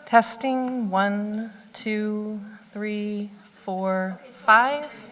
Testing, 1, 2, 3, 4, 5.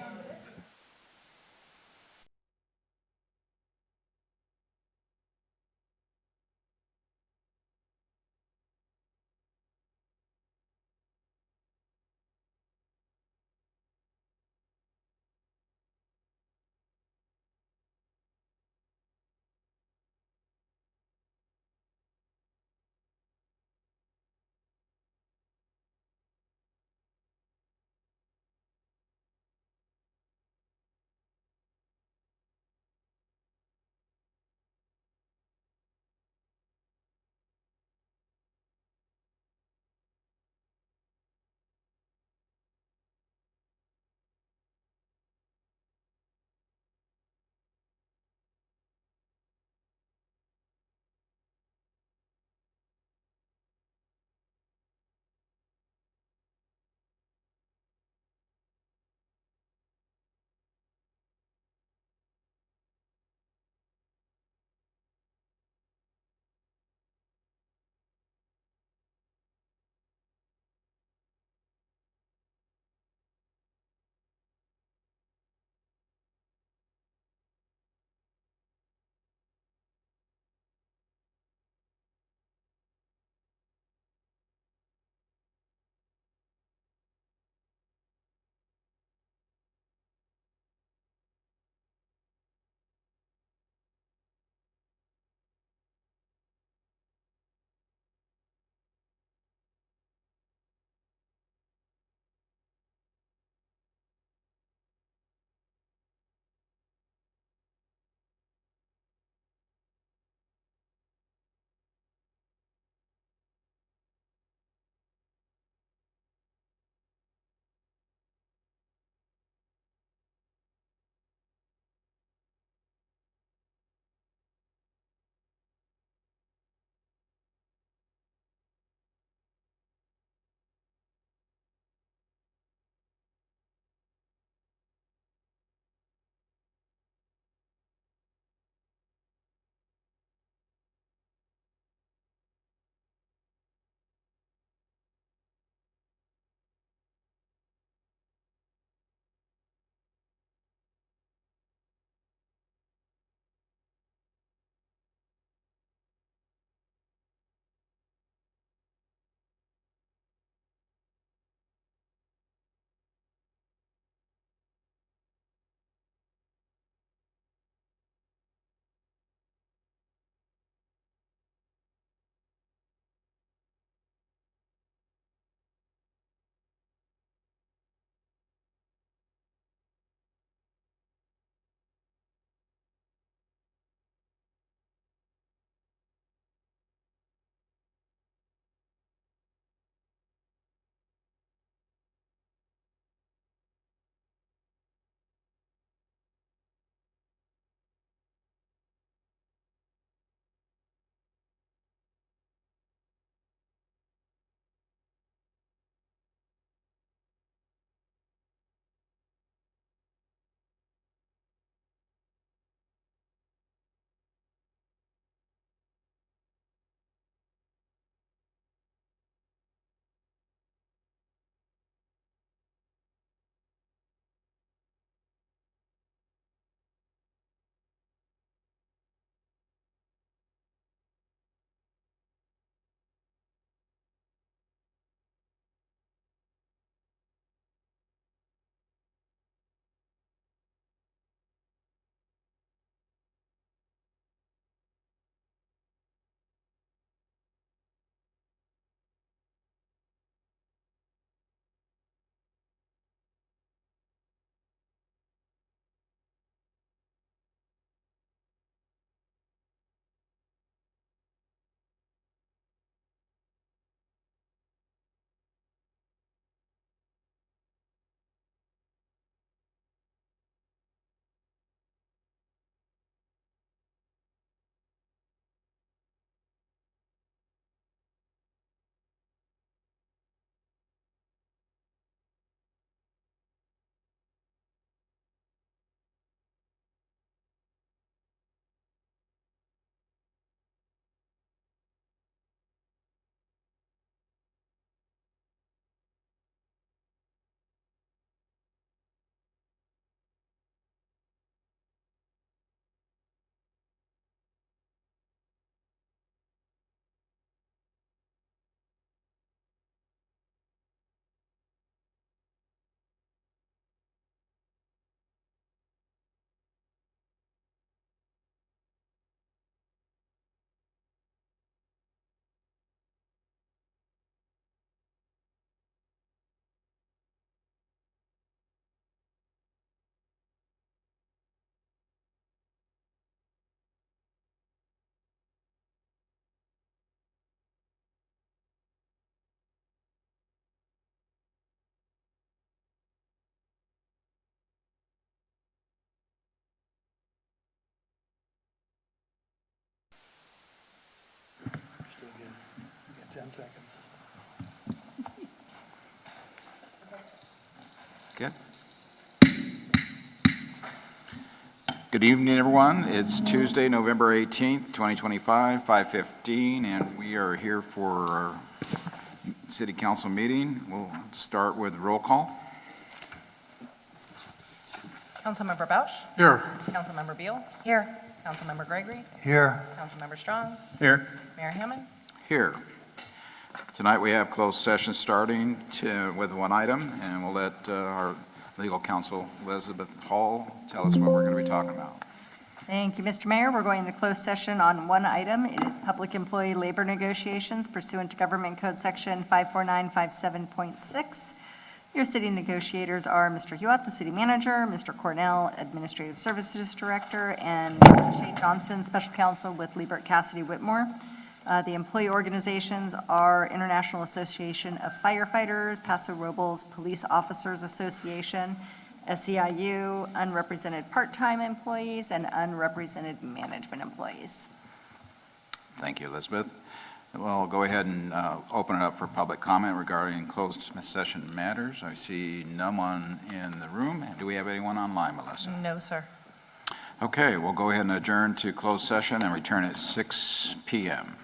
10 seconds. Good. Good evening, everyone. It's Tuesday, November 18th, 2025, 5:15, and we are here for our city council meeting. We'll start with roll call. Councilmember Bausch? Here. Councilmember Beal? Here. Councilmember Gregory? Here. Councilmember Strong? Here. Mayor Hammond? Here. Tonight, we have closed session starting with one item, and we'll let our legal counsel, Elizabeth Hall, tell us what we're going to be talking about. Thank you, Mr. Mayor. We're going to close session on one item. It is public employee labor negotiations pursuant to Government Code Section 54957.6. Your city negotiators are Mr. Hewitt, the city manager, Mr. Cornell, Administrative Services Director, and Shay Johnson, special counsel with Liebert Cassidy Whitmore. The employee organizations are International Association of Firefighters, Paso Robles Police Officers Association, SEIU, unrepresented part-time employees, and unrepresented management employees. Thank you, Elizabeth. We'll go ahead and open it up for public comment regarding closed session matters. I see no one in the room. Do we have anyone online, Melissa? No, sir. Okay, we'll go ahead and adjourn to closed session and return at 6 p.m.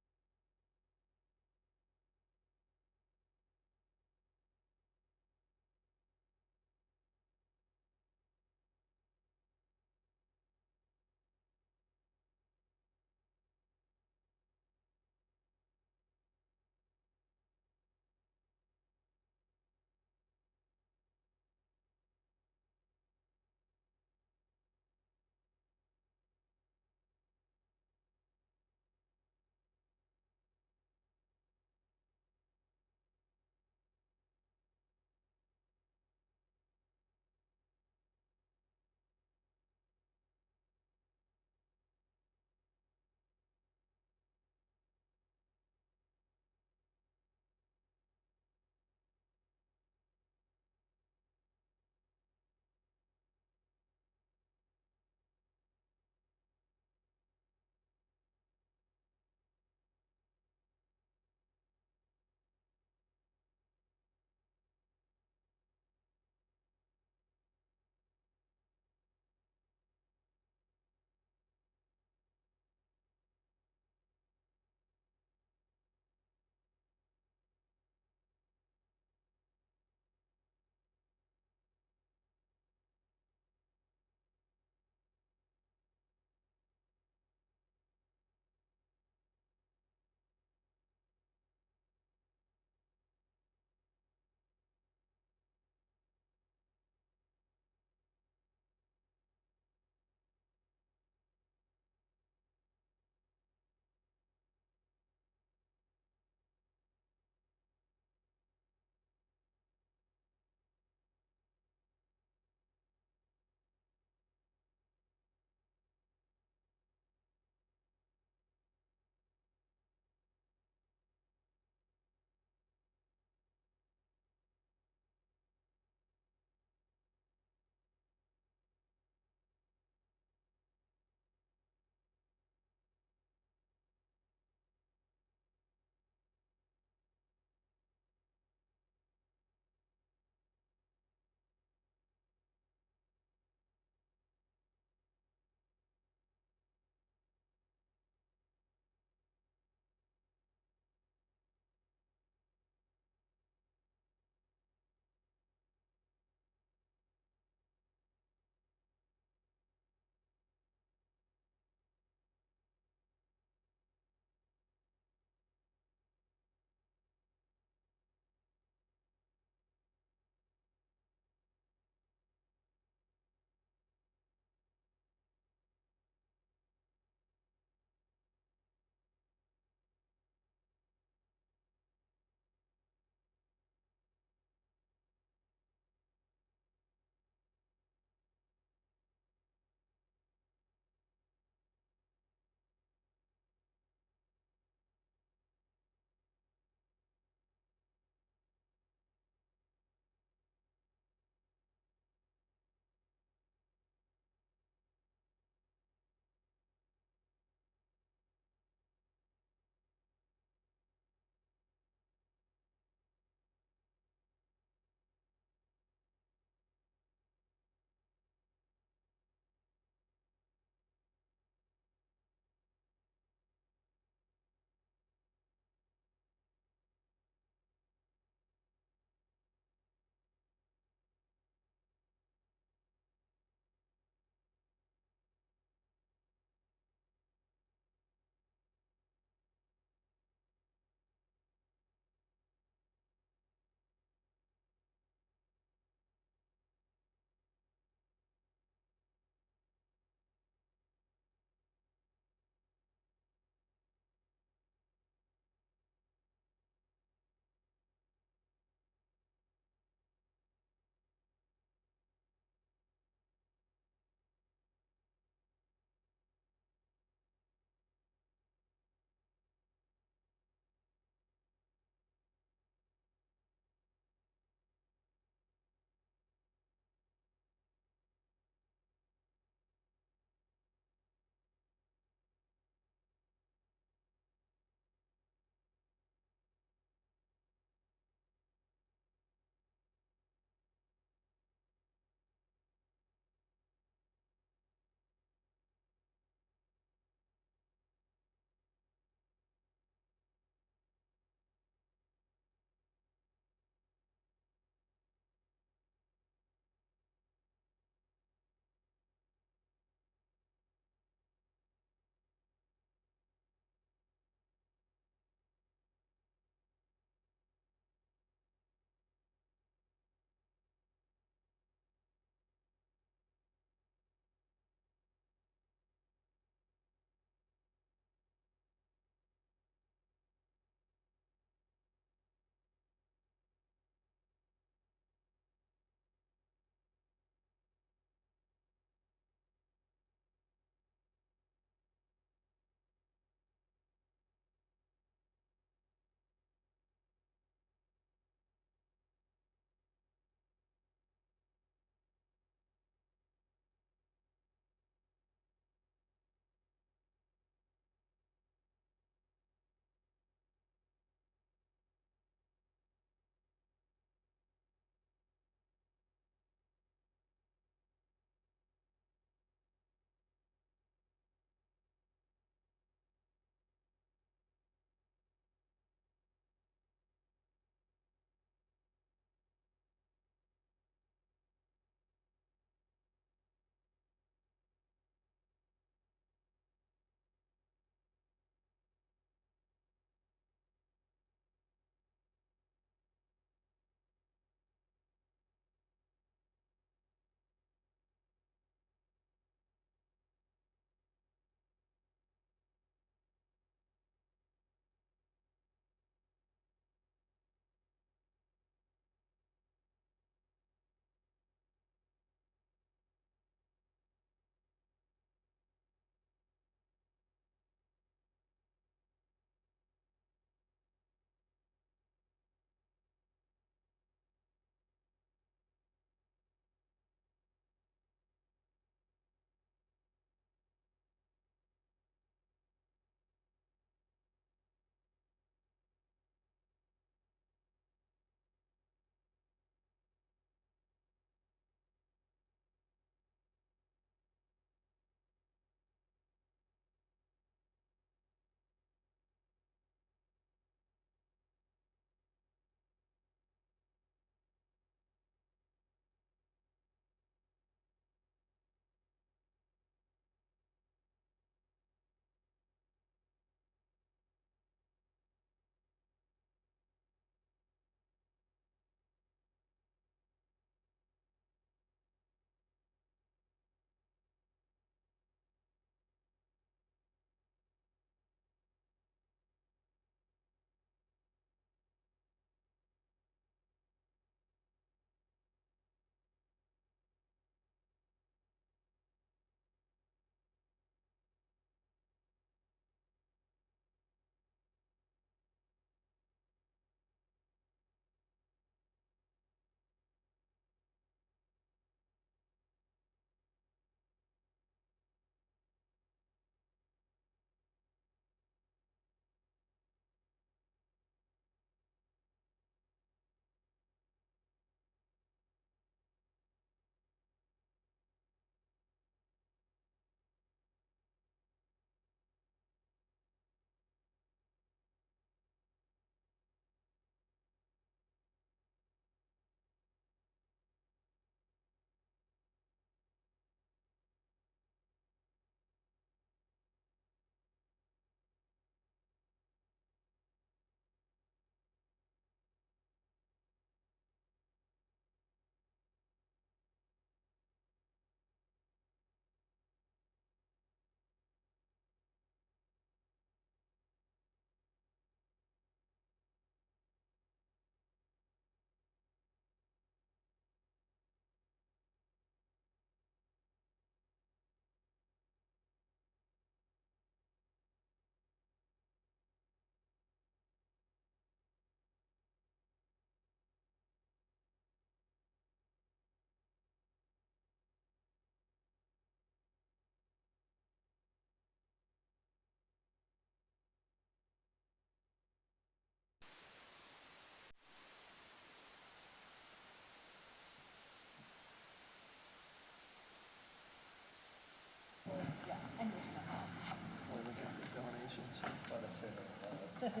Okay,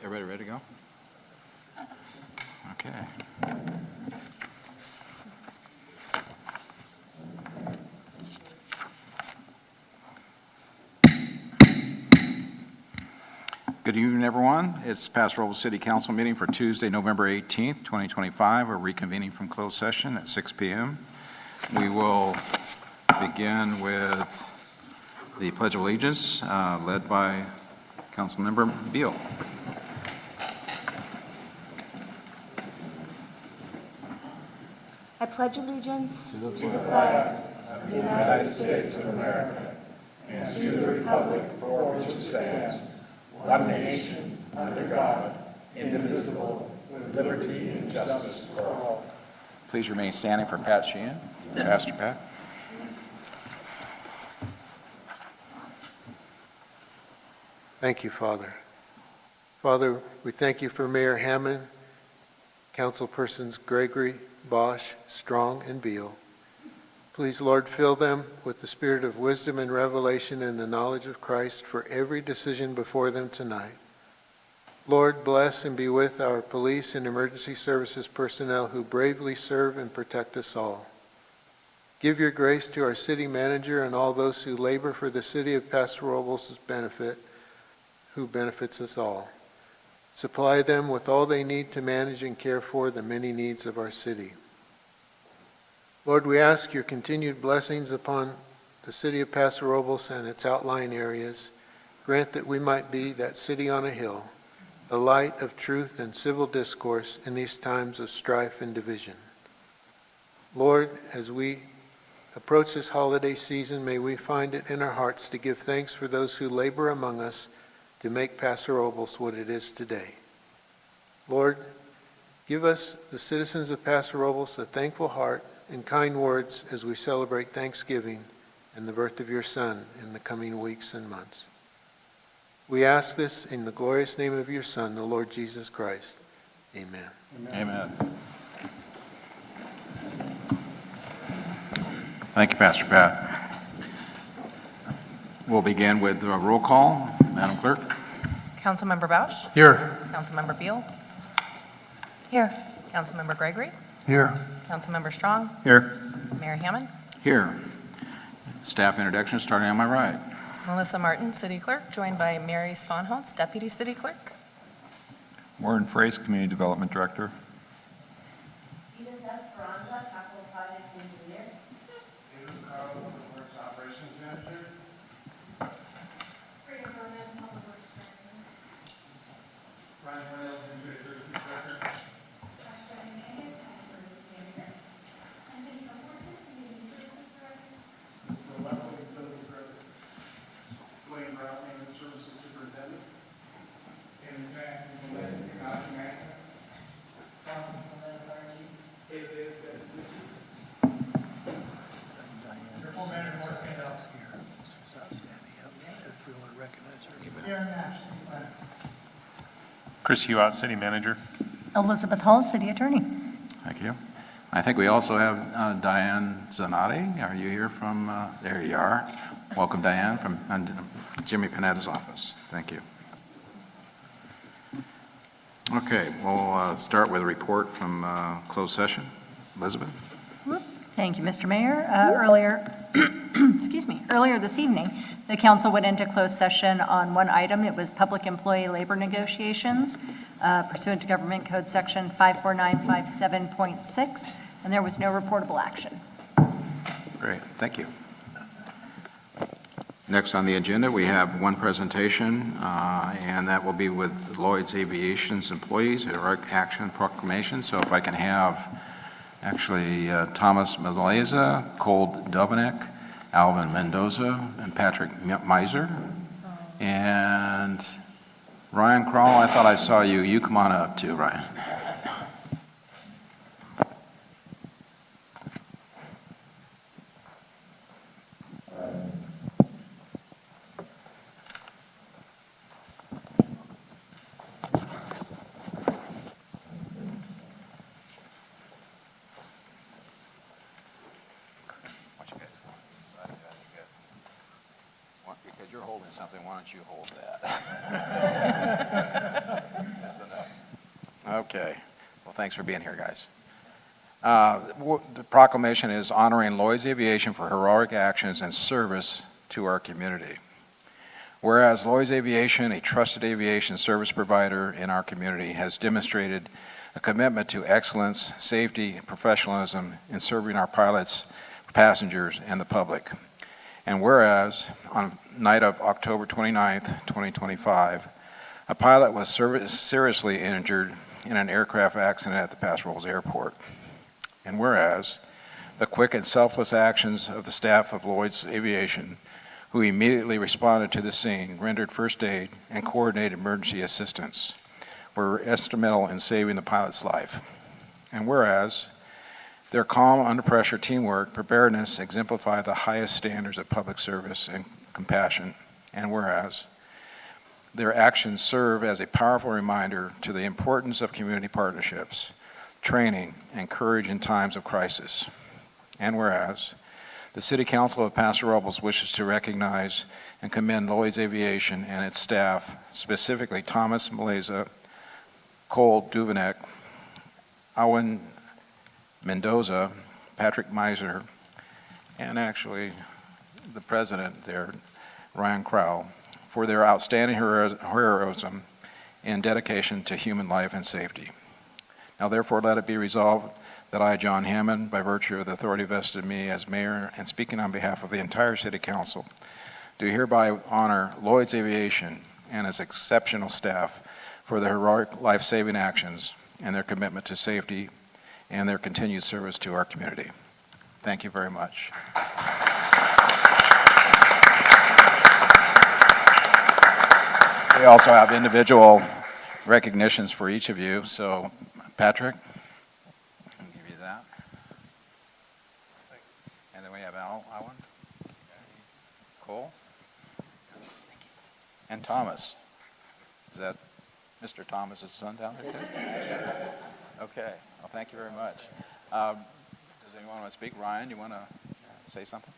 everybody ready to go? Okay. Good evening, everyone. It's Paso Robles City Council meeting for Tuesday, November 18th, 2025. We're reconvening from closed session at 6 p.m. We will begin with the Pledge of Allegiance, led by Councilmember Beal. I pledge allegiance to the flag of the United States of America and to the republic for which it stands, one nation, under God, indivisible, with liberty and justice for all. Please remain standing for Pat Sheehan. Pastor Pat. Thank you, Father. Father, we thank you for Mayor Hammond, councilpersons Gregory, Bosch, Strong, and Beal. Please, Lord, fill them with the spirit of wisdom and revelation and the knowledge of Christ for every decision before them tonight. Lord, bless and be with our police and emergency services personnel who bravely serve and protect us all. Give your grace to our city manager and all those who labor for the city of Paso Robles' benefit, who benefits us all. Supply them with all they need to manage and care for the many needs of our city. Lord, we ask your continued blessings upon the city of Paso Robles and its outlying areas. Grant that we might be that city on a hill, a light of truth and civil discourse in these times of strife and division. Lord, as we approach this holiday season, may we find it in our hearts to give thanks for those who labor among us to make Paso Robles what it is today. Lord, give us, the citizens of Paso Robles, a thankful heart and kind words as we celebrate Thanksgiving and the birth of your Son in the coming weeks and months. We ask this in the glorious name of your Son, the Lord Jesus Christ. Amen. Amen. Thank you, Pastor Pat. We'll begin with a roll call. Madam Clerk. Councilmember Bausch? Here. Councilmember Beal? Here. Councilmember Gregory? Here. Councilmember Strong? Here. Mayor Hammond? Here. Staff introduction starting on my right. Melissa Martin, City Clerk, joined by Mary Sponholz, Deputy City Clerk. Warren Frace, Community Development Director. Edith Esperanza, Capital Projects Engineer. Works Operations Manager. Freedom Berman, Public Works Director. Ryan Reynolds, Injury Services Director. Joshua Jimenez, Public Works Manager. Anthony Fortune, Community Services Director. Mr. Level, Utilities Director. Dwayne Brown, Human Services Superintendent. And Jack, Technology Manager. Chris Hewitt, City Manager. Elizabeth Hall, City Attorney. Thank you. I think we also have Diane Zanotti. Are you here from, there you are. Welcome, Diane, from Jimmy Panetta's office. Thank you. Okay, we'll start with a report from closed session. Elizabeth? Thank you, Mr. Mayor. Earlier this evening, the council went into closed session on one item. It was public employee labor negotiations pursuant to Government Code Section 54957.6, and there was no reportable action. Great, thank you. Next on the agenda, we have one presentation, and that will be with Lloyd's Aviation's employees, a action proclamation. So if I can have actually Thomas Mazaleza, Cole Dovanek, Alvin Mendoza and Patrick Meiser. And Ryan Kroll, I thought I saw you. You come on up too, Ryan. Because you're holding something, why don't you hold that? Okay. Well, thanks for being here, guys. The proclamation is honoring Lloyd's Aviation for heroic actions and service to our community. Whereas Lloyd's Aviation, a trusted aviation service provider in our community, has demonstrated a commitment to excellence, safety, and professionalism in serving our pilots, passengers, and the public. And whereas, on night of October 29th, 2025, a pilot was seriously injured in an aircraft accident at the Paso Airport. And whereas, the quick and selfless actions of the staff of Lloyd's Aviation, who immediately responded to the scene, rendered first aid, and coordinated emergency assistance, were instrumental in saving the pilot's life. And whereas, their calm, under pressure teamwork, preparedness exemplify the highest standards of public service and compassion. And whereas, their actions serve as a powerful reminder to the importance of community partnerships, training, and courage in times of crisis. And whereas, the City Council of Paso Robles wishes to recognize and commend Lloyd's Aviation and its staff, specifically Thomas Maleza, Cole Duvenek, Owen Mendoza, Patrick Meiser, and actually the president there, Ryan Kroll, for their outstanding heroism and dedication to human life and safety. Now therefore let it be resolved that I, John Hammond, by virtue of the authority vested in me as mayor and speaking on behalf of the entire city council, do hereby honor Lloyd's Aviation and its exceptional staff for their heroic life-saving actions and their commitment to safety and their continued service to our community. Thank you very much. We also have individual recognitions for each of you. So, Patrick, I'll give you that. And then we have Owen, Cole, and Thomas. Is that Mr. Thomas's son down there too? Okay. Well, thank you very much. Does anyone want to speak? Ryan, you want to say something?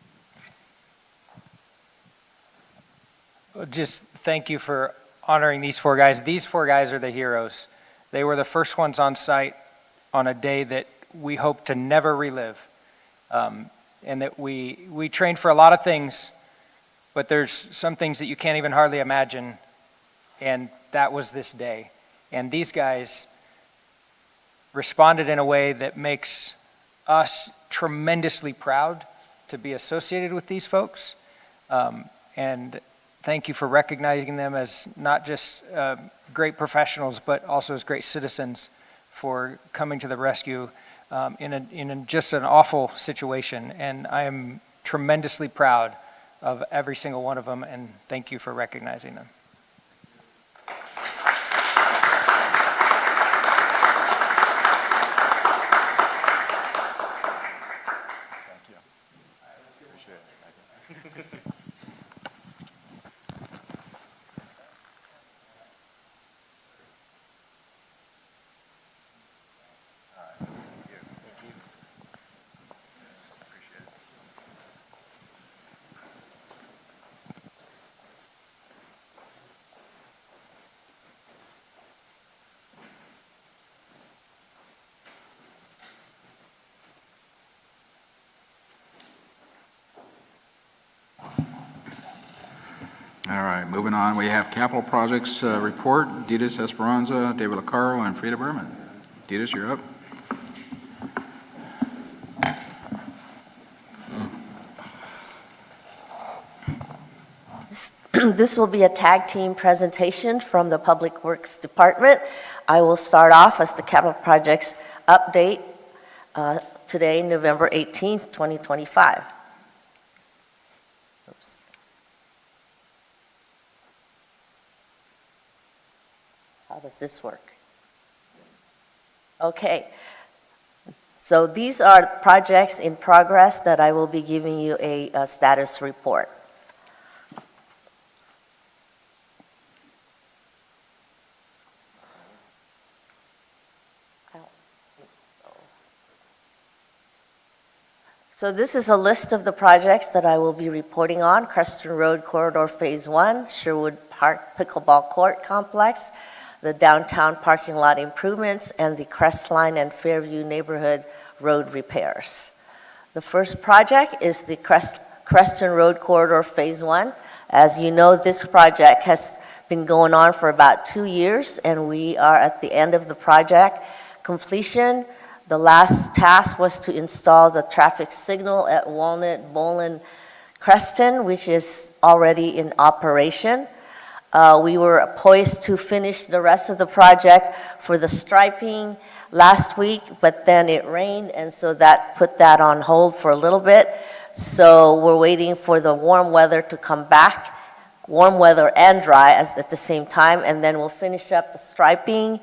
Well, just thank you for honoring these four guys. These four guys are the heroes. They were the first ones on site on a day that we hope to never relive. And that we trained for a lot of things, but there's some things that you can't even hardly imagine. And that was this day. And these guys responded in a way that makes us tremendously proud to be associated with these folks. And thank you for recognizing them as not just great professionals, but also as great citizens for coming to the rescue in just an awful situation. And I am tremendously proud of every single one of them, and thank you for recognizing them. All right, moving on. We have capital projects report. Ditas Esperanza, David Lacaro, and Frida Berman. Ditas, you're up. This will be a tag team presentation from the Public Works Department. I will start off as the capital projects update today, November 18th, 2025. Oops. How does this work? Okay. So these are projects in progress that I will be giving you a status report. So this is a list of the projects that I will be reporting on: Creston Road Corridor Phase 1, Sherwood Park Pickleball Court Complex, the downtown parking lot improvements, and the Crestline and Fairview neighborhood road repairs. The first project is the Creston Road Corridor Phase 1. As you know, this project has been going on for about 2 years, and we are at the end of the project completion. The last task was to install the traffic signal at Walnut, Bolin, Creston, which is already in operation. We were poised to finish the rest of the project for the striping last week, but then it rained, and so that put that on hold for a little bit. So we're waiting for the warm weather to come back, warm weather and dry at the same time, and then we'll finish up the striping,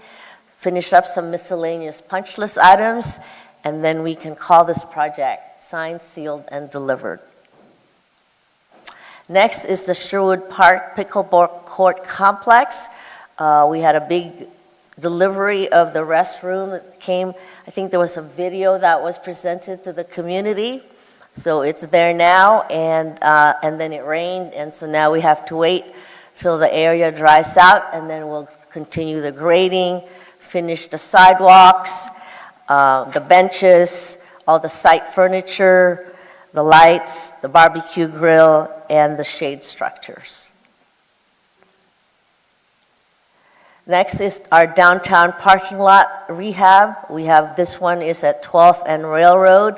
finish up some miscellaneous punch list items, and then we can call this project signed, sealed, and delivered. Next is the Sherwood Park Pickleball Court Complex. We had a big delivery of the restroom that came. I think there was a video that was presented to the community. So it's there now, and then it rained, and so now we have to wait till the area dries out, and then we'll continue the grading, finish the sidewalks, the benches, all the site furniture, the lights, the barbecue grill, and the shade structures. Next is our downtown parking lot rehab. This one is at 12th and Railroad.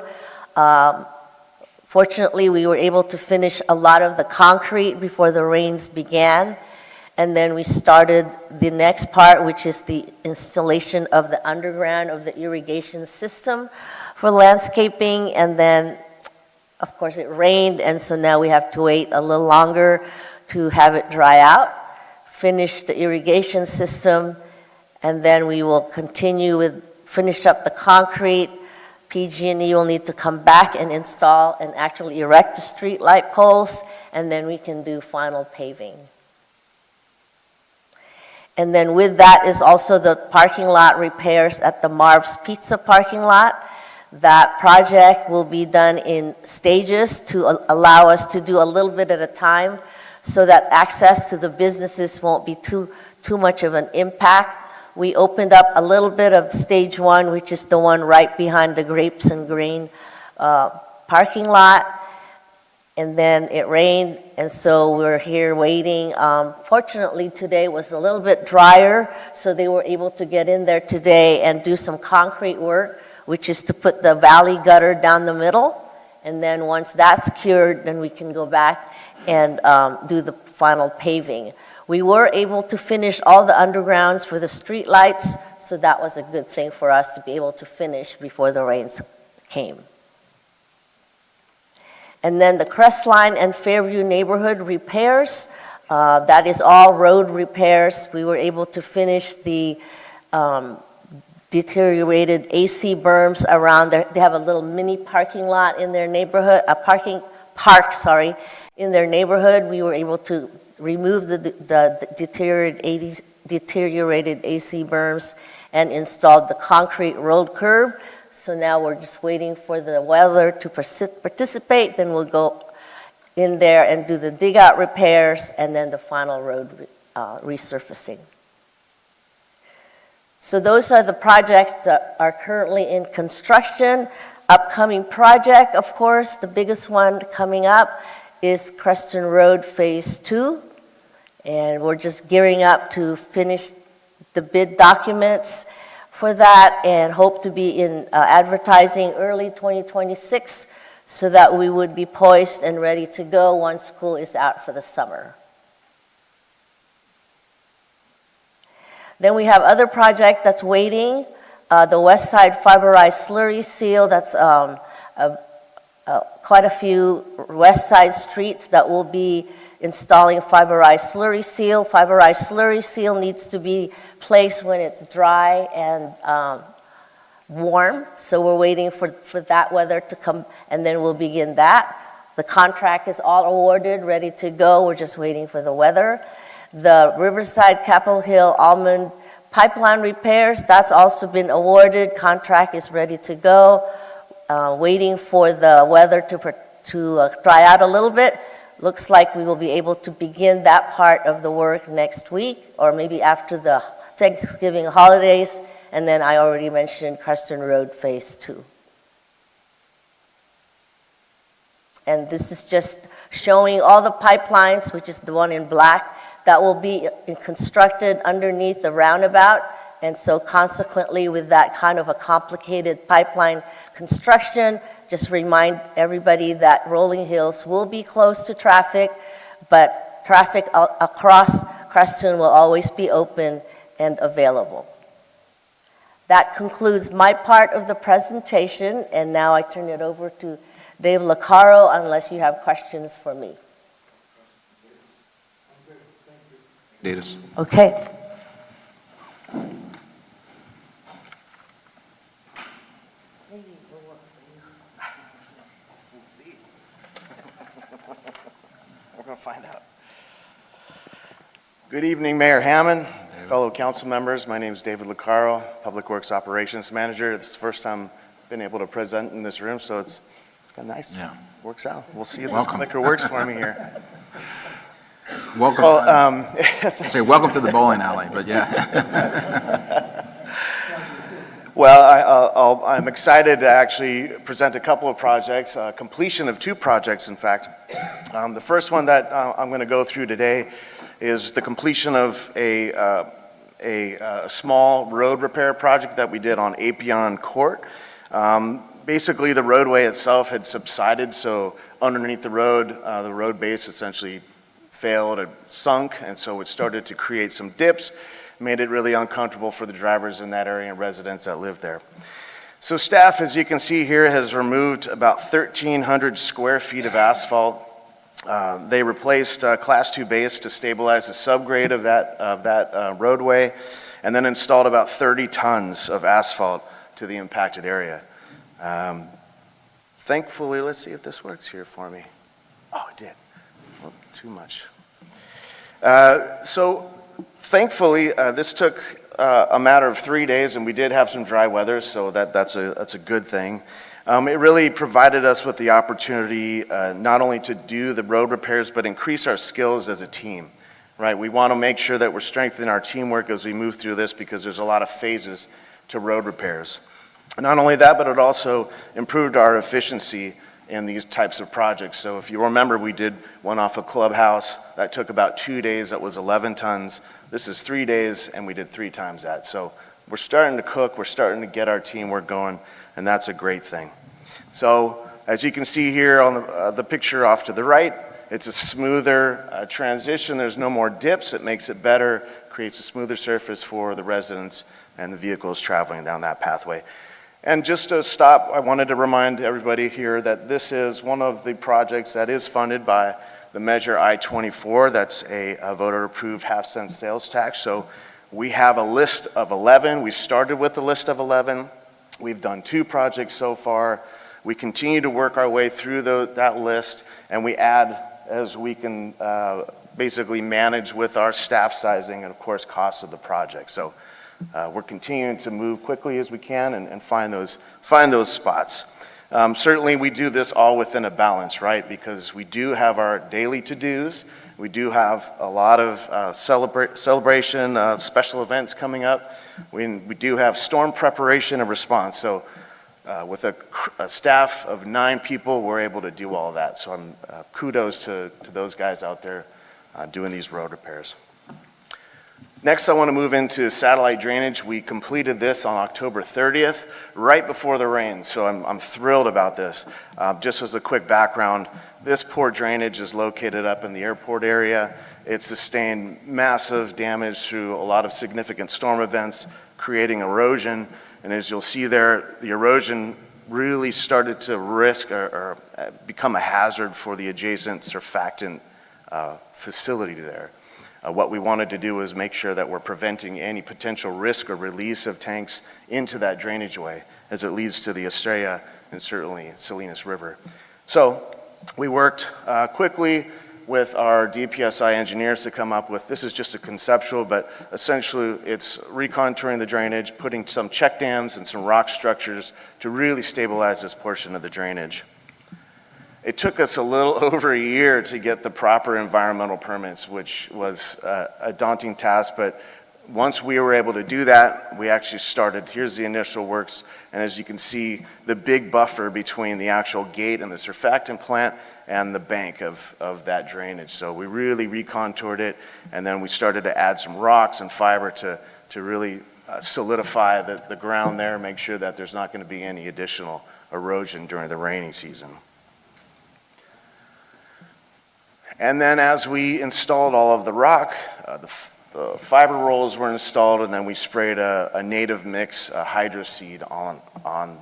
Fortunately, we were able to finish a lot of the concrete before the rains began. And then we started the next part, which is the installation of the underground of the irrigation system for landscaping. And then, of course, it rained, and so now we have to wait a little longer to have it dry out, finish the irrigation system, and then we will continue with, finish up the concrete. PG&E will need to come back and install and actually erect the street light poles, and then we can do final paving. And then with that is also the parking lot repairs at the Marv's Pizza parking lot. That project will be done in stages to allow us to do a little bit at a time so that access to the businesses won't be too much of an impact. We opened up a little bit of stage 1, which is the one right behind the Grapes and Grain parking lot. And then it rained, and so we're here waiting. Fortunately, today was a little bit drier, so they were able to get in there today and do some concrete work, which is to put the valley gutter down the middle. And then once that's cured, then we can go back and do the final paving. We were able to finish all the undergrounds for the street lights, so that was a good thing for us to be able to finish before the rains came. And then the Crestline and Fairview neighborhood repairs, that is all road repairs. We were able to finish the deteriorated AC berms around there. They have a little mini parking lot in their neighborhood, park, in their neighborhood. We were able to remove the deteriorated AC berms and installed the concrete road curb. So now we're just waiting for the weather to participate, then we'll go in there and do the dig out repairs and then the final road resurfacing. So those are the projects that are currently in construction. Upcoming project, of course, the biggest one coming up is Creston Road Phase 2. And we're just gearing up to finish the bid documents for that and hope to be in advertising early 2026 so that we would be poised and ready to go once school is out for the summer. Then we have other project that's waiting, the West Side Fiberized Slurry Seal. That's a quite a few west side streets that will be installing fiberized slurry seal. Fiberized slurry seal needs to be placed when it's dry and warm, so we're waiting for that weather to come, and then we'll begin that. The contract is all awarded, ready to go, we're just waiting for the weather. The Riverside, Capitol Hill, Almond pipeline repairs, that's also been awarded, contract is ready to go. Waiting for the weather to dry out a little bit. Looks like we will be able to begin that part of the work next week, or maybe after the Thanksgiving holidays. And then I already mentioned Creston Road Phase 2. And this is just showing all the pipelines, which is the one in black, that will be constructed underneath the roundabout. And so consequently, with that kind of a complicated pipeline construction, just remind everybody that Rolling Hills will be closed to traffic, but traffic across Creston will always be open and available. That concludes my part of the presentation, and now I turn it over to Dave Licaro, unless you have questions for me. Datus. Okay. We're going to find out. Good evening, Mayor Hammond, fellow council members. My name is David Licaro, Public Works Operations Manager. This is the first time I've been able to present in this room, so it's kind of nice. Yeah. Works out. We'll see if Welcome. this clicker works for me here. Welcome. Well, I say welcome to the bowling alley, but yeah. Well, I'm excited to actually present a couple of projects, completion of 2 projects, in fact. The first one that I'm going to go through today is the completion of a small road repair project that we did on Apion Court. Basically, the roadway itself had subsided, so underneath the road base essentially failed and sunk, and so it started to create some dips, made it really uncomfortable for the drivers in that area and residents that live there. So staff, as you can see here, has removed about 1,300 square feet of asphalt. They replaced Class 2 base to stabilize the subgrade of that roadway, and then installed about 30 tons of asphalt to the impacted area. Thankfully, let's see if this works here for me. Oh, it did. Well, too much. So thankfully, this took a matter of 3 days, and we did have some dry weather, so that's a good thing. It really provided us with the opportunity not only to do the road repairs, but increase our skills as a team, right? We want to make sure that we're strengthening our teamwork as we move through this, because there's a lot of phases to road repairs. Not only that, but it also improved our efficiency in these types of projects. So if you remember, we did one off of Clubhouse that took about 2 days, that was 11 tons. This is 3 days, and we did 3 times that. So we're starting to cook, we're starting to get our teamwork going, and that's a great thing. So as you can see here on the picture off to the right, it's a smoother transition. There's no more dips. It makes it better, creates a smoother surface for the residents and the vehicles traveling down that pathway. And just to stop, I wanted to remind everybody here that this is one of the projects that is funded by the Measure I-24. That's a voter-approved half-cent sales tax. So we have a list of 11. We started with a list of 11. We've done 2 projects so far. We continue to work our way through that list, and we add as we can basically manage with our staff sizing and, of course, costs of the project. So we're continuing to move quickly as we can and find those spots. Certainly, we do this all within a balance, right? Because we do have our daily to-dos. We do have a lot of celebration, special events coming up. We do have storm preparation and response. So with a staff of 9 people, we're able to do all that. So kudos to those guys out there doing these road repairs. Next, I want to move into satellite drainage. We completed this on October 30th, right before the rain, so I'm thrilled about this. Just as a quick background, this poor drainage is located up in the airport area. It sustained massive damage through a lot of significant storm events, creating erosion. And as you'll see there, the erosion really started to risk or become a hazard for the adjacent surfactant facility there. What we wanted to do was make sure that we're preventing any potential risk or release of tanks into that drainage way as it leads to the Estrella and certainly Salinas River. So we worked quickly with our DPSI engineers to come up with, this is just a conceptual, but essentially it's recontouring the drainage, putting some check dams and some rock structures to really stabilize this portion of the drainage. It took us a little over a year to get the proper environmental permits, which was a daunting task, but once we were able to do that, we actually started, here's the initial works, and as you can see, the big buffer between the actual gate and the surfactant plant and the bank of that drainage. So we really recontoured it, and then we started to add some rocks and fiber to really solidify the ground there, make sure that there's not going to be any additional erosion during the rainy season. And then as we installed all of the rock, the fiber rolls were installed, and then we sprayed a native mix, a hydroseed on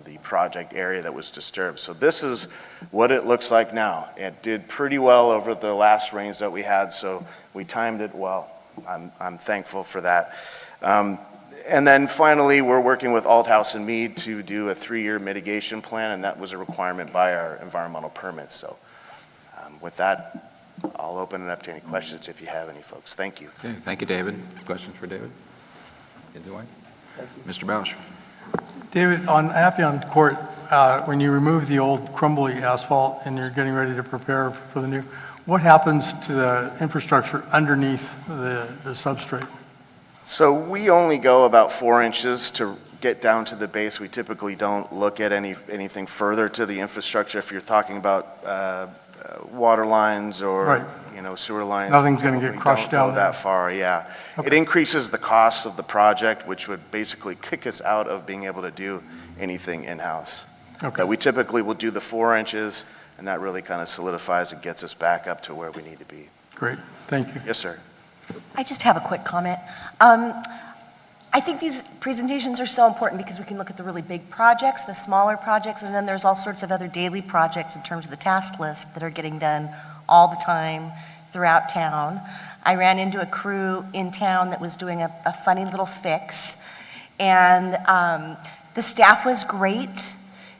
the project area that was disturbed. So this is what it looks like now. It did pretty well over the last rains that we had, so we timed it well. I'm thankful for that. And then finally, we're working with Althouse and Mead to do a 3-year mitigation plan, and that was a requirement by our environmental permits. So with that, I'll open it up to any questions if you have any, folks. Thank you. Okay, thank you, David. Questions for David? Mr. Bausch. David, on Appian Court, when you remove the old crumbly asphalt and you're getting ready to prepare for the new, what happens to the infrastructure underneath the substrate? So we only go about 4 inches to get down to the base. We typically don't look at anything further to the infrastructure. If you're talking about water lines or Right. sewer lines, Nothing's gonna get we crushed don't go down there. that far. Yeah, Okay. It increases the cost of the project, which would basically kick us out of being able to do anything in-house. Okay. But we typically will do the 4 inches, and that really kind of solidifies and gets us back up to where we need to be. Great, thank you. Yes, sir. I just have a quick comment. I think these presentations are so important because we can look at the really big projects, the smaller projects, and then there's all sorts of other daily projects in terms of the task list that are getting done all the time throughout town. I ran into a crew in town that was doing a funny little fix, and the staff was great.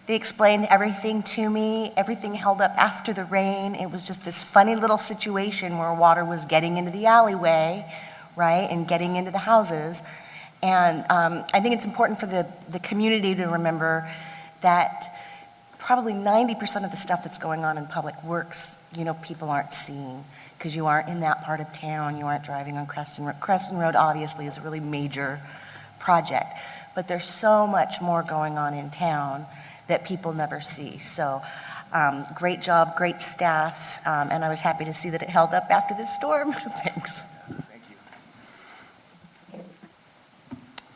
They explained everything to me. Everything held up after the rain. It was just this funny little situation where water was getting into the alleyway, right, and getting into the houses. And I think it's important for the community to remember that probably 90% of the stuff that's going on in public works, people aren't seeing because you aren't in that part of town, you aren't driving on Creston Road. Creston Road obviously is a really major project, but there's so much more going on in town that people never see. So great job, great staff, and I was happy to see that it held up after this storm. Thanks.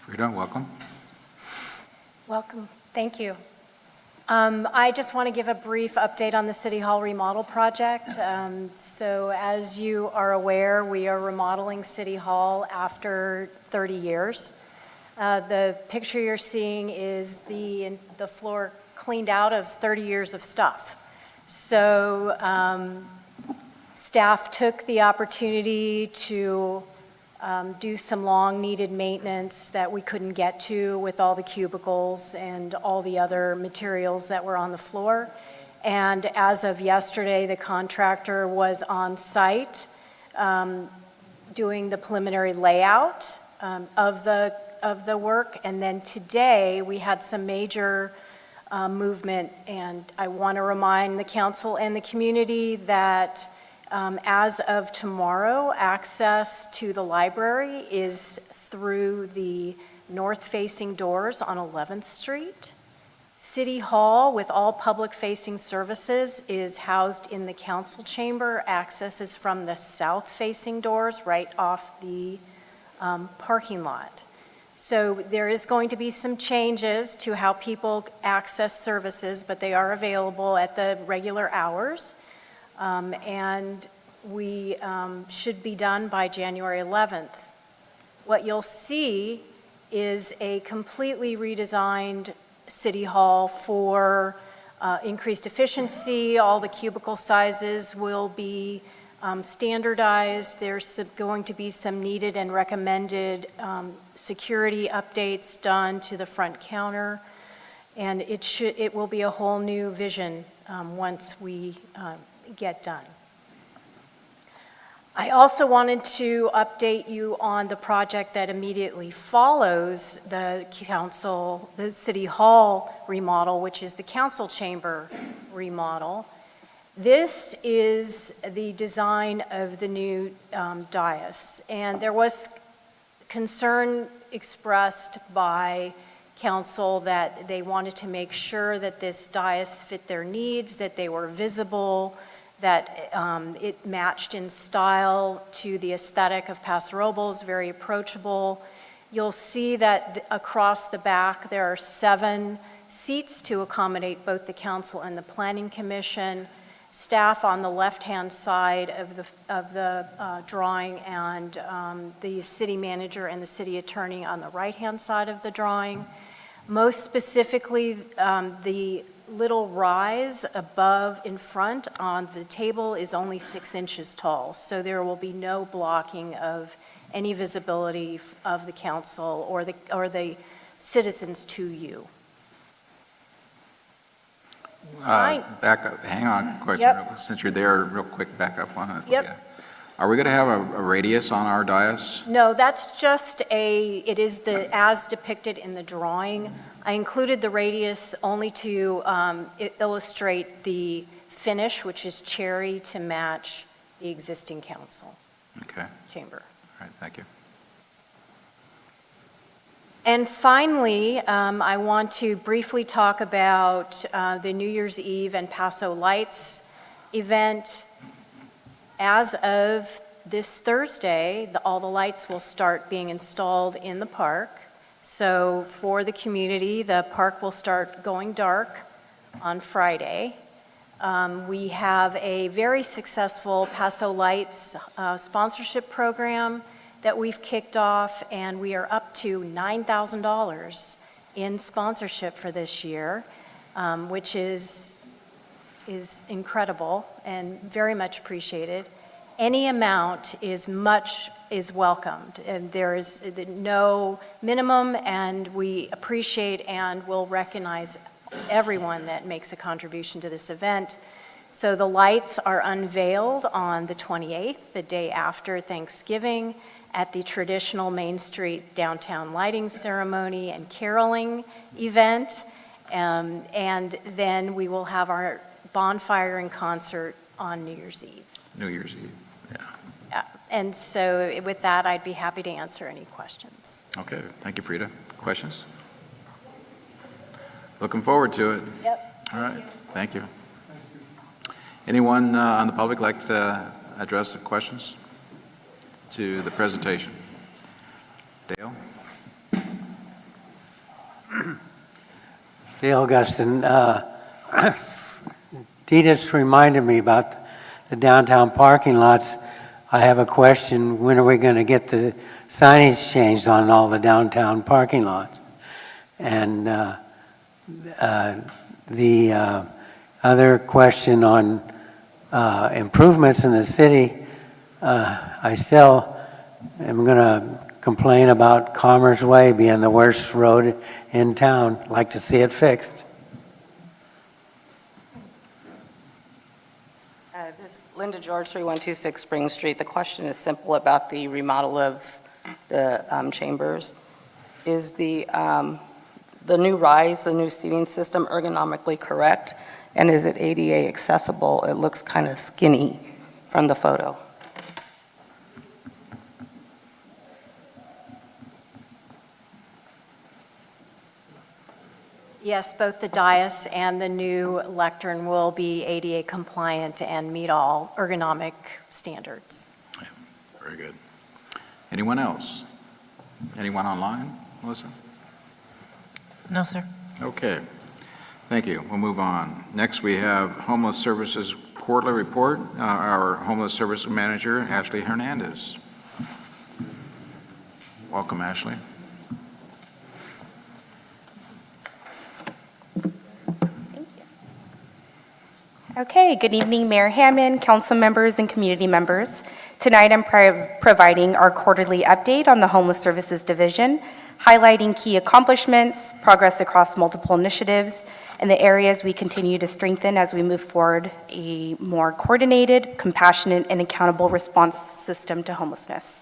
Frida, welcome. Welcome. Thank you. I just want to give a brief update on the City Hall remodel project. So as you are aware, we are remodeling City Hall after 30 years. The picture you're seeing is the floor cleaned out of 30 years of stuff. So staff took the opportunity to do some long-needed maintenance that we couldn't get to with all the cubicles and all the other materials that were on the floor. And as of yesterday, the contractor was on site doing the preliminary layout of the work. And then today, we had some major movement, and I want to remind the council and the community that as of tomorrow, access to the library is through the north-facing doors on 11th Street. City Hall, with all public-facing services, is housed in the council chamber. Access is from the south-facing doors right off the parking lot. So there is going to be some changes to how people access services, but they are available at the regular hours. And we should be done by January 11th. What you'll see is a completely redesigned City Hall for increased efficiency. All the cubicle sizes will be standardized. There's going to be some needed and recommended security updates done to the front counter. And it will be a whole new vision once we get done. I also wanted to update you on the project that immediately follows the City Hall remodel, which is the council chamber remodel. This is the design of the new dais, and there was concern expressed by council that they wanted to make sure that this dais fit their needs, that they were visible, that it matched in style to the aesthetic of Paso Robles, very approachable. You'll see that across the back there are 7 seats to accommodate both the council and the planning commission. Staff on the left-hand side of the drawing, and the city manager and the city attorney on the right-hand side of the drawing. Most specifically, the little rise above in front on the table is only 6 inches tall, so there will be no blocking of any visibility of the council or the citizens to you. Back up, hang on, question, Yep. since you're there, real quick, back up on it. Yep. Yeah. Are we going to have a radius on our dais? No, that's just it is as depicted in the drawing. I included the radius only to illustrate the finish, which is cherry, to match the existing council Okay, chamber. all right, thank you. And finally, I want to briefly talk about the New Year's Eve and Paso Lights event. As of this Thursday, all the lights will start being installed in the park. So for the community, the park will start going dark on Friday. We have a very successful Paso Lights sponsorship program that we've kicked off, and we are up to $9,000 in sponsorship for this year, which is incredible and very much appreciated. Any amount is welcomed, and there is no minimum, and we appreciate and will recognize everyone that makes a contribution to this event. So the lights are unveiled on the 28th, the day after Thanksgiving, at the traditional Main Street downtown lighting ceremony and caroling event. And then we will have our bonfire and concert on New Year's Eve. New Year's Eve, yeah. Yeah. And so with that, I'd be happy to answer any questions. Okay, thank you, Frida. Questions? Looking forward to it. Yep. All right, thank you. Anyone on the public like to address the questions to the presentation? Dale? Dale Guston, Dee just reminded me about the downtown parking lots. I have a question, when are we going to get the signage changed on all the downtown parking lots? And the other question on improvements in the city, I still am going to complain about Commerce Way being the worst road in town. I'd like to see it fixed. This is Linda George, 3126 Spring Street. The question is simple about the remodel of the chambers. Is the new rise, the new seating system ergonomically correct? And is it ADA accessible? It looks kind of skinny from the photo. Yes, both the dais and the new lectern will be ADA compliant and meet all ergonomic standards. Yeah, very good. Anyone else? Anyone online, Melissa? No, sir. Okay, thank you. We'll move on. Next, we have Homeless Services Quarterly Report. Our Homeless Services Manager, Ashley Hernandez. Welcome, Ashley. Okay, good evening, Mayor Hammond, council members, and community members. Tonight, I'm providing our quarterly update on the Homeless Services Division, highlighting key accomplishments, progress across multiple initiatives, and the areas we continue to strengthen as we move forward a more coordinated, compassionate, and accountable response system to homelessness.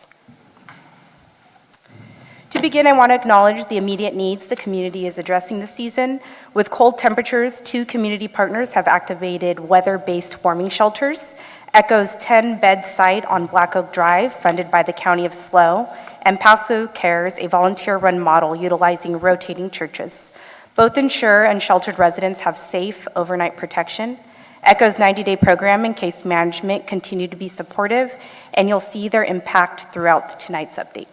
To begin, I want to acknowledge the immediate needs the community is addressing this season. With cold temperatures, 2 community partners have activated weather-based warming shelters. Echo's 10-bed site on Black Oak Drive, funded by the County of SLO, and Paso Cares, a volunteer-run model utilizing rotating churches. Both ensure unsheltered residents have safe overnight protection. Echo's 90-day program and case management continue to be supportive, and you'll see their impact throughout tonight's update.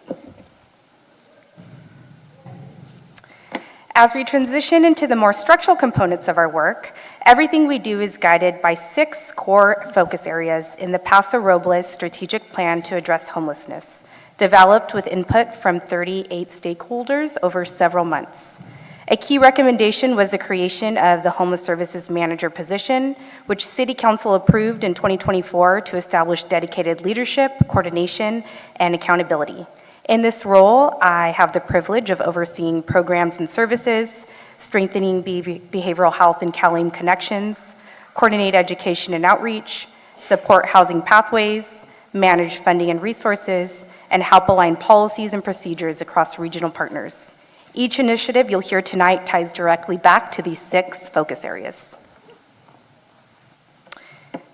As we transition into the more structural components of our work, everything we do is guided by 6 core focus areas in the Paso Robles strategic plan to address homelessness, developed with input from 38 stakeholders over several months. A key recommendation was the creation of the Homeless Services Manager position, which City Council approved in 2024 to establish dedicated leadership, coordination, and accountability. In this role, I have the privilege of overseeing programs and services, strengthening behavioral health and CalAIM connections, coordinate education and outreach, support housing pathways, manage funding and resources, and help align policies and procedures across regional partners. Each initiative you'll hear tonight ties directly back to these 6 focus areas.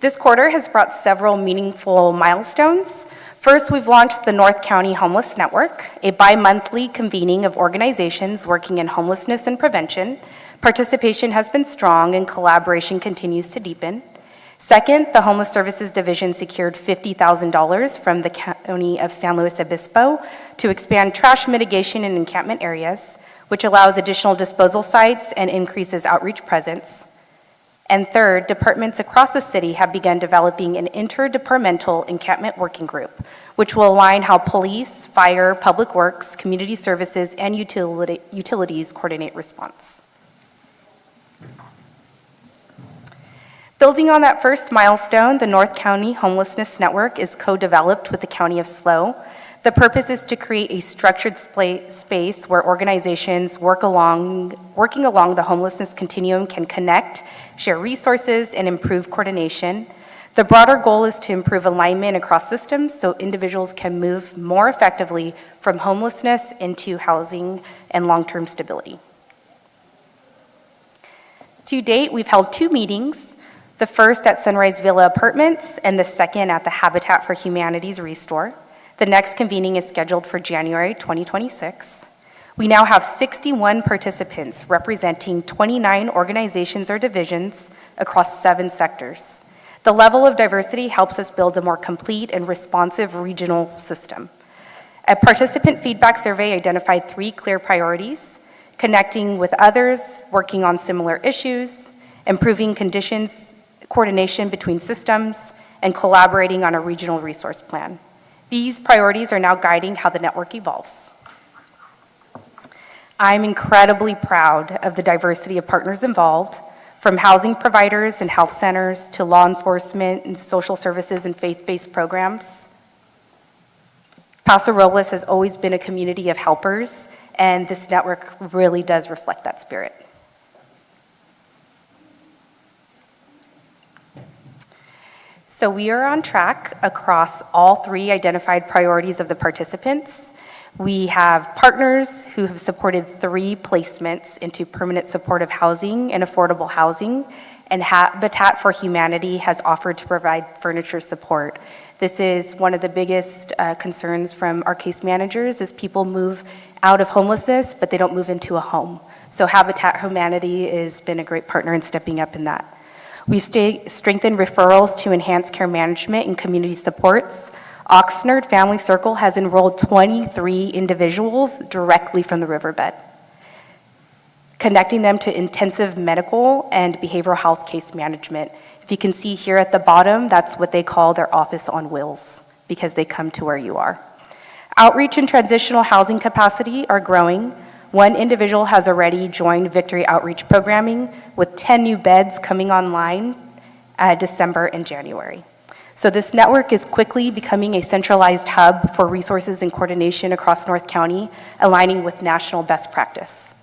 This quarter has brought several meaningful milestones. First, we've launched the North County Homeless Network, a bi-monthly convening of organizations working in homelessness and prevention. Participation has been strong and collaboration continues to deepen. Second, the Homeless Services Division secured $50,000 from the County of San Luis Obispo to expand trash mitigation in encampment areas, which allows additional disposal sites and increases outreach presence. And third, departments across the city have begun developing an interdepartmental encampment working group, which will align how police, fire, public works, community services, and utilities coordinate response. Building on that first milestone, the North County Homelessness Network is co-developed with the County of SLO. The purpose is to create a structured space where organizations working along the homelessness continuum can connect, share resources, and improve coordination. The broader goal is to improve alignment across systems so individuals can move more effectively from homelessness into housing and long-term stability. To date, we've held 2 meetings, the first at Sunrise Villa Apartments and the second at the Habitat for Humanity's Restore. The next convening is scheduled for January 2026. We now have 61 participants representing 29 organizations or divisions across 7 sectors. The level of diversity helps us build a more complete and responsive regional system. A participant feedback survey identified 3 clear priorities: connecting with others, working on similar issues, improving conditions, coordination between systems, and collaborating on a regional resource plan. These priorities are now guiding how the network evolves. I'm incredibly proud of the diversity of partners involved, from housing providers and health centers to law enforcement and social services and faith-based programs. Paso Robles has always been a community of helpers, and this network really does reflect that spirit. So we are on track across all 3 identified priorities of the participants. We have partners who have supported 3 placements into permanent supportive housing and affordable housing, and Habitat for Humanity has offered to provide furniture support. This is one of the biggest concerns from our case managers is people move out of homelessness, but they don't move into a home. So Habitat for Humanity has been a great partner in stepping up in that. We've strengthened referrals to enhance care management and community supports. Oxnard Family Circle has enrolled 23 individuals directly from the riverbed, connecting them to intensive medical and behavioral health case management. If you can see here at the bottom, that's what they call their office on wheels, because they come to where you are. Outreach and transitional housing capacity are growing. 1 individual has already joined Victory Outreach Programming, with 10 new beds coming online December and January. So this network is quickly becoming a centralized hub for resources and coordination across North County, aligning with national best practice.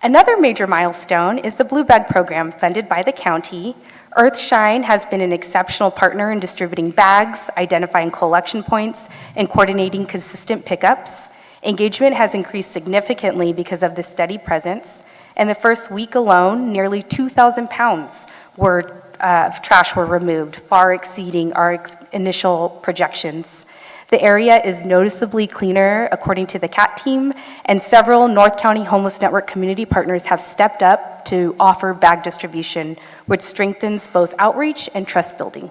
Another major milestone is the Blue Bag program funded by the county. Earthshine has been an exceptional partner in distributing bags, identifying collection points, and coordinating consistent pickups. Engagement has increased significantly because of this steady presence. In the first week alone, nearly 2,000 pounds of trash were removed, far exceeding our initial projections. The area is noticeably cleaner, according to the CAT team, and several North County Homeless Network community partners have stepped up to offer bag distribution, which strengthens both outreach and trust building.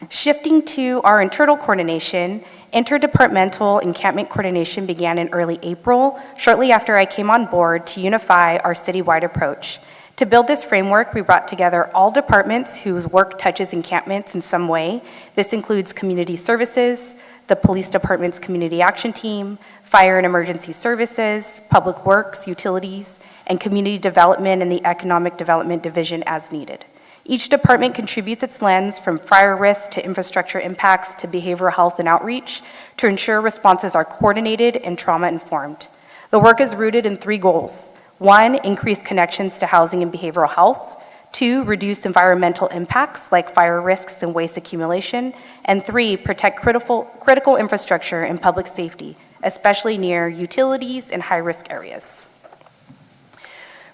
Shifting to our internal coordination, interdepartmental encampment coordination began in early April, shortly after I came on board to unify our citywide approach. To build this framework, we brought together all departments whose work touches encampments in some way. This includes community services, the police department's community action team, fire and emergency services, public works, utilities, and community development and the economic development division as needed. Each department contributes its lens from fire risk to infrastructure impacts to behavioral health and outreach to ensure responses are coordinated and trauma-informed. The work is rooted in 3 goals. 1, increase connections to housing and behavioral health. 2, reduce environmental impacts like fire risks and waste accumulation. And 3, protect critical infrastructure and public safety, especially near utilities and high-risk areas.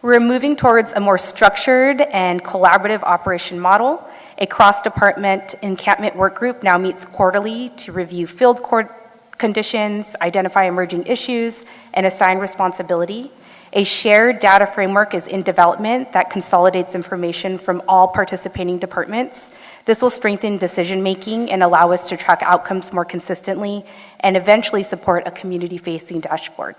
We're moving towards a more structured and collaborative operation model. A cross-department encampment work group now meets quarterly to review field conditions, identify emerging issues, and assign responsibility. A shared data framework is in development that consolidates information from all participating departments. This will strengthen decision-making and allow us to track outcomes more consistently and eventually support a community-facing dashboard.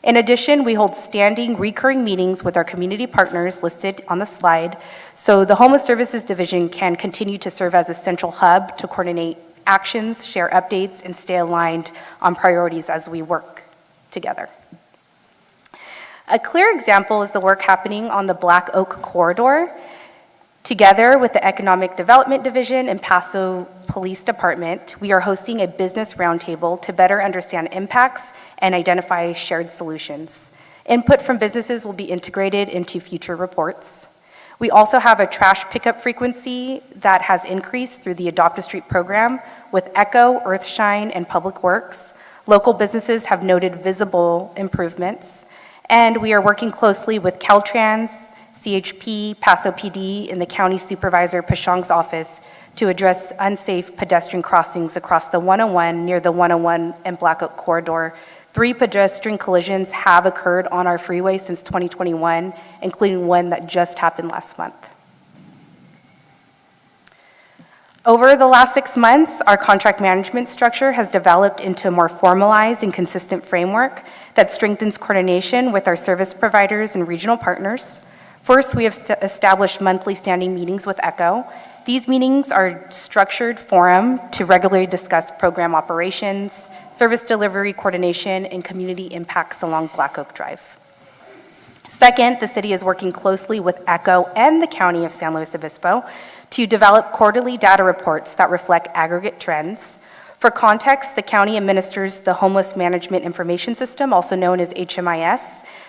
In addition, we hold standing recurring meetings with our community partners listed on the slide, so the Homeless Services Division can continue to serve as a central hub to coordinate actions, share updates, and stay aligned on priorities as we work together. A clear example is the work happening on the Black Oak Corridor. Together with the Economic Development Division and Paso Police Department, we are hosting a business roundtable to better understand impacts and identify shared solutions. Input from businesses will be integrated into future reports. We also have a trash pickup frequency that has increased through the Adopt a Street program with Echo, Earthshine, and Public Works. Local businesses have noted visible improvements. And we are working closely with Caltrans, CHP, Paso PD, and the County Supervisor Pashong's office to address unsafe pedestrian crossings across the 101 near the 101 and Black Oak Corridor. 3 pedestrian collisions have occurred on our freeway since 2021, including one that just happened last month. Over the last 6 months, our contract management structure has developed into a more formalized and consistent framework that strengthens coordination with our service providers and regional partners. First, we have established monthly standing meetings with ECHO. These meetings are structured forum to regularly discuss program operations, service delivery coordination, and community impacts along Black Oak Drive. Second, the city is working closely with ECHO and the County of San Luis Obispo to develop quarterly data reports that reflect aggregate trends. For context, the county administers the Homeless Management Information System, also known as HMIS,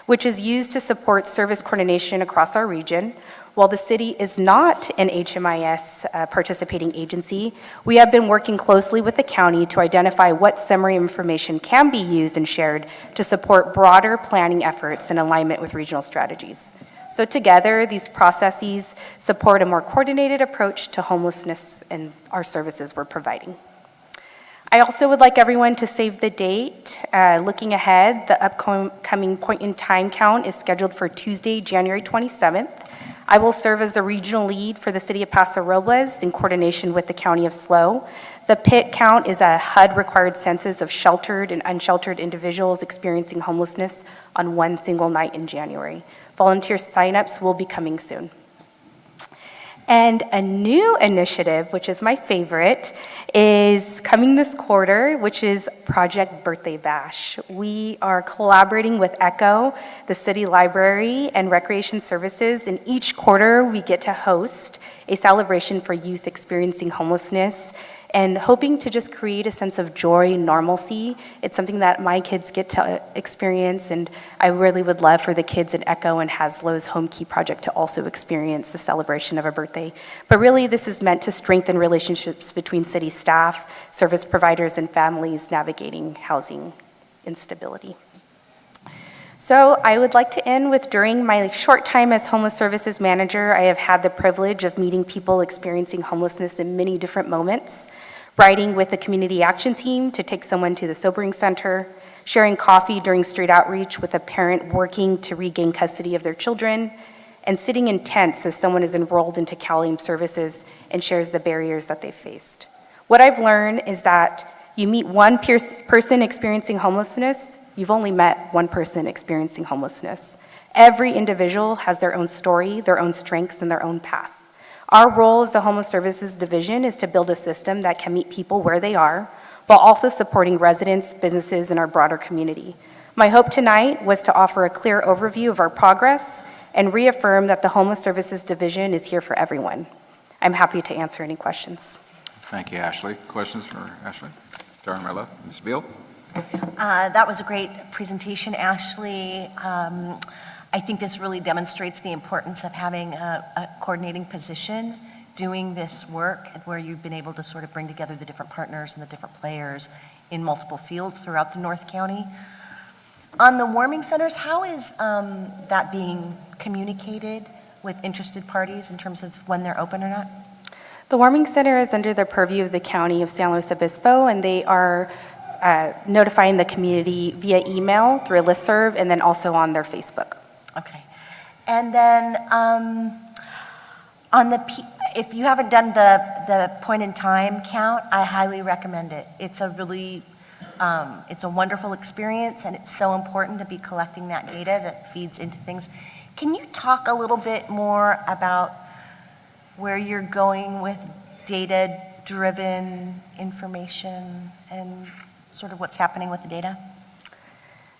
which is used to support service coordination across our region. While the city is not an HMIS participating agency, we have been working closely with the county to identify what summary information can be used and shared to support broader planning efforts in alignment with regional strategies. So together, these processes support a more coordinated approach to homelessness and our services we're providing. I also would like everyone to save the date. Looking ahead, the upcoming point in time count is scheduled for Tuesday, January 27th. I will serve as the regional lead for the city of Paso Robles in coordination with the county of SLO. The PIT count is a HUD-required census of sheltered and unsheltered individuals experiencing homelessness on one single night in January. Volunteer signups will be coming soon. And a new initiative, which is my favorite, is coming this quarter, which is Project Birthday Bash. We are collaborating with ECHO, the City Library, and Recreation Services, and each quarter we get to host a celebration for youth experiencing homelessness and hoping to just create a sense of joy and normalcy. It's something that my kids get to experience, and I really would love for the kids at ECHO and Haslow's Home Key Project to also experience the celebration of a birthday. But really, this is meant to strengthen relationships between city staff, service providers, and families navigating housing instability. So I would like to end with, during my short time as homeless services manager, I have had the privilege of meeting people experiencing homelessness in many different moments, riding with the community action team to take someone to the sobering center, sharing coffee during street outreach with a parent working to regain custody of their children, and sitting in tents as someone is enrolled into CalAIM services and shares the barriers that they've faced. What I've learned is that you meet one person experiencing homelessness, you've only met one person experiencing homelessness. Every individual has their own story, their own strengths, and their own path. Our role as the Homeless Services Division is to build a system that can meet people where they are, while also supporting residents, businesses, and our broader community. My hope tonight was to offer a clear overview of our progress and reaffirm that the Homeless Services Division is here for everyone. I'm happy to answer any questions. Thank you, Ashley. Questions for Ashley? Starting on my left, Ms. Beal. That was a great presentation, Ashley. I think this really demonstrates the importance of having a coordinating position doing this work where you've been able to sort of bring together the different partners and the different players in multiple fields throughout the North County. On the warming centers, how is that being communicated with interested parties in terms of when they're open or not? The warming center is under the purview of the County of San Luis Obispo, and they are notifying the community via email, through a listserv, and then also on their Facebook. Okay. And then if you haven't done the point in time count, I highly recommend it. It's a really, it's a wonderful experience, and it's so important to be collecting that data that feeds into things. Can you talk a little bit more about where you're going with data-driven information and sort of what's happening with the data?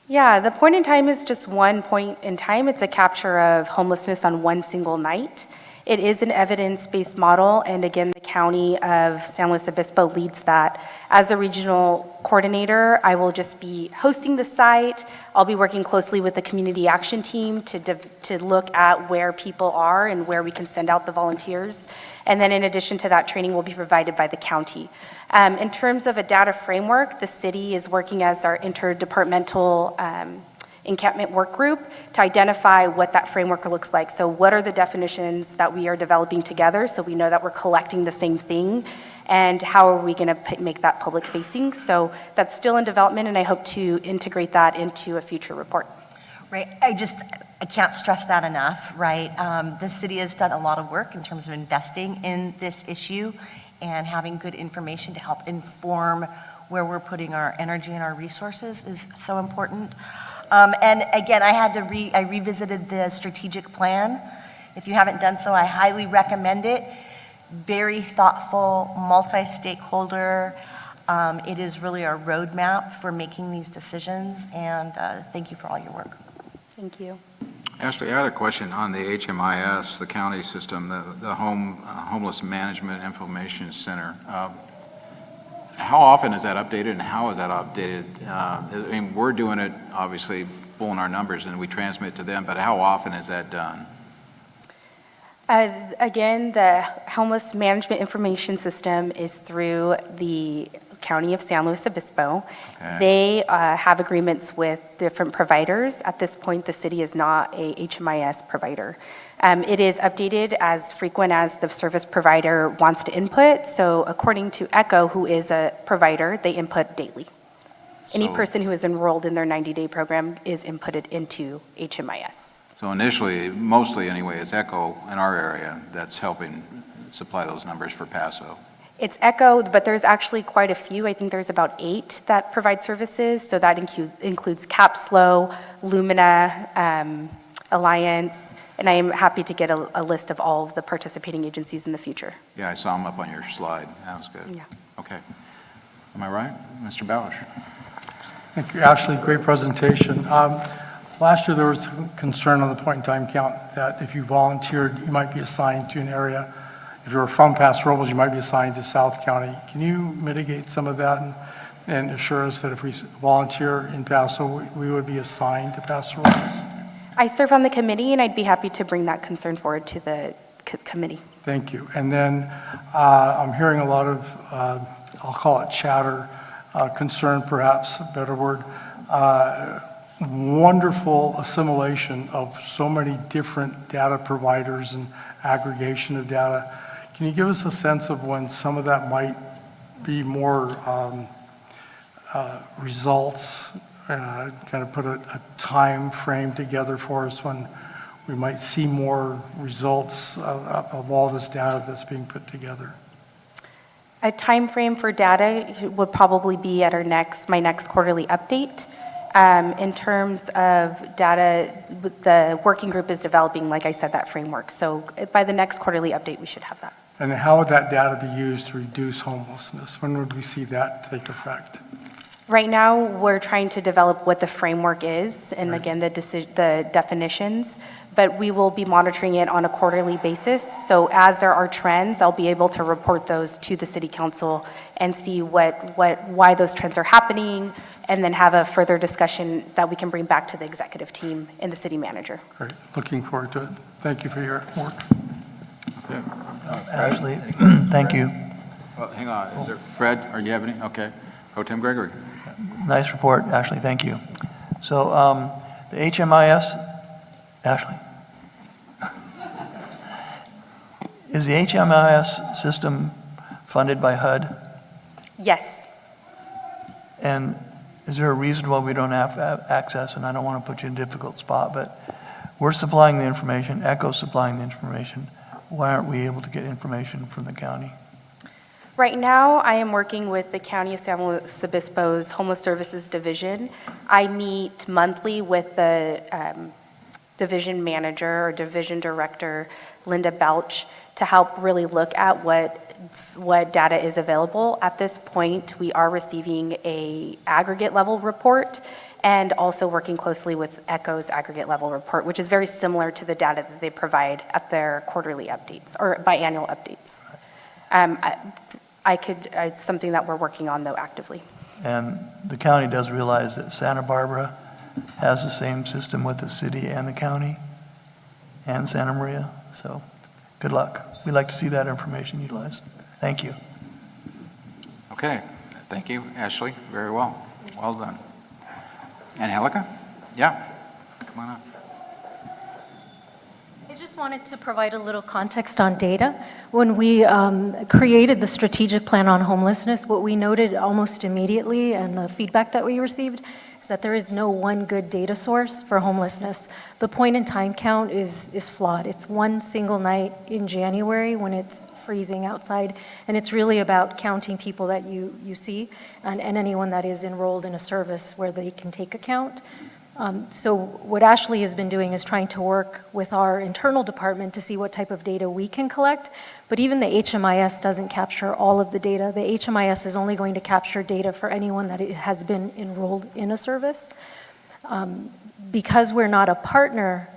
Yeah, the point in time is just one point in time. It's a capture of homelessness on one single night. It is an evidence-based model, and again, the County of San Luis Obispo leads that. As a regional coordinator, I will just be hosting the site. I'll be working closely with the community action team to look at where people are and where we can send out the volunteers. And then in addition to that, training will be provided by the county. In terms of a data framework, the city is working as our interdepartmental encampment work group to identify what that framework looks like. So what are the definitions that we are developing together so we know that we're collecting the same thing, and how are we going to make that public facing? So that's still in development, and I hope to integrate that into a future report. Right, I can't stress that enough, right? The city has done a lot of work in terms of investing in this issue and having good information to help inform where we're putting our energy and our resources is so important. And again, I revisited the strategic plan. If you haven't done so, I highly recommend it. Very thoughtful, multi-stakeholder. It is really a roadmap for making these decisions, and thank you for all your work. Thank you. Ashley, I had a question on the HMIS, the county system, the Homeless Management Information Center. How often is that updated, and how is that updated? I mean, we're doing it, obviously, pulling our numbers, and we transmit to them, but how often is that done? Again, the Homeless Management Information System is through the County of San Luis Obispo. Okay. They have agreements with different providers. At this point, the city is not a HMIS provider. It is updated as frequent as the service provider wants to input. So according to ECHO, who is a provider, they input daily. Any person who is enrolled in their 90-day program is inputted into HMIS. So initially, mostly anyway, it's ECHO in our area that's helping supply those numbers for Paso. It's ECHO, but there's actually quite a few. I think there's about 8 that provide services. So that includes CapSlow, Lumina, Alliance, and I am happy to get a list of all of the participating agencies in the future. Yeah, I saw them up on your slide. That was good. Yeah. Okay. Am I right? Mr. Balish? Thank you, Ashley. Great presentation. Last year, there was some concern on the point-in-time count that if you volunteered, you might be assigned to an area. If you were from Paso Robles, you might be assigned to South County. Can you mitigate some of that and assure us that if we volunteer in Paso, we would be assigned to Paso Robles? I serve on the committee, and I'd be happy to bring that concern forward to the committee. Thank you. And then I'm hearing a lot of, I'll call it chatter, concern perhaps, a better word, wonderful assimilation of so many different data providers and aggregation of data. Can you give us a sense of when some of that might be more results, kind of put a time frame together for us when we might see more results of all this data that's being put together? A time frame for data would probably be at my next quarterly update. In terms of data, the working group is developing, like I said, that framework. So by the next quarterly update, we should have that. And how would that data be used to reduce homelessness? When would we see that take effect? Right now, we're trying to develop what the framework is, and again, the definitions, but we will be monitoring it on a quarterly basis. So as there are trends, I'll be able to report those to the city council and see why those trends are happening, and then have a further discussion that we can bring back to the executive team and the city manager. Great, looking forward to it. Thank you for your work. Okay. Ashley, thank you. Well, hang on. Is there, Fred, are you have any? Okay. Pro Tem Gregory. Nice report, Ashley, thank you. So the HMIS, Ashley, is the HMIS system funded by HUD? Yes. And is there a reason why we don't have access? And I don't want to put you in a difficult spot, but we're supplying the information, ECHO's supplying the information. Why aren't we able to get information from the county? Right now, I am working with the County of San Luis Obispo's Homeless Services Division. I meet monthly with the division manager or division director, Linda Belch, to help really look at what data is available. At this point, we are receiving an aggregate level report and also working closely with ECHO's aggregate level report, which is very similar to the data that they provide at their quarterly updates or biannual updates. It's something that we're working on, though, actively. And the county does realize that Santa Barbara has the same system with the city and the county and Santa Maria. So good luck. We'd like to see that information utilized. Thank you. Okay. Thank you, Ashley. Very well. Well done. Angelica? Yeah. Come on up. I just wanted to provide a little context on data. When we created the strategic plan on homelessness, what we noted almost immediately and the feedback that we received is that there is no one good data source for homelessness. The point-in-time count is flawed. It's one single night in January when it's freezing outside, and it's really about counting people that you see and anyone that is enrolled in a service where they can take account. So what Ashley has been doing is trying to work with our internal department to see what type of data we can collect, but even the HMIS doesn't capture all of the data. The HMIS is only going to capture data for anyone that has been enrolled in a service. Because we're not a partner,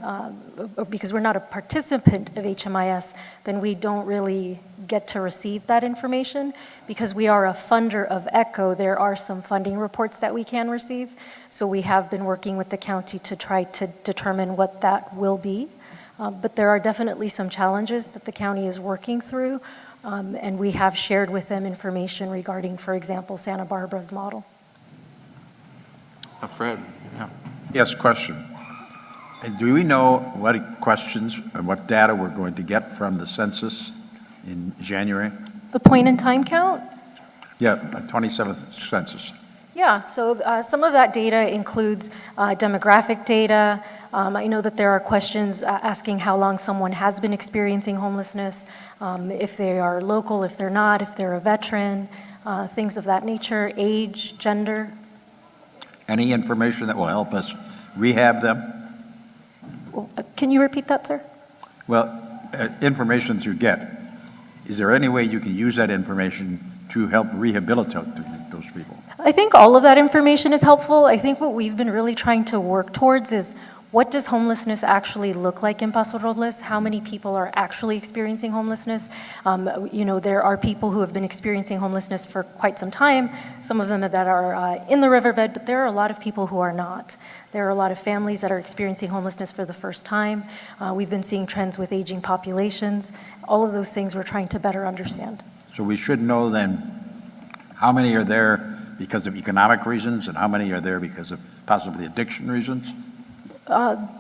because we're not a participant of HMIS, then we don't really get to receive that information. Because we are a funder of ECHO, there are some funding reports that we can receive. So we have been working with the county to try to determine what that will be. But there are definitely some challenges that the county is working through. And we have shared with them information regarding, for example, Santa Barbara's model. Fred, yeah. Yes, question. Do we know what questions and what data we're going to get from the census in January? The point-in-time count? Yeah, 27th census. Yeah, so some of that data includes demographic data. I know that there are questions asking how long someone has been experiencing homelessness, if they are local, if they're not, if they're a veteran, things of that nature, age, gender. Any information that will help us rehab them? Can you repeat that, sir? Well, information that you get, is there any way you can use that information to help rehabilitate those people? I think all of that information is helpful. I think what we've been really trying to work towards is what does homelessness actually look like in Paso Robles? How many people are actually experiencing homelessness? There are people who have been experiencing homelessness for quite some time, some of them that are in the riverbed, but there are a lot of people who are not. There are a lot of families that are experiencing homelessness for the first time. We've been seeing trends with aging populations. All of those things we're trying to better understand. So we should know then how many are there because of economic reasons and how many are there because of possibly addiction reasons?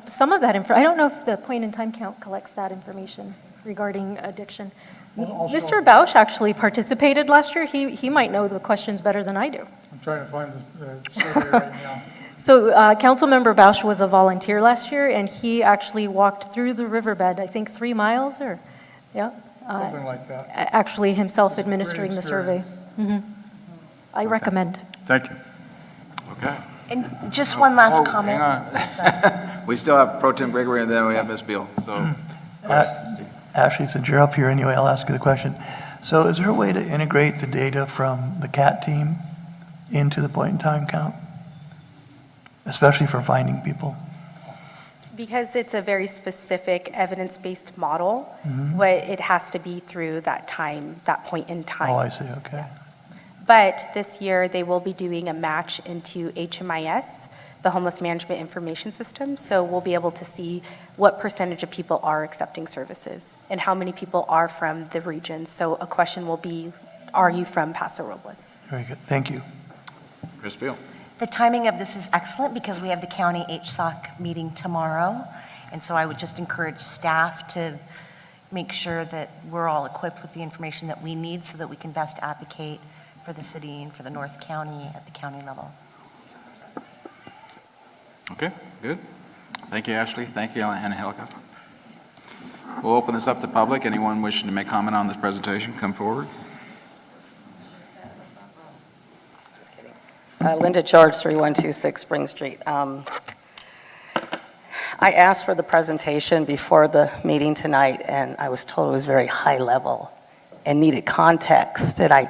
Some of that I don't know if the point-in-time count collects that information regarding addiction. Mr. Bausch actually participated last year. He might know the questions better than I do. I'm trying to find the survey right now. So Councilmember Bausch was a volunteer last year, and he actually walked through the riverbed, I think 3 miles Something like that. actually himself administering the survey. I recommend. Thank you. Okay. And just one last Oh, comment. hang on. We still have Pro Tem Gregory, and then we have Ms. Beal, so. Steve. Ashley, since you're up here anyway, I'll ask you the question. So is there a way to integrate the data from the CAT team into the point-in-time count, especially for finding people? Because it's a very specific evidence-based model, Mhm. what it has to be through that time, that point in time. Oh, I see, okay. But this year, they will be doing a match into HMIS, the Homeless Management Information System. So we'll be able to see what percentage of people are accepting services and how many people are from the region. So a question will be, are you from Paso Robles? Very good, thank you. Ms. Beal. The timing of this is excellent because we have the county HSOC meeting tomorrow. And so I would just encourage staff to make sure that we're all equipped with the information that we need so that we can best advocate for the city and for the North County at the county level. Okay, good. Thank you, Ashley. Thank you, Angelica. We'll open this up to public. Anyone wishing to make comment on this presentation, come forward. Linda George, 3126 Spring Street. I asked for the presentation before the meeting tonight, and I was told it was very high level and needed context, and I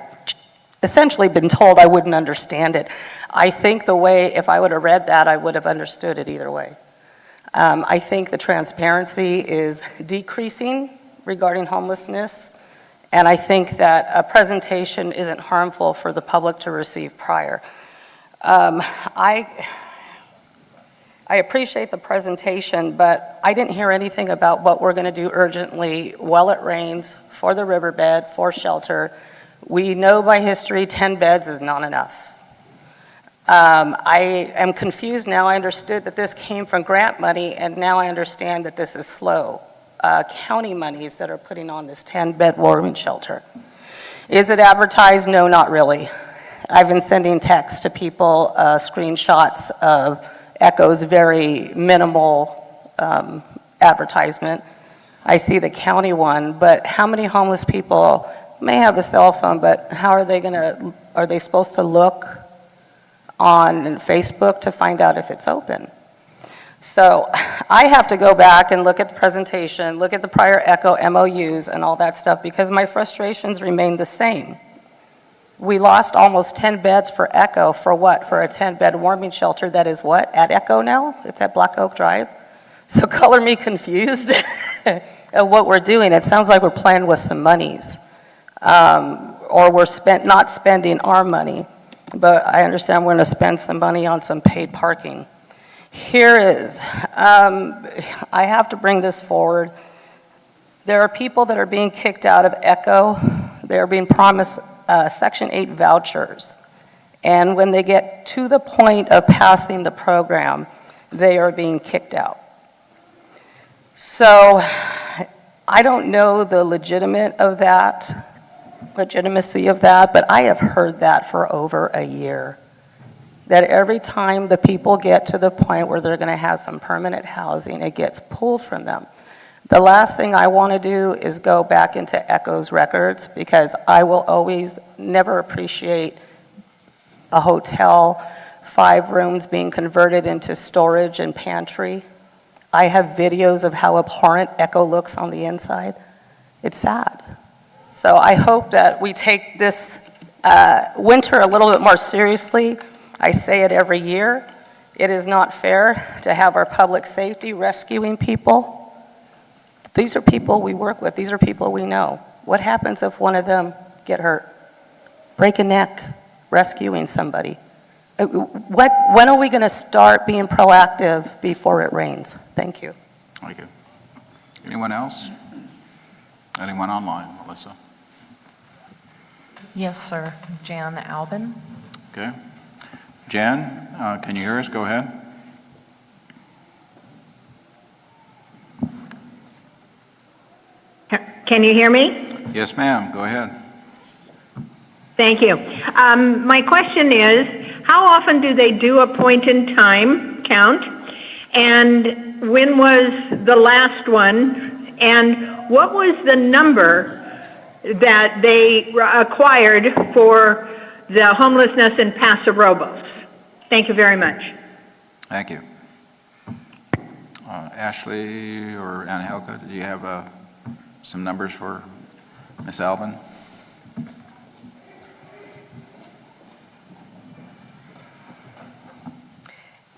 essentially been told I wouldn't understand it. I think the way, if I would have read that, I would have understood it either way. I think the transparency is decreasing regarding homelessness, and I think that a presentation isn't harmful for the public to receive prior. I appreciate the presentation, but I didn't hear anything about what we're going to do urgently while it rains, for the riverbed, for shelter. We know by history 10 beds is not enough. I am confused now. I understood that this came from grant money, and now I understand that this is slow. County monies that are putting on this 10-bed warming shelter. Is it advertised? No, not really. I've been sending texts to people, screenshots of Echo's very minimal advertisement. I see the county one, but how many homeless people may have a cell phone, but how are they supposed to look on Facebook to find out if it's open? So I have to go back and look at the presentation, look at the prior Echo MOUs and all that stuff because my frustrations remain the same. We lost almost 10 beds for Echo for what? For a 10-bed warming shelter that is what? At Echo now? It's at Black Oak Drive? So color me confused at what we're doing. It sounds like we're playing with some monies. Or we're not spending our money. But I understand we're going to spend some money on some paid parking. Here is, I have to bring this forward. There are people that are being kicked out of Echo. They are being promised Section 8 vouchers. And when they get to the point of passing the program, they are being kicked out. So I don't know the legitimacy of that, but I have heard that for over a year. That every time the people get to the point where they're going to have some permanent housing, it gets pulled from them. The last thing I want to do is go back into Echo's records because I will always never appreciate a hotel, 5 rooms being converted into storage and pantry. I have videos of how abhorrent Echo looks on the inside. It's sad. So I hope that we take this winter a little bit more seriously. I say it every year. It is not fair to have our public safety rescuing people. These are people we work with. These are people we know. What happens if one of them get hurt? Break a neck, rescuing somebody. When are we going to start being proactive before it rains? Thank you. Thank you. Anyone else? Anyone online, Melissa? Yes, sir. Jan Albin. Okay. Jan, can you hear us? Go ahead. Can you hear me? Yes, ma'am. Go ahead. Thank you. My question is, how often do they do a point-in-time count? And when was the last one? And what was the number that they acquired for the homelessness in Paso Robles? Thank you very much. Thank you. Ashley or Angelica, do you have some numbers for Ms. Albin?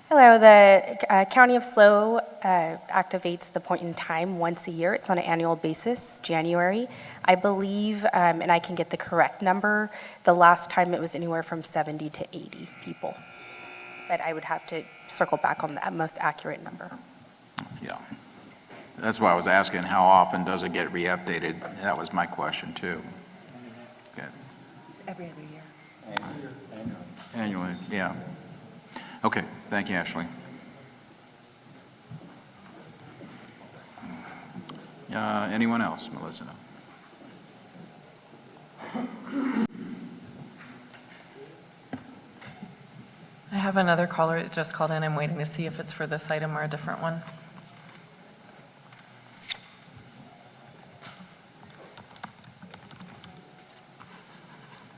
Hello, the County of SLO activates the point in time once a year. It's on an annual basis, January. I believe, and I can get the correct number, the last time it was anywhere from 70 to 80 people. But I would have to circle back on the most accurate number. Yeah. That's why I was asking, how often does it get re-updated? That was my question, too. Okay. Every other year. Annually, yeah. Okay, thank you, Ashley. Anyone else, Melissa? I have another caller that just called in. I'm waiting to see if it's for this item or a different one.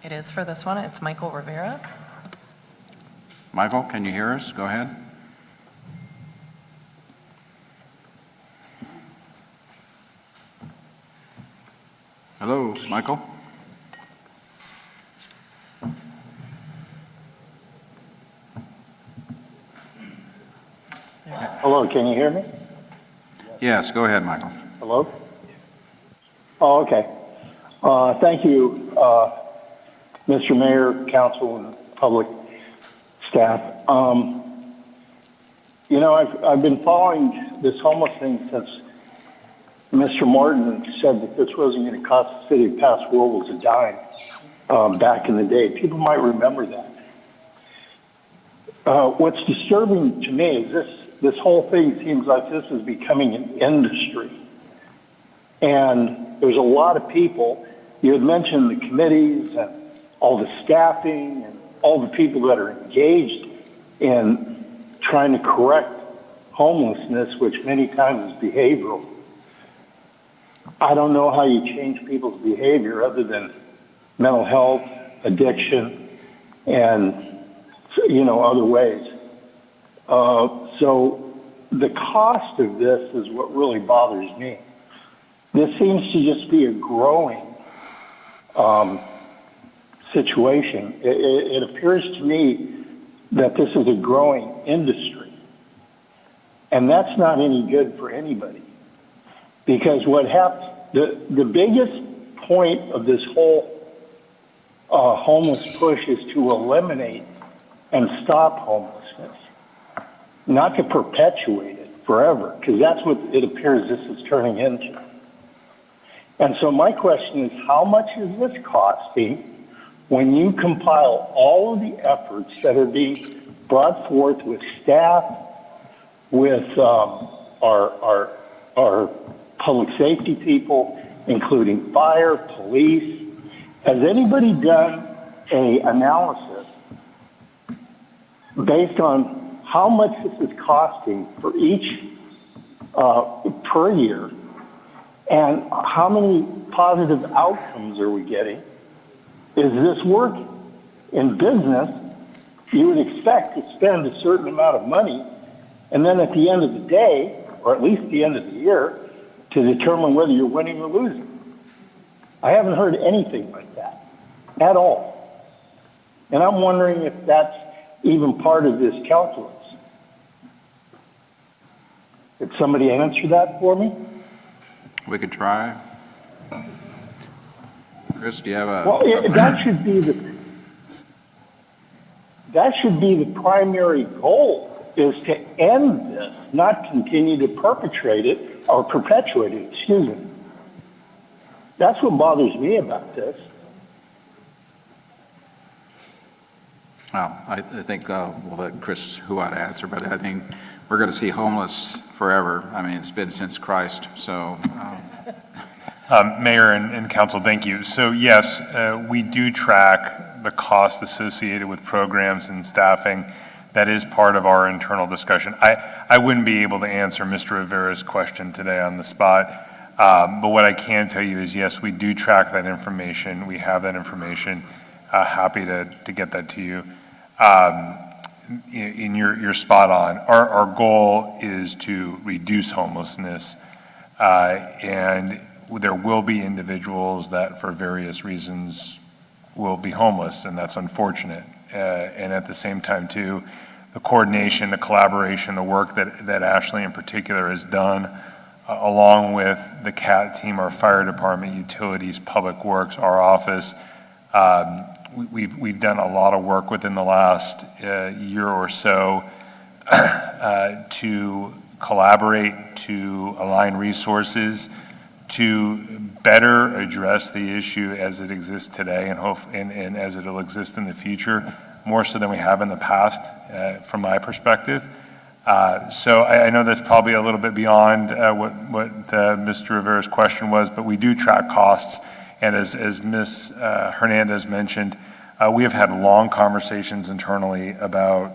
It is for this one. It's Michael Rivera. Michael, can you hear us? Go ahead. Hello, Michael? Hello, can you hear me? Yes, go ahead, Michael. Hello? Oh, okay. Thank you, Mr. Mayor, council, and public staff. You know, I've been following this homeless thing since Mr. Martin said that this wasn't going to cost the city of Paso Robles a dime back in the day. People might remember that. What's disturbing to me is this whole thing seems like this is becoming an industry. And there's a lot of people, you had mentioned the committees and all the staffing and all the people that are engaged in trying to correct homelessness, which many times is behavioral. I don't know how you change people's behavior other than mental health, addiction, and, you know, other ways. So the cost of this is what really bothers me. This seems to just be a growing situation. It appears to me that this is a growing industry. And that's not any good for anybody. Because what happens, the biggest point of this whole homeless push is to eliminate and stop homelessness, not to perpetuate it forever, because that's what it appears this is turning into. And so my question is, how much is this costing when you compile all of the efforts that are being brought forth with staff, with our public safety people, including fire, police? Has anybody done an analysis based on how much this is costing for each per year, and how many positive outcomes are we getting? Is this working? In business, you would expect to spend a certain amount of money, and then at the end of the day, or at least the end of the year, to determine whether you're winning or losing. I haven't heard anything like that at all. And I'm wondering if that's even part of this calculus. Could somebody answer that for me? We could try. Chris, do you have a? Well, that should be the primary goal, is to end this, not continue to perpetrate it or perpetuate it, excuse me. That's what bothers me about this. Well, I think we'll let Chris Huat answer, but I think we're going to see homeless forever. I mean, it's been since Christ, so. Mayor and council, thank you. So yes, we do track the cost associated with programs and staffing. That is part of our internal discussion. I wouldn't be able to answer Mr. Rivera's question today on the spot, but what I can tell you is yes, we do track that information. We have that information. Happy to get that to you. You're spot on. Our goal is to reduce homelessness, and there will be individuals that for various reasons will be homeless, and that's unfortunate. And at the same time too, the coordination, the collaboration, the work that Ashley in particular has done, along with the CAT team, our fire department, utilities, public works, our office, we've done a lot of work within the last year or so to collaborate, to align resources, to better address the issue as it exists today and as it will exist in the future, more so than we have in the past, from my perspective. So I know that's probably a little bit beyond what Mr. Rivera's question was, but we do track costs. And as Ms. Hernandez mentioned, we have had long conversations internally about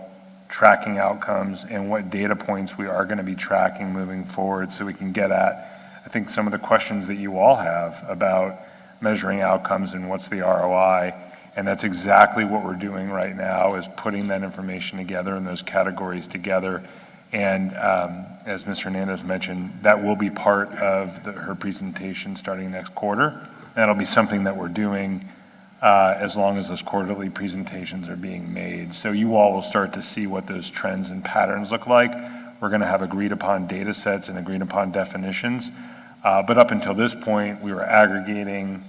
tracking outcomes and what data points we are going to be tracking moving forward so we can get at, I think, some of the questions that you all have about measuring outcomes and what's the ROI. And that's exactly what we're doing right now, is putting that information together and those categories together. And as Ms. Hernandez mentioned, that will be part of her presentation starting next quarter. That'll be something that we're doing as long as those quarterly presentations are being made. So you all will start to see what those trends and patterns look like. We're going to have agreed upon data sets and agreed upon definitions. But up until this point, we were aggregating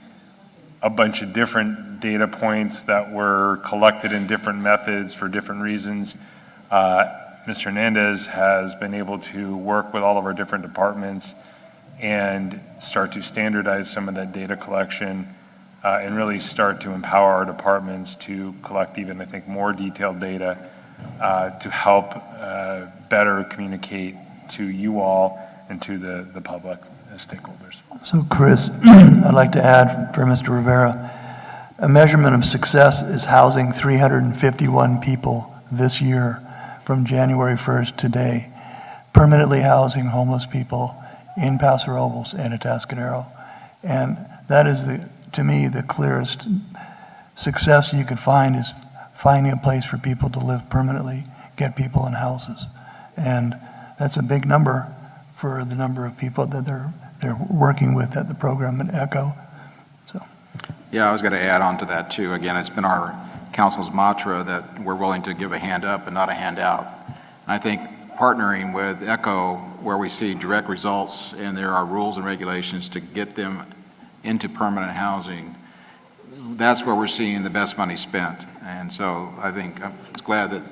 a bunch of different data points that were collected in different methods for different reasons. Ms. Hernandez has been able to work with all of our different departments and start to standardize some of that data collection and really start to empower our departments to collect even, I think, more detailed data to help better communicate to you all and to the public as stakeholders. So Chris, I'd like to add for Mr. Rivera, a measurement of success is housing 351 people this year from January 1st today, permanently housing homeless people in Paso Robles and Atascadero. And that is, to me, the clearest success you could find is finding a place for people to live permanently, get people in houses. And that's a big number for the number of people that they're working with at the program at ECHO. So. Yeah, I was going to add on to that too. Again, it's been our council's mantra that we're willing to give a hand up and not a handout. And I think partnering with ECHO, where we see direct results and there are rules and regulations to get them into permanent housing, that's where we're seeing the best money spent. And so I think I'm glad that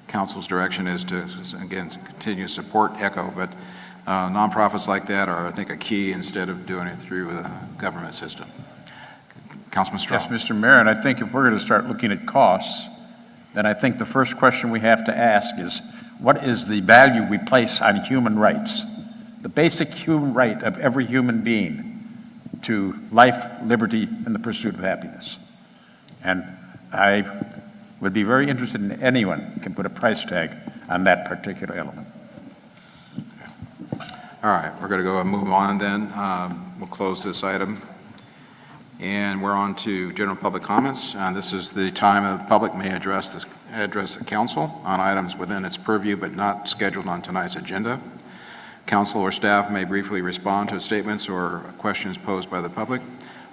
council's direction is to, again, to continue to support ECHO, but nonprofits like that are, I think, a key instead of doing it through the government system. Councilman Strong. Yes, Mr. Mayor, and I think if we're going to start looking at costs, then I think the first question we have to ask is, what is the value we place on human rights? The basic human right of every human being to life, liberty, and the pursuit of happiness. And I would be very interested in anyone who can put a price tag on that particular element. All right, we're going to go and move on then. We'll close this item. And we're on to general public comments. This is the time the public may address the council on items within its purview but not scheduled on tonight's agenda. Council or staff may briefly respond to statements or questions posed by the public.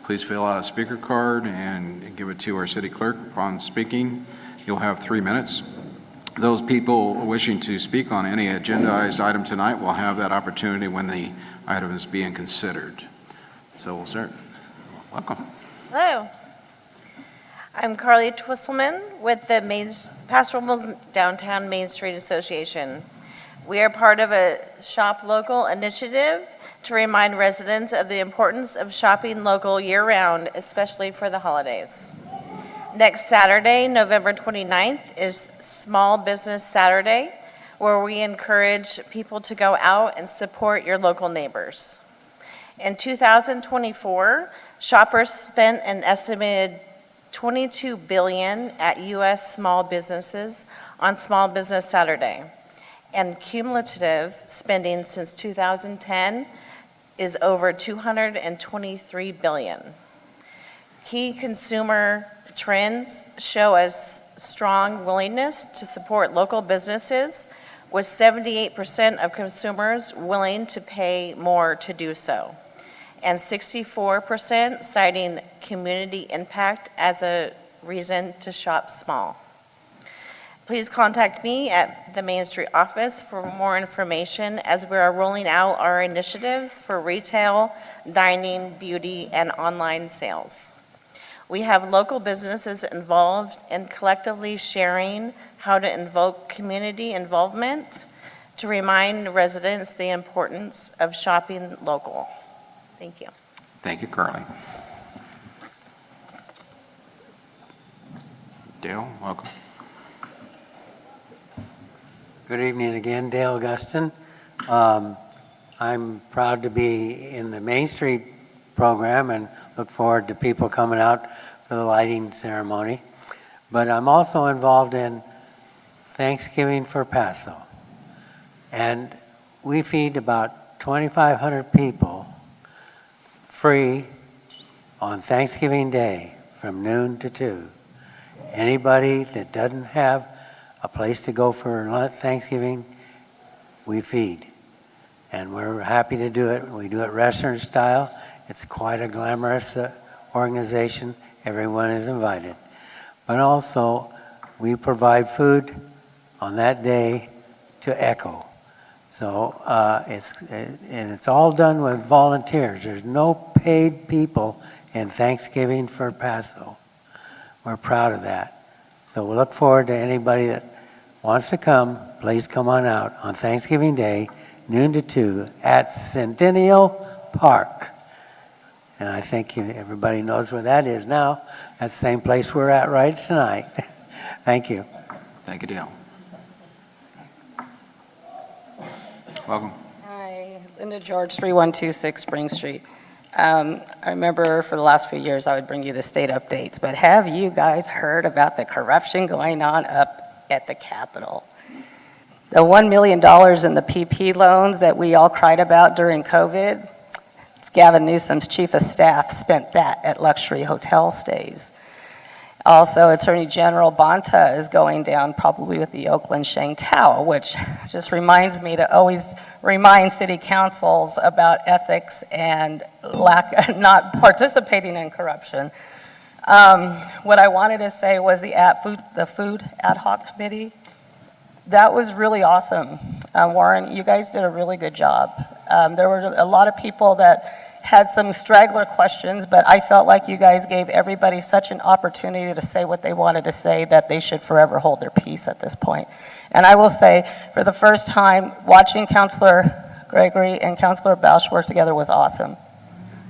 Please fill out a speaker card and give it to our city clerk. Upon speaking, you'll have 3 minutes. Those people wishing to speak on any agendized item tonight will have that opportunity when the item is being considered. So we'll start. Welcome. Hello. I'm Carly Twisselman with the Pastoral Mills Downtown Main Street Association. We are part of a Shop Local initiative to remind residents of the importance of shopping local year-round, especially for the holidays. Next Saturday, November 29th, is Small Business Saturday, where we encourage people to go out and support your local neighbors. In 2024, shoppers spent an estimated $22 billion at U.S. small businesses on Small Business Saturday, and cumulative spending since 2010 is over $223 billion. Key consumer trends show us strong willingness to support local businesses, with 78% of consumers willing to pay more to do so, and 64% citing community impact as a reason to shop small. Please contact me at the Main Street office for more information as we are rolling out our initiatives for retail, dining, beauty, and online sales. We have local businesses involved in collectively sharing how to invoke community involvement to remind residents the importance of shopping local. Thank you. Thank you, Carly. Dale, welcome. Good evening again, Dale Guston. I'm proud to be in the Main Street program and look forward to people coming out for the lighting ceremony. But I'm also involved in Thanksgiving for Paso. And we feed about 2,500 people free on Thanksgiving Day from noon to 2. Anybody that doesn't have a place to go for Thanksgiving, we feed. And we're happy to do it. We do it restaurant style. It's quite a glamorous organization. Everyone is invited. But also, we provide food on that day to Echo. So it's all done with volunteers. There's no paid people in Thanksgiving for Paso. We're proud of that. So we look forward to anybody that wants to come. Please come on out on Thanksgiving Day, noon to 2, at Centennial Park. And I think everybody knows where that is now. That's the same place we're at right tonight. Thank you. Thank you, Dale. Welcome. Hi, Linda George, 3126 Spring Street. I remember for the last few years I would bring you the state updates, but have you guys heard about the corruption going on up at the Capitol? The $1 million in the PP loans that we all cried about during COVID, Gavin Newsom's chief of staff spent that at luxury hotel stays. Also, Attorney General Bonta is going down probably with the Oakland Shangtao, which just reminds me to always remind city councils about ethics and not participating in corruption. What I wanted to say was the food ad hoc committee. That was really awesome. Warren, you guys did a really good job. There were a lot of people that had some straggler questions, but I felt like you guys gave everybody such an opportunity to say what they wanted to say that they should forever hold their peace at this point. And I will say, for the first time, watching Councilor Gregory and Councilor Bausch work together was awesome.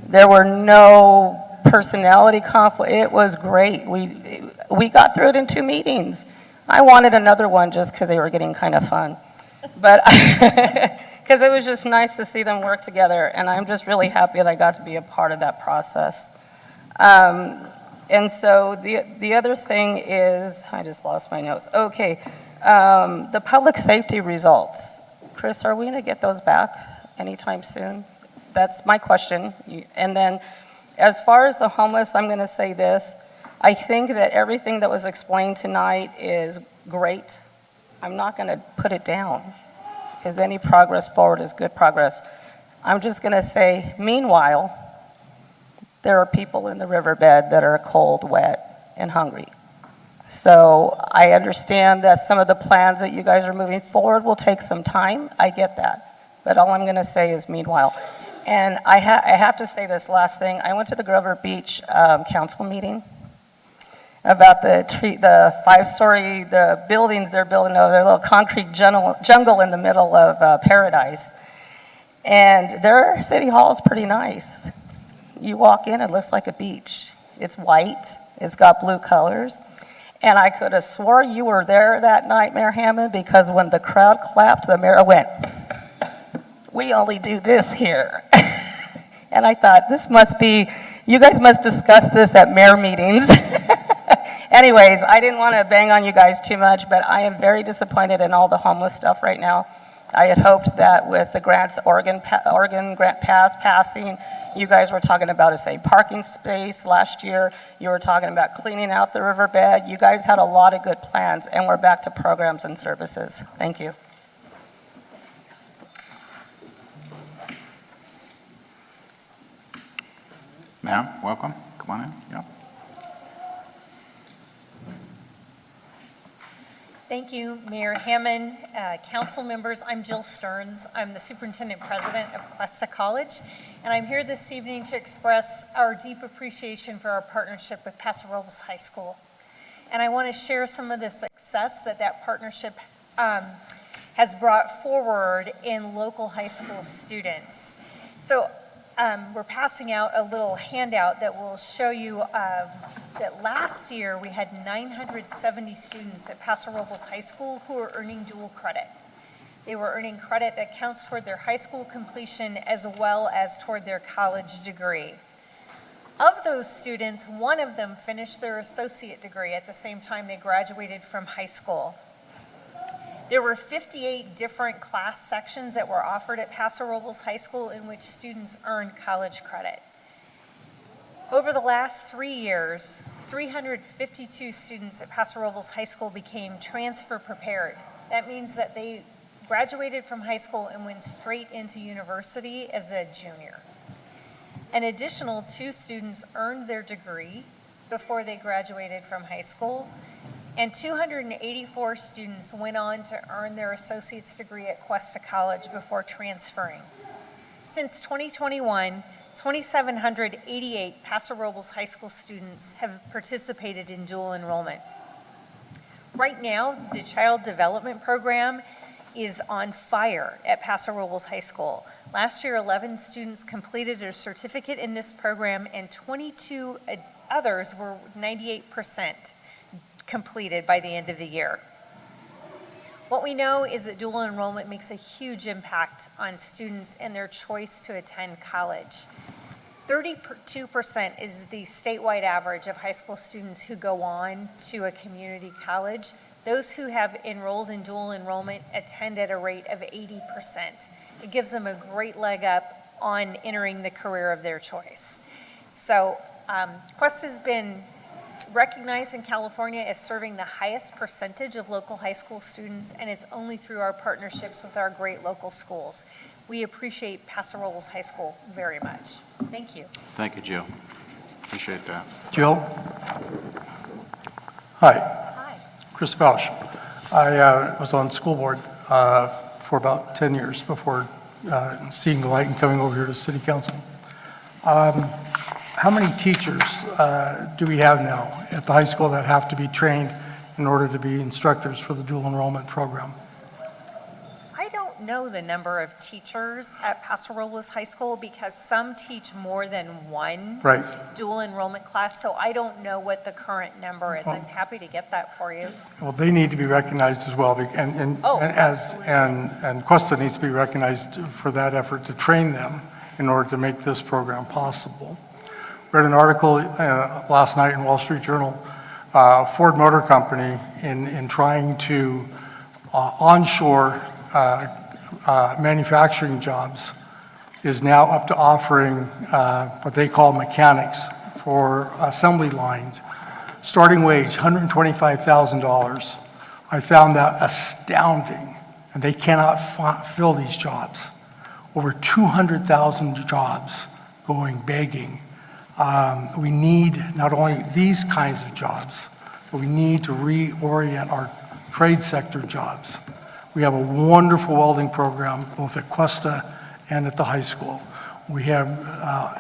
There were no personality conflict. It was great. We got through it in 2 meetings. I wanted another one just because they were getting kind of fun. But because it was just nice to see them work together, and I'm just really happy that I got to be a part of that process. And so the other thing is, I just lost my notes. Okay, the public safety results. Chris, are we going to get those back anytime soon? That's my question. And then as far as the homeless, I'm going to say this. I think that everything that was explained tonight is great. I'm not going to put it down, is any progress forward is good progress. I'm just going to say, meanwhile, there are people in the riverbed that are cold, wet, and hungry. So I understand that some of the plans that you guys are moving forward will take some time. I get that. But all I'm going to say is meanwhile. And I have to say this last thing. I went to the Grover Beach council meeting about the 5-story, the buildings they're building over their little concrete jungle in the middle of Paradise. And their city hall is pretty nice. You walk in, it looks like a beach. It's white, it's got blue colors. And I could have swore you were there that night, Mayor Hammond, because when the crowd clapped, the mayor went, "We only do this here." And I thought, this must be, you guys must discuss this at mayor meetings. Anyways, I didn't want to bang on you guys too much, but I am very disappointed in all the homeless stuff right now. I had hoped that with the grants, Oregon grant passing, you guys were talking about a parking space last year. You were talking about cleaning out the riverbed. You guys had a lot of good plans, and we're back to programs and services. Thank you. Ma'am, welcome. Come on in. Yeah. Thank you, Mayor Hammond, council members. I'm Jill Stearns. I'm the superintendent president of Cuesta College, and I'm here this evening to express our deep appreciation for our partnership with Paso Robles High School. And I want to share some of the success that partnership has brought forward in local high school students. So we're passing out a little handout that will show you that last year we had 970 students at Paso Robles High School who were earning dual credit. They were earning credit that counts toward their high school completion as well as toward their college degree. Of those students, one of them finished their associate degree at the same time they graduated from high school. There were 58 different class sections that were offered at Paso Robles High School in which students earned college credit. Over the last 3 years, 352 students at Paso Robles High School became transfer prepared. That means that they graduated from high school and went straight into university as a junior. An additional 2 students earned their degree before they graduated from high school, and 284 students went on to earn their associate's degree at Cuesta College before transferring. Since 2021, 2,788 Paso Robles High School students have participated in dual enrollment. Right now, the Child Development Program is on fire at Paso Robles High School. Last year, 11 students completed a certificate in this program, and 22 others were 98% completed by the end of the year. What we know is that dual enrollment makes a huge impact on students and their choice to attend college. 32% is the statewide average of high school students who go on to a community college. Those who have enrolled in dual enrollment attend at a rate of 80%. It gives them a great leg up on entering the career of their choice. So Cuesta has been recognized in California as serving the highest percentage of local high school students, and it's only through our partnerships with our great local schools. We appreciate Paso Robles High School very much. Thank you. Thank you, Jill. Appreciate that. Jill? Hi. Hi. Chris Bausch. I was on school board for about 10 years before seeing the light and coming over here to city council. How many teachers do we have now at the high school that have to be trained in order to be instructors for the dual enrollment program? I don't know the number of teachers at Paso Robles High School because some teach more than one dual enrollment class, so I don't know what the current number is. I'm happy to get that for you. Well, they need to be recognized as well, and Cuesta needs to be recognized for that effort to train them in order to make this program possible. Read an article last night in Wall Street Journal, Ford Motor Company in trying to onshore manufacturing jobs is now up to offering what they call mechanics for assembly lines. Starting wage, $125,000. I found that astounding and they cannot fill these jobs. Over 200,000 jobs going begging. We need not only these kinds of jobs, but we need to reorient our trade sector jobs. We have a wonderful welding program both at Cuesta and at the high school. We have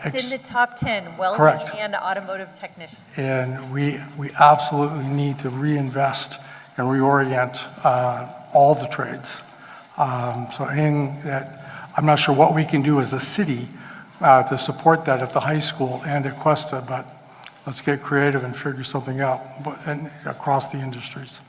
It's in the top 10, welding Correct. and automotive technician. and we absolutely need to reinvest and reorient all the trades. So anything that, I'm not sure what we can do as a city to support that at the high school and at Cuesta, but let's get creative and figure something out and across the industries.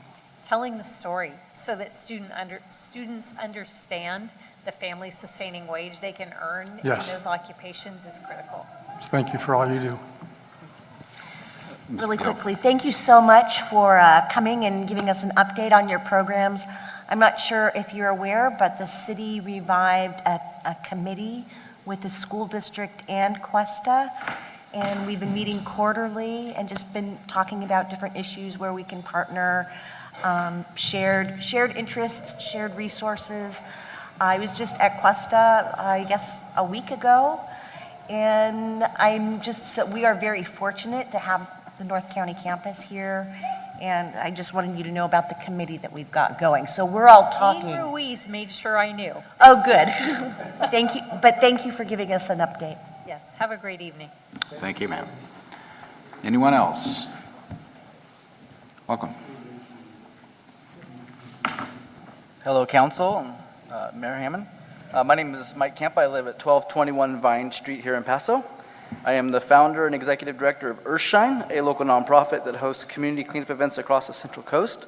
Telling the story so that students understand the family sustaining wage they can earn Yes. in those occupations is critical. Thank you for all you do. Really quickly, thank you so much for coming and giving us an update on your programs. I'm not sure if you're aware, but the city revived a committee with the school district and Cuesta, and we've been meeting quarterly and just been talking about different issues where we can partner, shared interests, shared resources. I was just at Cuesta, I guess, a week ago, and we are very fortunate to have the North County campus here, and I just wanted you to know about the committee that we've got going. So we're all talking. Dean Ruiz made sure I knew. Oh, good. Thank you, but thank you for giving us an update. Yes, have a great evening. Thank you, ma'am. Anyone else? Welcome. Hello, Council, and Mayor Hammond. My name is Mike Camp. I live at 1221 Vine Street here in Paso. I am the founder and executive director of Earthshine, a local nonprofit that hosts community cleanup events across the Central Coast.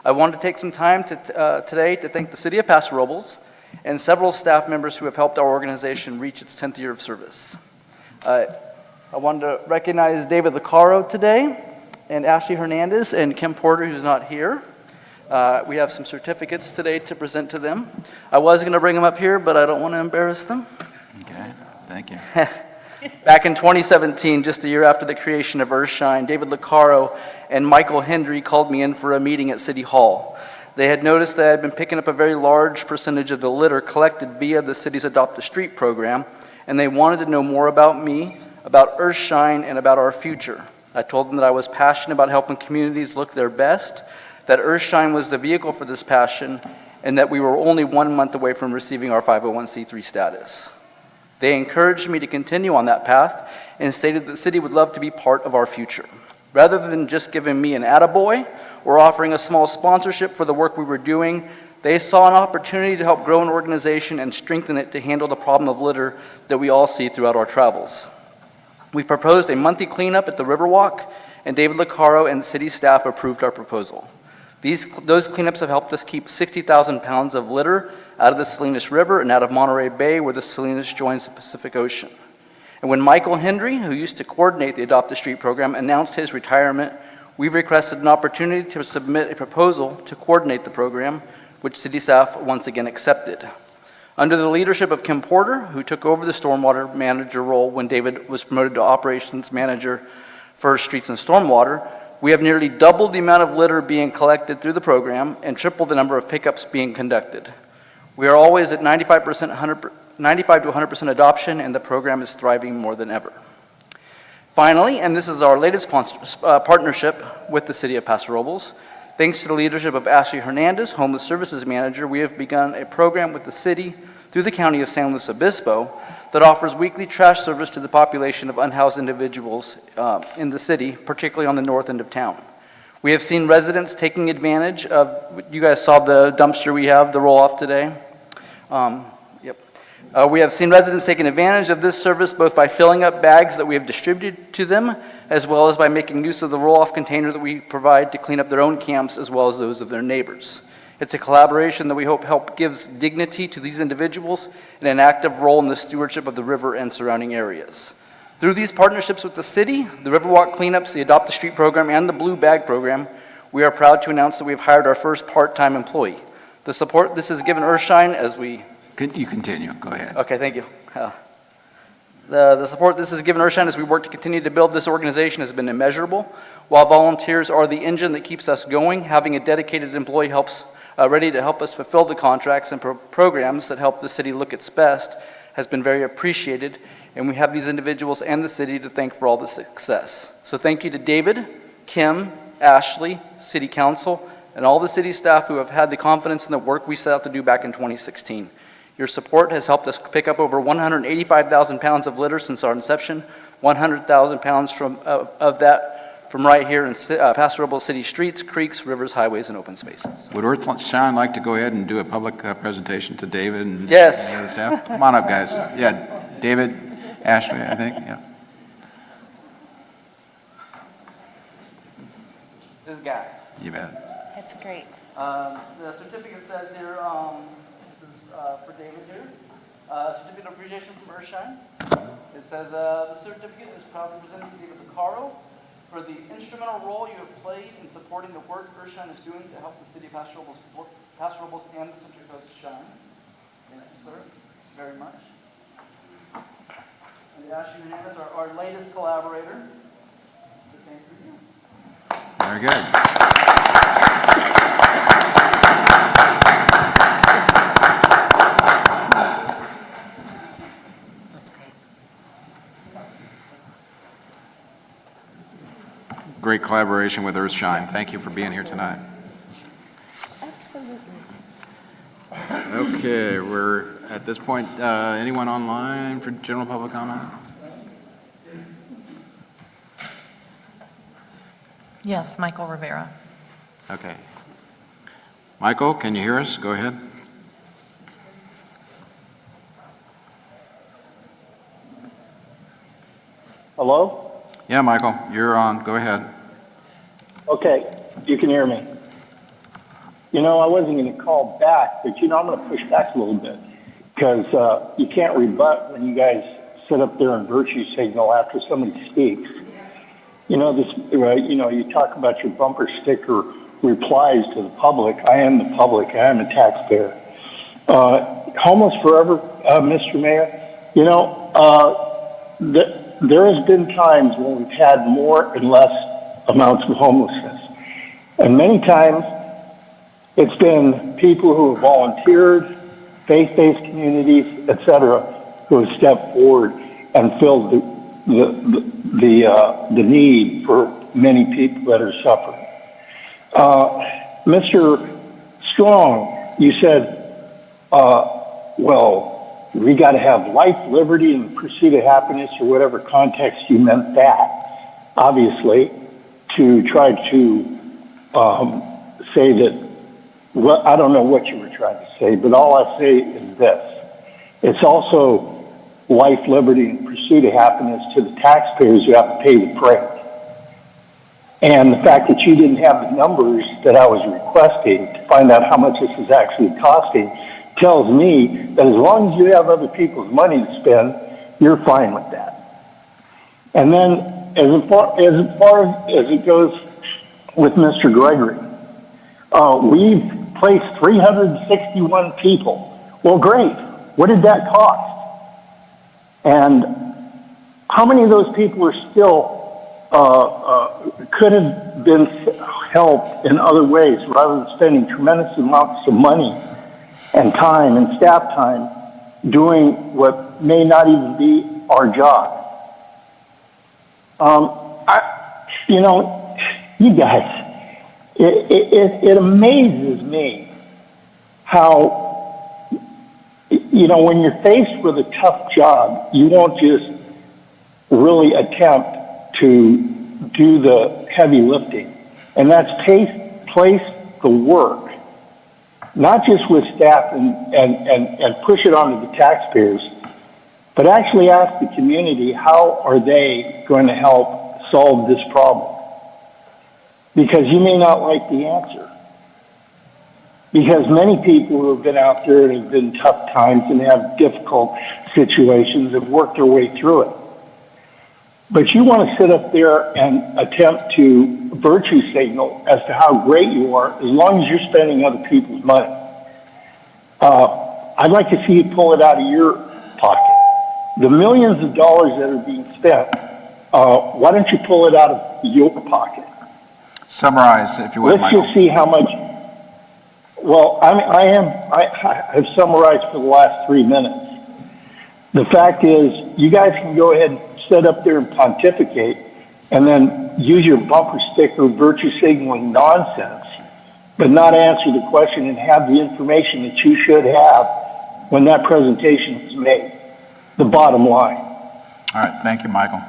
I wanted to take some time today to thank the City of Paso Robles and several staff members who have helped our organization reach its 10th year of service. I wanted to recognize David Licaro today, and Ashley Hernandez, and Kim Porter, who's not here. We have some certificates today to present to them. I was going to bring them up here, but I don't want to embarrass them. Okay, thank you. Back in 2017, just a year after the creation of Earthshine, David Licaro and Michael Hendry called me in for a meeting at City Hall. They had noticed that I had been picking up a very large percentage of the litter collected via the city's Adopt a Street program, and they wanted to know more about me, about Earthshine, and about our future. I told them that I was passionate about helping communities look their best, that Earthshine was the vehicle for this passion, and that we were only 1 month away from receiving our 501c3 status. They encouraged me to continue on that path and stated that the city would love to be part of our future. Rather than just giving me an attaboy or offering a small sponsorship for the work we were doing, they saw an opportunity to help grow an organization and strengthen it to handle the problem of litter that we all see throughout our travels. We proposed a monthly cleanup at the Riverwalk, and David Licaro and city staff approved our proposal. Those cleanups have helped us keep 60,000 pounds of litter out of the Salinas River and out of Monterey Bay, where the Salinas joins the Pacific Ocean. And when Michael Hendry, who used to coordinate the Adopt a Street program, announced his retirement, we requested an opportunity to submit a proposal to coordinate the program, which city staff once again accepted. Under the leadership of Kim Porter, who took over the stormwater manager role when David was promoted to operations manager for streets and stormwater, we have nearly doubled the amount of litter being collected through the program and tripled the number of pickups being conducted. We are always at 95 to 100% adoption, and the program is thriving more than ever. Finally, and this is our latest partnership with the City of Paso Robles, thanks to the leadership of Ashley Hernandez, Homeless Services Manager, we have begun a program with the city through the County of San Luis Obispo that offers weekly trash service to the population of unhoused individuals in the city, particularly on the north end of town. We have seen residents taking advantage of, you guys saw the dumpster we have, the roll-off today. We have seen residents taking advantage of this service both by filling up bags that we have distributed to them, as well as by making use of the roll-off container that we provide to clean up their own camps as well as those of their neighbors. It's a collaboration that we hope gives dignity to these individuals and an active role in the stewardship of the river and surrounding areas. Through these partnerships with the city, the Riverwalk cleanups, the Adopt a Street program, and the Blue Bag program, we are proud to announce that we have hired our first part-time employee. The support this has given Earthshine as we... You continue, go ahead. Okay, thank you. The support this has given Earthshine as we work to continue to build this organization has been immeasurable. While volunteers are the engine that keeps us going, having a dedicated employee helps ready to help us fulfill the contracts and programs that help the city look its best, has been very appreciated, and we have these individuals and the city to thank for all the success. So thank you to David, Kim, Ashley, City Council, and all the city staff who have had the confidence in the work we set out to do back in 2016. Your support has helped us pick up over 185,000 pounds of litter since our inception, 100,000 pounds of that from right here in Paso Robles city streets, creeks, rivers, highways, and open spaces. Would Earthshine like to go ahead and do a public presentation to David and Yes. the other staff? Come on up, guys. Yeah, David, Ashley, I think, yeah. This guy. You bet. That's great. The certificate says here, this is for David here, certificate of appreciation from Earthshine. It says, the certificate is proudly presented to David Lucaro for the instrumental role you have played in supporting the work Earthshine is doing to help the city of Paso Robles and the Central Coast shine. Thank you, sir. Thanks very much. And Ashley Hernandez, our latest collaborator. The same for you. Very good. Great collaboration with Earthshine. Thank you for being here tonight. Absolutely. Okay, we're at this point, anyone online for general public comment? Yes, Michael Rivera. Okay. Michael, can you hear us? Go ahead. Hello? Yeah, Michael, you're on. Go ahead. Okay, you can hear me. You know, I wasn't going to call back, but you know, I'm going to push back a little bit because you can't rebut when you guys sit up there and virtue signal after somebody speaks. You know, you talk about your bumper sticker replies to the public. I am the public. I am a taxpayer. Homeless forever, Mr. Mayor. You know, there has been times when we've had more and less amounts of homelessness. And many times it's been people who have volunteered, faith-based communities, et cetera, who have stepped forward and filled the need for many people that are suffering. Mr. Strong, you said, well, we got to have life, liberty, and the pursuit of happiness, or whatever context you meant that, obviously, to try to say that, well, I don't know what you were trying to say, but all I say is this. It's also life, liberty, and pursuit of happiness to the taxpayers who have to pay the price. And the fact that you didn't have the numbers that I was requesting to find out how much this is actually costing tells me that as long as you have other people's money to spend, you're fine with that. And then as far as it goes with Mr. Gregory, we've placed 361 people. Well, great. What did that cost? And how many of those people are still could have been helped in other ways rather than spending tremendous amounts of money and time and staff time doing what may not even be our job? You guys, it amazes me how, when you're faced with a tough job, you won't just really attempt to do the heavy lifting. And that's place the work, not just with staff and push it onto the taxpayers, but actually ask the community how are they going to help solve this problem. Because you may not like the answer. Because many people who have been out there and have been tough times and have difficult situations have worked their way through it. But you want to sit up there and attempt to virtue signal as to how great you are as long as you're spending other people's money. I'd like to see you pull it out of your pocket. The millions of dollars that are being spent, why don't you pull it out of your pocket? Summarize, if you would, Let's Michael. just see how much. Well, I've summarized for the last 3 minutes. The fact is, you guys can go ahead and sit up there and pontificate and then use your bumper sticker virtue signaling nonsense, but not answer the question and have the information that you should have when that presentation is made. The bottom line. All right, thank you, Michael.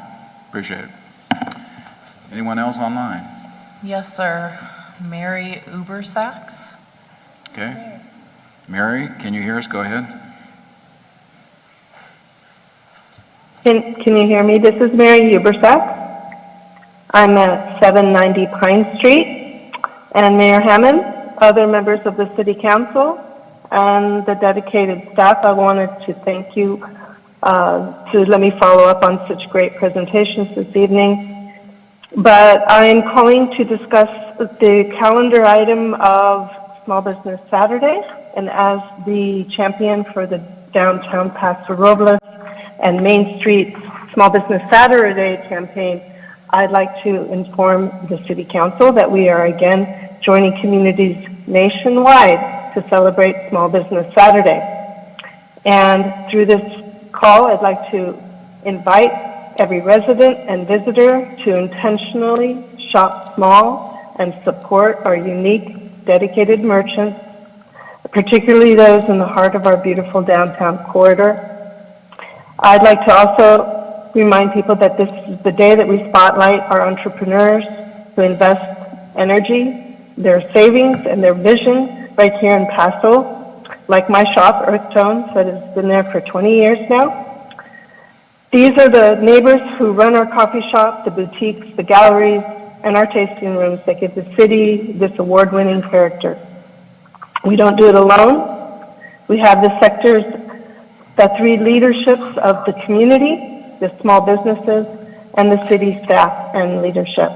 Appreciate it. Anyone else online? Yes, sir. Mary Ubersachs. Okay. Mary, can you hear us? Go ahead. Can you hear me? This is Mary Ubersachs. I'm at 790 Pine Street. And Mayor Hammond, other members of the City Council, and the dedicated staff, I wanted to thank you to let me follow up on such great presentations this evening. But I'm calling to discuss the calendar item of Small Business Saturday, and as the champion for the downtown Paso Robles and Main Street Small Business Saturday campaign, I'd like to inform the City Council that we are again joining communities nationwide to celebrate Small Business Saturday. And through this call, I'd like to invite every resident and visitor to intentionally shop small and support our unique, dedicated merchants, particularly those in the heart of our beautiful downtown corridor. I'd like to also remind people that this is the day that we spotlight our entrepreneurs who invest energy, their savings, and their vision right here in Paso, like my shop, Earth Tones, that has been there for 20 years now. These are the neighbors who run our coffee shop, the boutiques, the galleries, and our tasting rooms that give the city this award-winning character. We don't do it alone. We have the sectors, the three leaderships of the community, the small businesses, and the city staff and leadership.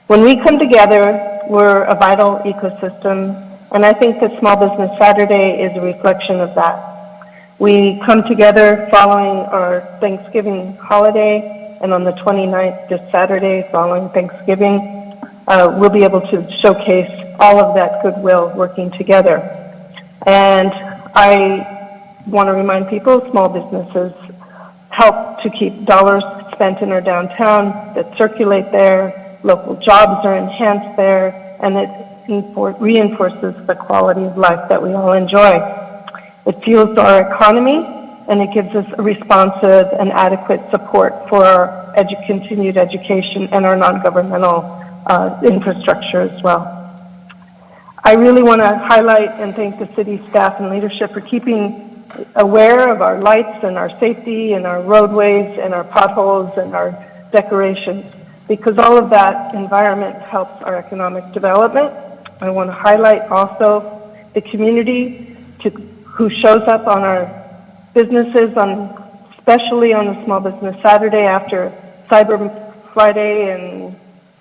When we come together, we're a vital ecosystem, and I think that Small Business Saturday is a reflection of that. We come together following our Thanksgiving holiday, and on the 29th, this Saturday following Thanksgiving, we'll be able to showcase all of that goodwill working together. And I want to remind people, small businesses help to keep dollars spent in our downtown that circulate there, local jobs are enhanced there, and it reinforces the quality of life that we all enjoy. It fuels our economy, and it gives us a responsive and adequate support for our continued education and our non-governmental infrastructure as well. I really want to highlight and thank the city staff and leadership for keeping aware of our lights and our safety and our roadways and our potholes and our decorations, because all of that environment helps our economic development. I want to highlight also the community who shows up on our businesses, especially on the Small Business Saturday after Cyber Friday and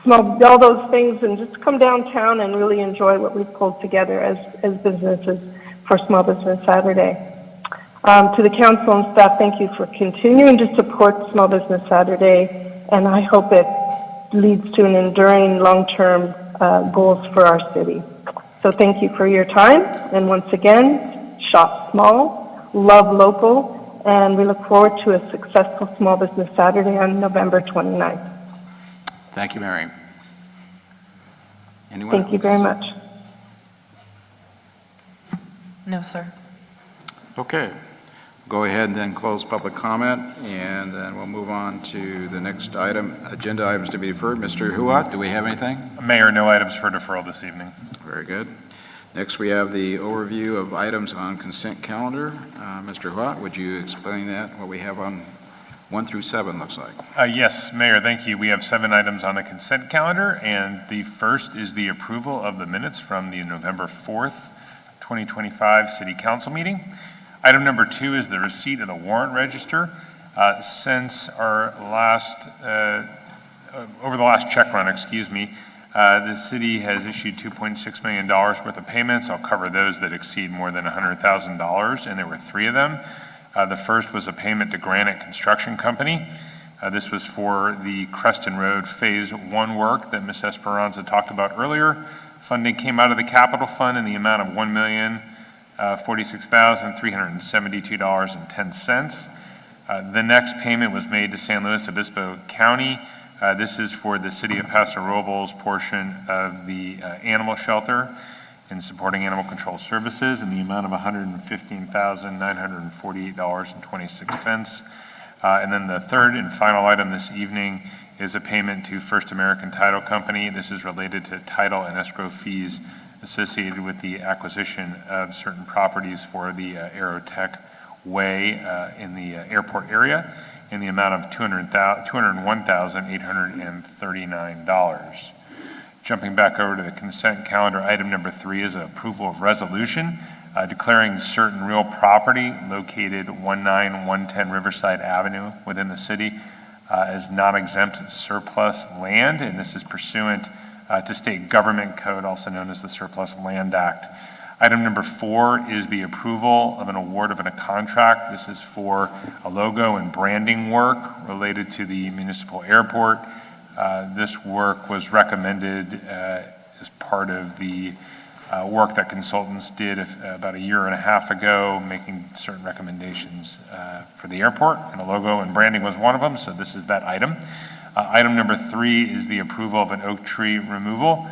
all those things, and just come downtown and really enjoy what we've pulled together as businesses for Small Business Saturday. To the council and staff, thank you for continuing to support Small Business Saturday, and I hope it leads to an enduring long-term goals for our city. So thank you for your time, and once again, shop small, love local, and we look forward to a successful Small Business Saturday on November 29th. Thank you, Mary. Anyone Thank you very much. No, sir. Okay. Go ahead and then close public comment, and then we'll move on to the next item, agenda items to be deferred. Mr. Huat, do we have anything? Mayor, no items for deferral this evening. Very good. Next, we have the overview of items on consent calendar. Mr. Huat, would you explain that, what we have on 1 through 7 looks like? Yes, Mayor, thank you. We have 7 items on the consent calendar, and the first is the approval of the minutes from the November 4th, 2025 City Council meeting. Item number 2 is the receipt of the warrant register. Since our over the last check run, the city has issued $2.6 million worth of payments. I'll cover those that exceed more than $100,000, and there were 3 of them. The first was a payment to Granite Construction Company. This was for the Creston Road Phase 1 work that Ms. Esperanza talked about earlier Funding came out of the capital fund in the amount of $1,046,372.10. The next payment was made to San Luis Obispo County. This is for the City of Paso Robles portion of the animal shelter and supporting animal control services in the amount of $115,948.26. And then the third and final item this evening is a payment to First American Title Company. This is related to title and escrow fees associated with the acquisition of certain properties for the Aerotech Way in the airport area in the amount of $201,839. Jumping back over to the consent calendar, item number 3 is an approval of resolution declaring certain real property located 19110 Riverside Avenue within the city as non-exempt surplus land, and this is pursuant to state government code, also known as the Surplus Land Act. Item number 4 is the approval of an award of a contract. This is for a logo and branding work related to the municipal airport. This work was recommended as part of the work that consultants did about a year and a half ago, making certain recommendations for the airport, and a logo and branding was one of them, so this is that item. Item number 3 is the approval of an oak tree removal.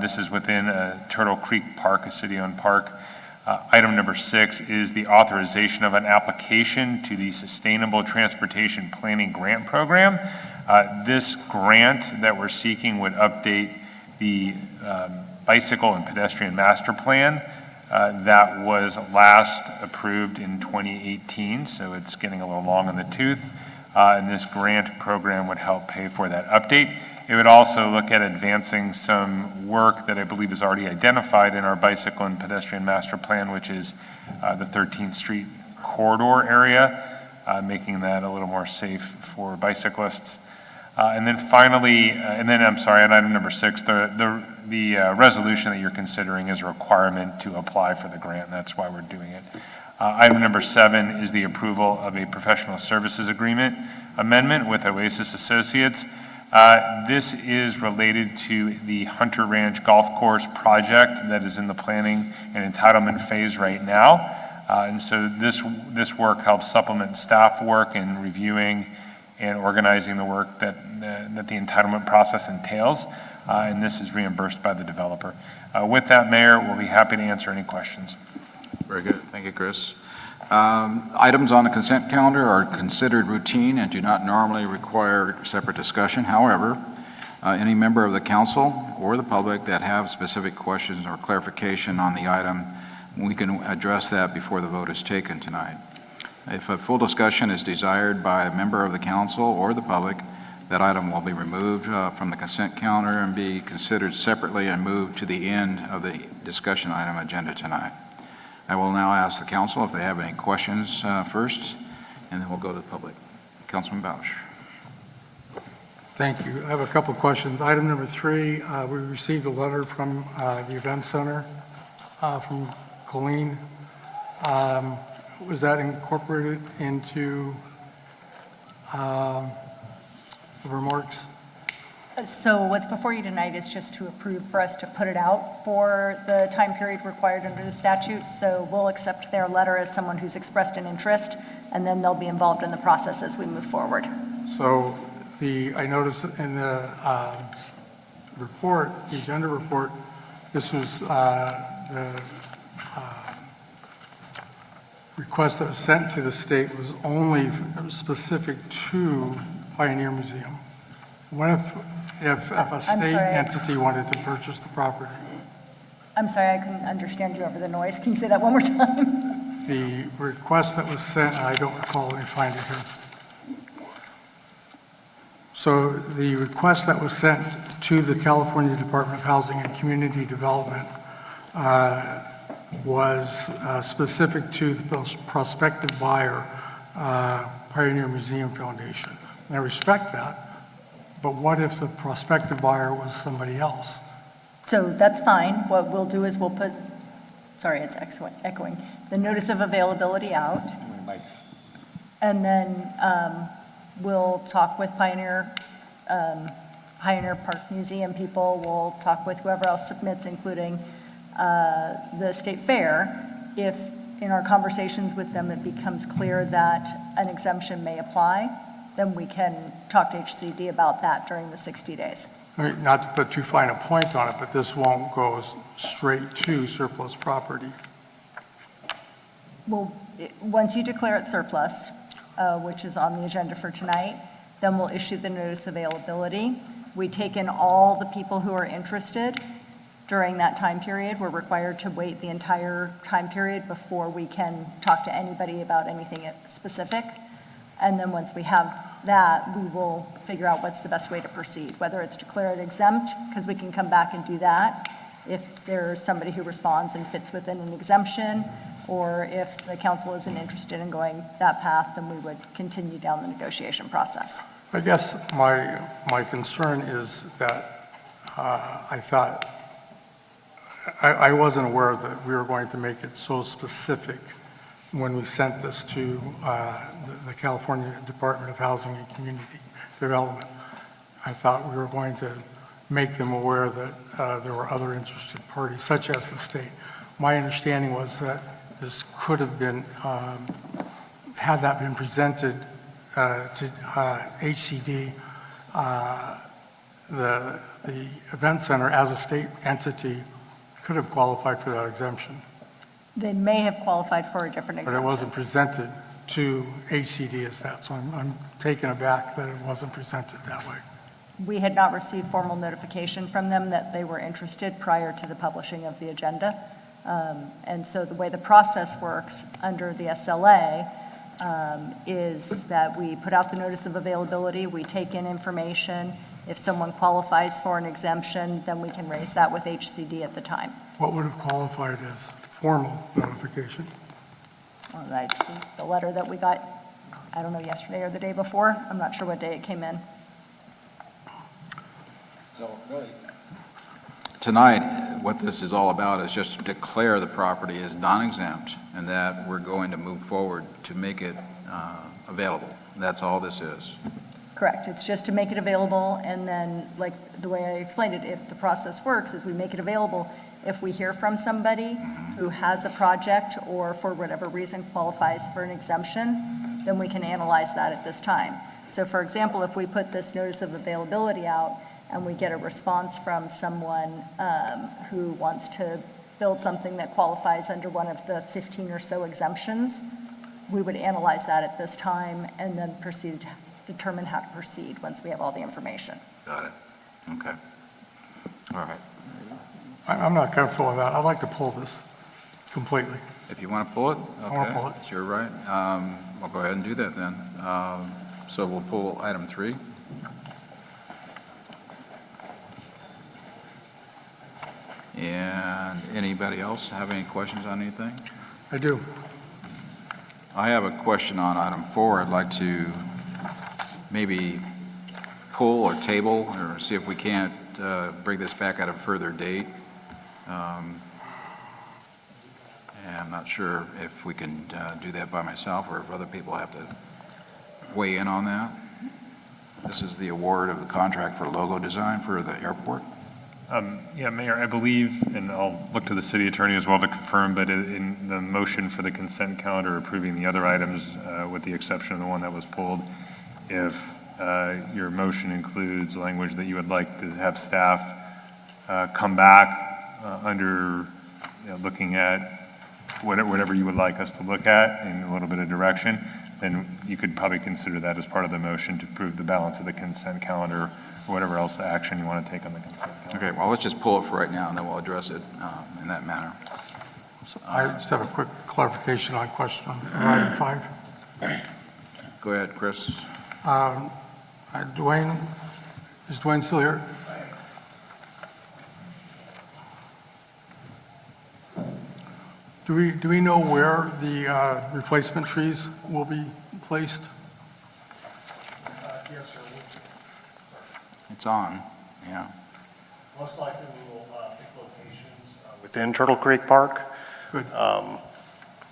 This is within Turtle Creek Park, a city-owned park. Item number 6 is the authorization of an application to the Sustainable Transportation Planning Grant Program. This grant that we're seeking would update the bicycle and pedestrian master plan that was last approved in 2018, so it's getting a little long in the tooth. And this grant program would help pay for that update. It would also look at advancing some work that I believe is already identified in our bicycle and pedestrian master plan, which is the 13th Street corridor area, making that a little more safe for bicyclists. And then finally, on item number 6, the resolution that you're considering is a requirement to apply for the grant, and that's why we're doing it. Item number 7 is the approval of a professional services agreement amendment with Oasis Associates. This is related to the Hunter Ranch Golf Course project that is in the planning and entitlement phase right now. And so this work helps supplement staff work in reviewing and organizing the work that the entitlement process entails. And this is reimbursed by the developer. With that, Mayor, we'll be happy to answer any questions. Very good. Thank you, Chris. Items on the consent calendar are considered routine and do not normally require separate discussion. However, any member of the council or the public that have specific questions or clarification on the item, we can address that before the vote is taken tonight. If a full discussion is desired by a member of the council or the public, that item will be removed from the consent calendar and be considered separately and moved to the end of the discussion item agenda tonight. I will now ask the council if they have any questions first, and then we'll go to the public. Councilman Bausch. Thank you. I have a couple of questions. Item number 3, we received a letter from the event center from Colleen. Was that incorporated into the remarks? So what's before you tonight is just to approve for us to put it out for the time period required under the statute. So we'll accept their letter as someone who's expressed an interest, and then they'll be involved in the process as we move forward. So I noticed in the report, the agenda report, this was the request that was sent to the state was only specific to Pioneer Museum. What if a state entity wanted to purchase the property? I'm sorry, I couldn't understand you over the noise. Can you say that one more time? The request that was sent, I don't recall, let me find it here. So the request that was sent to the California Department of Housing and Community Development was specific to the prospective buyer, Pioneer Museum Foundation. And I respect that, but what if the prospective buyer was somebody else? So that's fine. What we'll do is we'll put, sorry, it's echoing, the notice of availability out. And then we'll talk with Pioneer Pioneer Park Museum people, we'll talk with whoever else submits, including the State Fair. If in our conversations with them, it becomes clear that an exemption may apply, then we can talk to HCD about that during the 60 days. I mean, not to put too fine a point on it, but this won't go straight to surplus property. Well, once you declare it surplus, which is on the agenda for tonight, then we'll issue the notice of availability. We take in all the people who are interested during that time period. We're required to wait the entire time period before we can talk to anybody about anything specific. And then once we have that, we will figure out what's the best way to proceed, whether it's declare it exempt, because we can come back and do that if there's somebody who responds and fits within an exemption, or if the council isn't interested in going that path, then we would continue down the negotiation process. I guess my concern is that I thought, I wasn't aware that we were going to make it so specific when we sent this to the California Department of Housing and Community Development. I thought we were going to make them aware that there were other interested parties, such as the state. My understanding was that this could have been, had that been presented to HCD, the event center as a state entity could have qualified for that exemption. They may have qualified for a different But exemption. it wasn't presented to HCD as that, so I'm taken aback that it wasn't presented that way. We had not received formal notification from them that they were interested prior to the publishing of the agenda. And so the way the process works under the SLA is that we put out the notice of availability, we take in information. If someone qualifies for an exemption, then we can raise that with HCD at the time. What would have qualified as formal notification? Well, I think the letter that we got, I don't know, yesterday or the day before, I'm not sure what day it came in. So really, tonight, what this is all about is just to declare the property as non-exempt and that we're going to move forward to make it available. That's all this is. Correct. It's just to make it available, and then, like the way I explained it, if the process works, is we make it available. If we hear from somebody who has a project or for whatever reason qualifies for an exemption, then we can analyze that at this time. So for example, if we put this notice of availability out and we get a response from someone who wants to build something that qualifies under one of the 15 or so exemptions, we would analyze that at this time and then determine how to proceed once we have all the information. Got it. Okay. All right. I'm not comfortable with that. I'd like to pull this completely. If you want to pull it, okay. I want to pull it. It's your right. We'll go ahead and do that then. So we'll pull item 3. And anybody else have any questions on anything? I do. I have a question on item 4. I'd like to maybe pull or table or see if we can't bring this back at a further date. And I'm not sure if we can do that by myself or if other people have to weigh in on that. This is the award of the contract for logo design for the airport. Yeah, Mayor, I believe, and I'll look to the city attorney as well to confirm, but in the motion for the consent calendar approving the other items, with the exception of the one that was pulled, if your motion includes language that you would like to have staff come back under, looking at whatever you would like us to look at in a little bit of direction, then you could probably consider that as part of the motion to approve the balance of the consent calendar or whatever else action you want to take on the consent calendar. Okay, well, let's just pull it for right now and then we'll address it in that manner. I just have a quick clarification on question on item 5. Go ahead, Chris. Dwayne, is Dwayne still here? Do we know where the replacement trees will be placed? Yes, sir. It's on, yeah. Most likely we will pick locations within Turtle Creek Park. Good.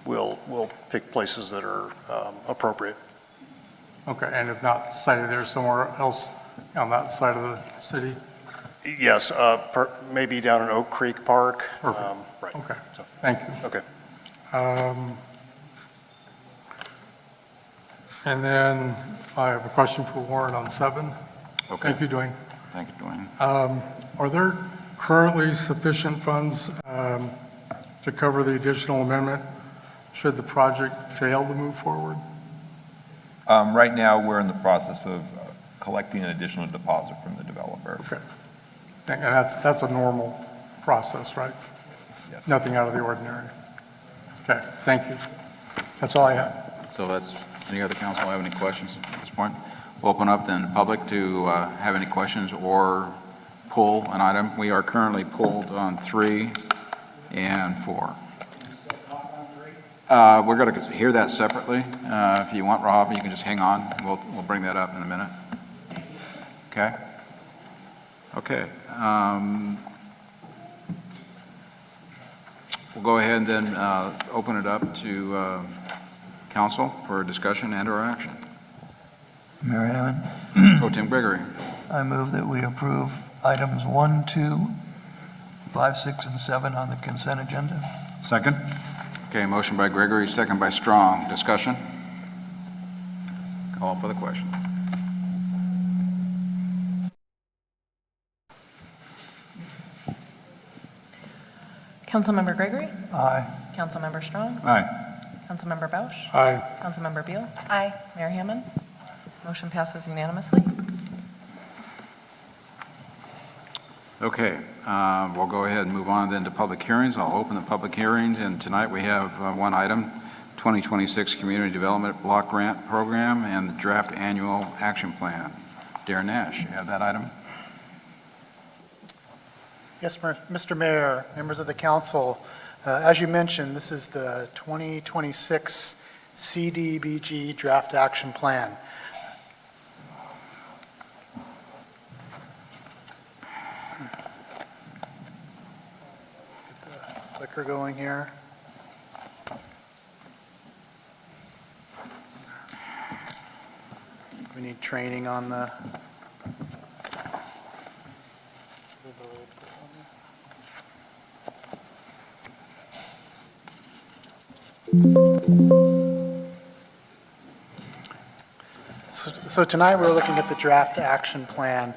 We'll pick places that are appropriate. Okay, and if not cited there, somewhere else on that side of the city? Yes, maybe down in Oak Creek Park. Perfect. Right. Okay, So, thank you. okay. And then I have a question for Warren on 7. Okay. Thank you, Dwayne. Thank you, Dwayne. Are there currently sufficient funds to cover the additional amendment should the project fail to move forward? Right now, we're in the process of collecting an additional deposit from the developer. Okay. And that's a normal process, right? Yes. Nothing out of the ordinary. Okay, thank you. That's all I have. So any other council have any questions at this point? We'll open up then the public to have any questions or pull an item. We are currently pulled on 3 and 4. We're going to hear that separately. If you want, Rob, you can just hang on. We'll bring that up in a minute. Okay? Okay. We'll go ahead and then open it up to council for discussion and or action. Mayor Hammond, Pro Tem Gregory. I move that we approve items 1, 2, 5, 6, and 7 on the consent agenda. Second? Okay, motion by Gregory, second by Strong. Discussion? Call for the question. Councilmember Gregory? Aye. Councilmember Strong? Aye. Councilmember Bausch? Aye. Councilmember Beal? Aye. Mayor Hammond? Motion passes unanimously. Okay, we'll go ahead and move on then to public hearings. I'll open the public hearings, and tonight we have one item, 2026 Community Development Block Grant Program and the Draft Annual Action Plan. Darren Nash, you have that item? Yes, Mr. Mayor, members of the council, as you mentioned, this is the 2026 CDBG Draft Action Plan. Get the clicker going here. We need training on the So tonight, we're looking at the draft action plan.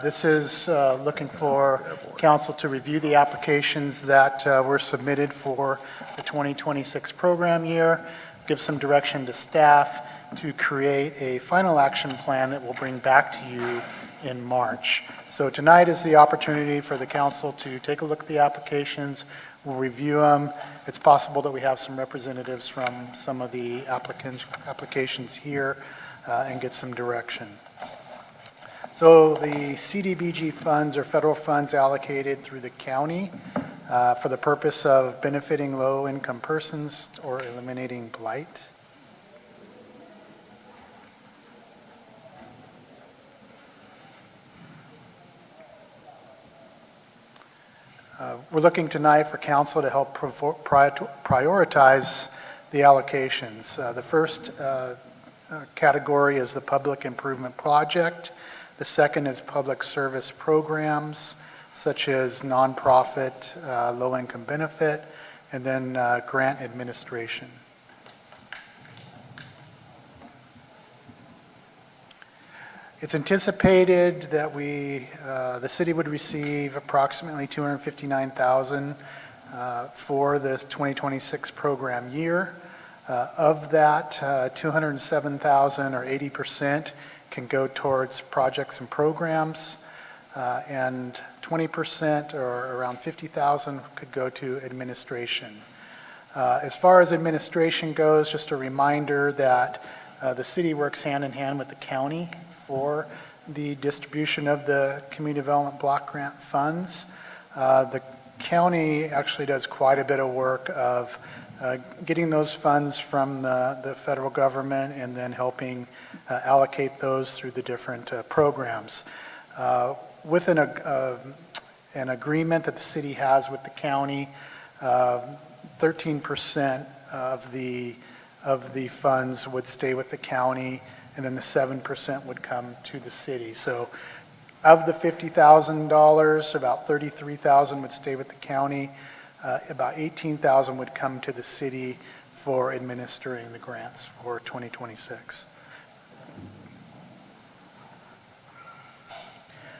This is looking for council to review the applications that were submitted for the 2026 program year, give some direction to staff to create a final action plan that we'll bring back to you in March. So tonight is the opportunity for the council to take a look at the applications. We'll review them. It's possible that we have some representatives from some of the applications here and get some direction. So the CDBG funds are federal funds allocated through the county for the purpose of benefiting low-income persons or eliminating blight. We're looking tonight for council to help prioritize the allocations. The first category is the public improvement project. The second is public service programs, such as nonprofit, low-income benefit, and then grant administration. It's anticipated that the city would receive approximately $259,000 for the 2026 program year. Of that, $207,000 or 80% can go towards projects and programs, and 20% or around $50,000 could go to administration. As far as administration goes, just a reminder that the city works hand in hand with the county for the distribution of the community development block grant funds. The county actually does quite a bit of work of getting those funds from the federal government and then helping allocate those through the different programs. With an agreement that the city has with the county, 13% of the funds would stay with the county, and then the 7% would come to the city. So of the $50,000, about $33,000 would stay with the county. About $18,000 would come to the city for administering the grants for 2026.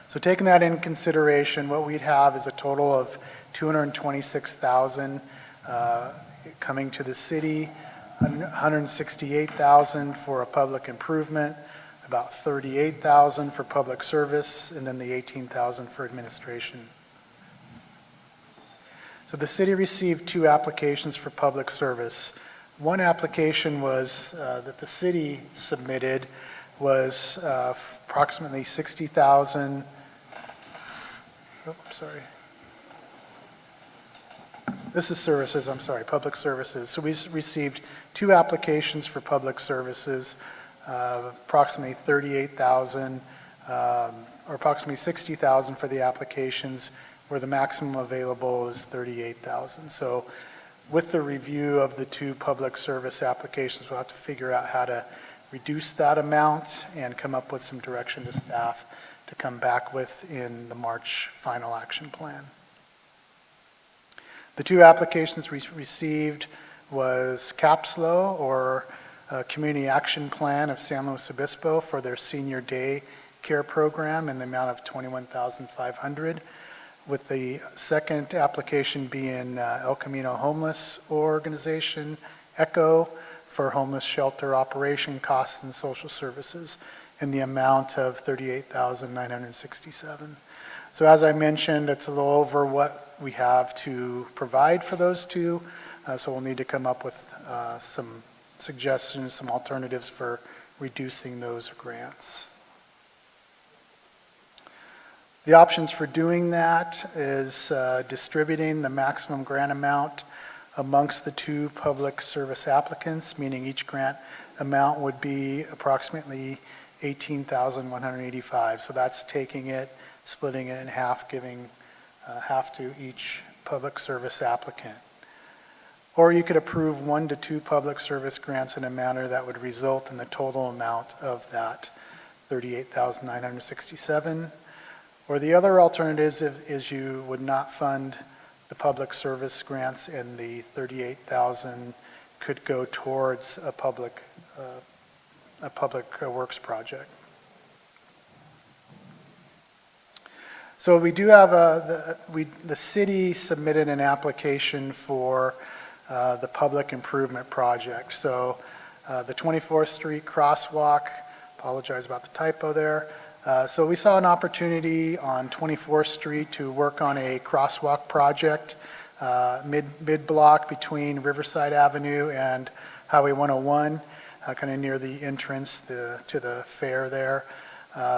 So taking that in consideration, what we'd have is a total of $226,000 coming to the city, $168,000 for a public improvement, about $38,000 for public service, and then the $18,000 for administration. So the city received 2 applications for public service. One application was that the city submitted was approximately $60,000. Oh, sorry. This is services, I'm sorry, public services. So we received 2 applications for public services, approximately $38,000, or approximately $60,000 for the applications, where the maximum available is $38,000. So with the review of the 2 public service applications, we'll have to figure out how to reduce that amount and come up with some direction to staff to come back with in the March final action plan. The 2 applications we received was CAPSLO, or Community Action Plan of San Luis Obispo, for their senior day care program in the amount of $21,500, with the second application being El Camino Homeless Organization, ECHO, for homeless shelter operation costs and social services in the amount of $38,967. So as I mentioned, it's a little over what we have to provide for those 2, so we'll need to come up with some suggestions, some alternatives for reducing those grants. The options for doing that is distributing the maximum grant amount amongst the 2 public service applicants, meaning each grant amount would be approximately $18,185. So that's taking it, splitting it in half, giving half to each public service applicant. Or you could approve 1 to 2 public service grants in a manner that would result in the total amount of that $38,967. Or the other alternatives is you would not fund the public service grants, and the $38,000 could go towards a public works project. So we do have the city submitted an application for the public improvement project. So the 24th Street crosswalk, apologize about the typo there. So we saw an opportunity on 24th Street to work on a crosswalk project mid-block between Riverside Avenue and Highway 101, kind of near the entrance to the fair there.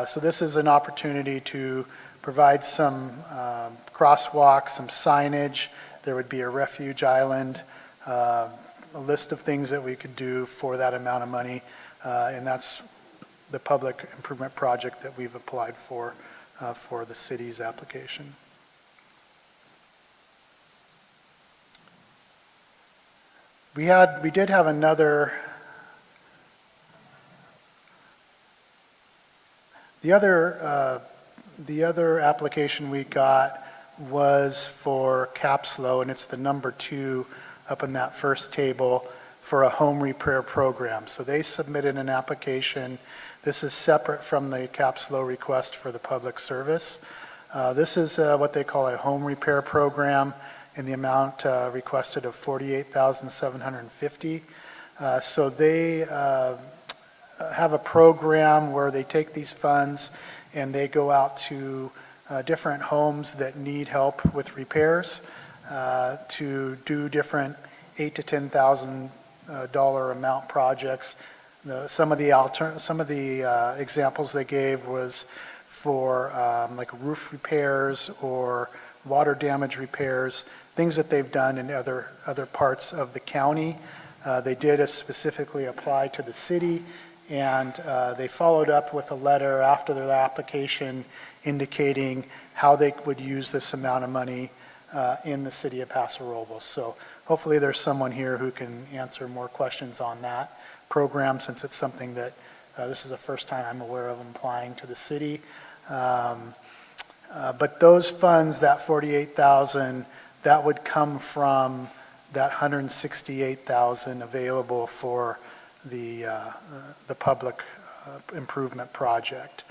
So this is an opportunity to provide some crosswalk, some signage. There would be a refuge island, a list of things that we could do for that amount of money, and that's the public improvement project that we've applied for the city's application. We did have another, the other application we got was for CAPSLO, and it's the number 2 up in that first table, for a home repair program. So they submitted an application. This is separate from the CAPSLO request for the public service. This is what they call a home repair program in the amount requested of $48,750. So they have a program where they take these funds and they go out to different homes that need help with repairs to do different $8,000 to $10,000 amount projects. Some of the examples they gave was for like roof repairs or water damage repairs, things that they've done in other parts of the county. They did specifically apply to the city, and they followed up with a letter after their application indicating how they would use this amount of money in the city of Paso Robles. So hopefully there's someone here who can answer more questions on that program, since it's something that This is the first time I'm aware of them applying to the city. But those funds, that 48,000, that would come from that 168,000 available for the public improvement project.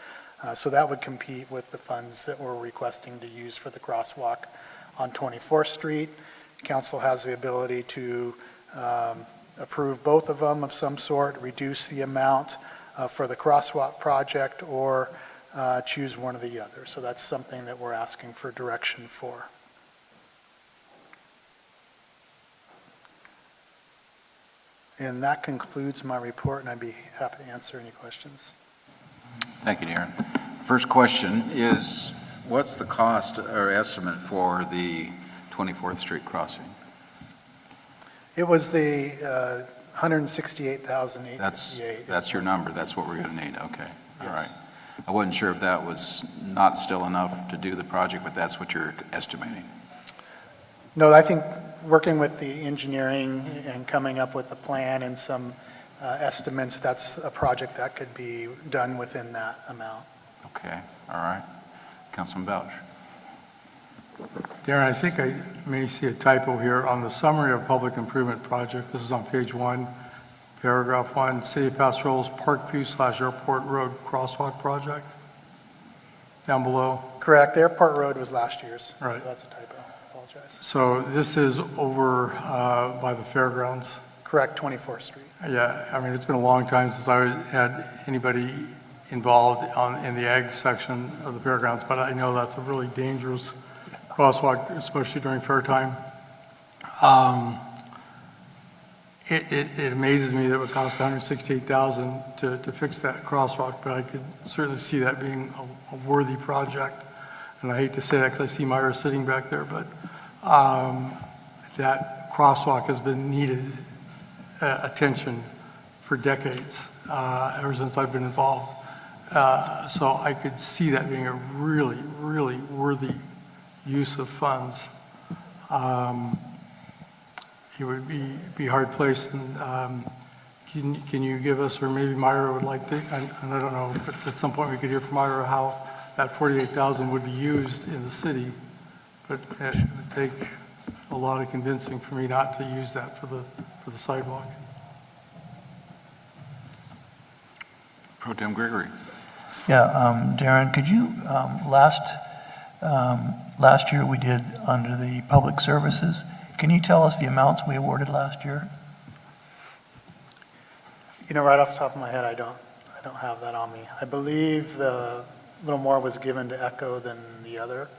So that would compete with the funds that we're requesting to use for the crosswalk on 24th Street. Council has the ability to approve both of them of some sort, reduce the amount for the crosswalk project, or choose one or the other. So that's something that we're asking for direction for. And that concludes my report, and I'd be happy to answer any questions. Thank you, Darren. First question is, what's the cost or estimate for the 24th Street crossing? It was the 168,858. That's your number, that's what we're going to need, okay, all right. I wasn't sure if that was not still enough to do the project, but that's what you're estimating. No, I think working with the engineering and coming up with a plan and some estimates, that's a project that could be done within that amount. Okay, all right. Councilman Belch. Darren, I think I may see a typo here on the summary of public improvement project. This is on page 1, paragraph 1, City of Paso Robles Parkview/Airport Road Crosswalk Project. Down below. Correct. Airport Road was last year's. Right. So that's a typo. I apologize. So this is over by the fairgrounds. Correct, 24th Street. Yeah, I mean, it's been a long time since I had anybody involved in the ag section of the fairgrounds, but I know that's a really dangerous crosswalk, especially during fair time. It amazes me that it would cost $168,000 to fix that crosswalk, but I could certainly see that being a worthy project. And I hate to say that because I see Myra sitting back there, but that crosswalk has been needed attention for decades, ever since I've been involved. So I could see that being a really, really worthy use of funds. It would be hard placed. And can you give us, or maybe Myra would like to, and I don't know, but at some point we could hear from Myra how that 48,000 would be used in the city. But it would take a lot of convincing for me not to use that for the sidewalk. Pro Tem Gregory. Yeah, Darren, could you, last year we did under the public services, can you tell us the amounts we awarded last year? You know, right off the top of my head, I don't have that on me. I believe a little more was given to Echo than the other.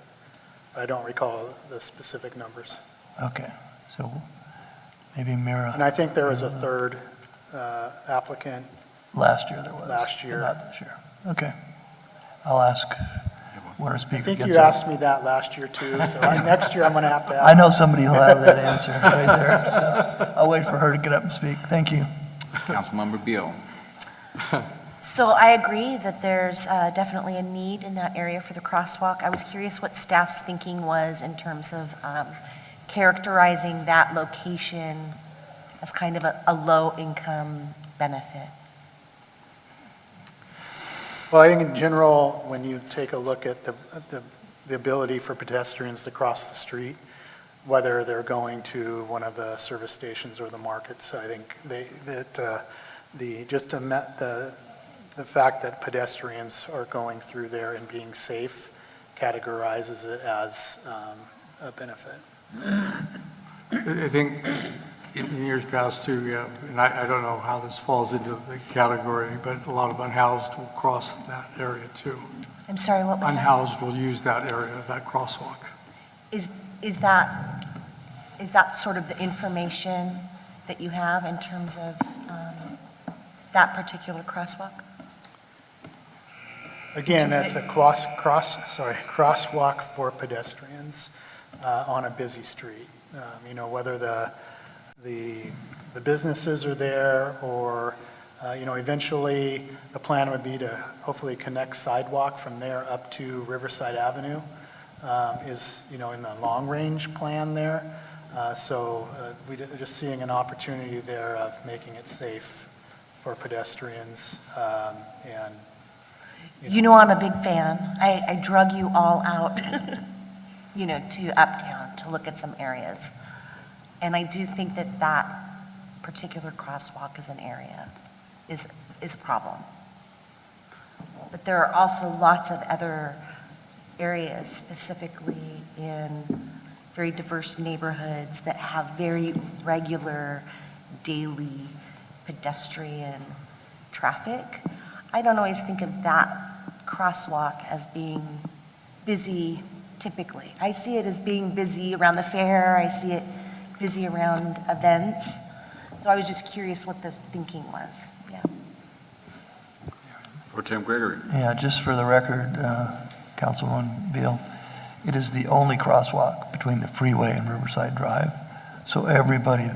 I don't recall the specific numbers. Okay, so maybe Mira. And I think there was a third applicant. Last year there was. Last year. Not this year. Okay. I'll ask when our speaker I think gets you up. asked me that last year too, so next year I'm going to have to ask. I know somebody who'll have that answer right there, so I'll wait for her to get up and speak. Thank you. Councilmember Beal. So I agree that there's definitely a need in that area for the crosswalk. I was curious what staff's thinking was in terms of characterizing that location as kind of a low-income benefit. Well, I think in general, when you take a look at the ability for pedestrians to cross the street, whether they're going to one of the service stations or the markets, I think the fact that pedestrians are going through there and being safe categorizes it as a benefit. I think in years past too, yeah, and I don't know how this falls into the category, but a lot of unhoused will cross that area too. I'm sorry, what was that? Unhoused will use that area, that crosswalk. Is that sort of the information that you have in terms of that particular crosswalk? Again, that's a crosswalk for pedestrians on a busy street. You know, whether the businesses are there or, you know, eventually the plan would be to hopefully connect sidewalk from there up to Riverside Avenue is, you know, in the long-range plan there. So we're just seeing an opportunity there of making it safe for pedestrians, and You know, I'm a big fan. I drug you all out, to Uptown to look at some areas. And I do think that that particular crosswalk is an area, is a problem. But there are also lots of other areas, specifically in very diverse neighborhoods that have very regular daily pedestrian traffic. I don't always think of that crosswalk as being busy typically. I see it as being busy around the fair. I see it busy around events. So I was just curious what the thinking was. Yeah. Pro Tem Gregory. Yeah, just for the record, Councilwoman Beal, it is the only crosswalk between the freeway and Riverside Drive. So everybody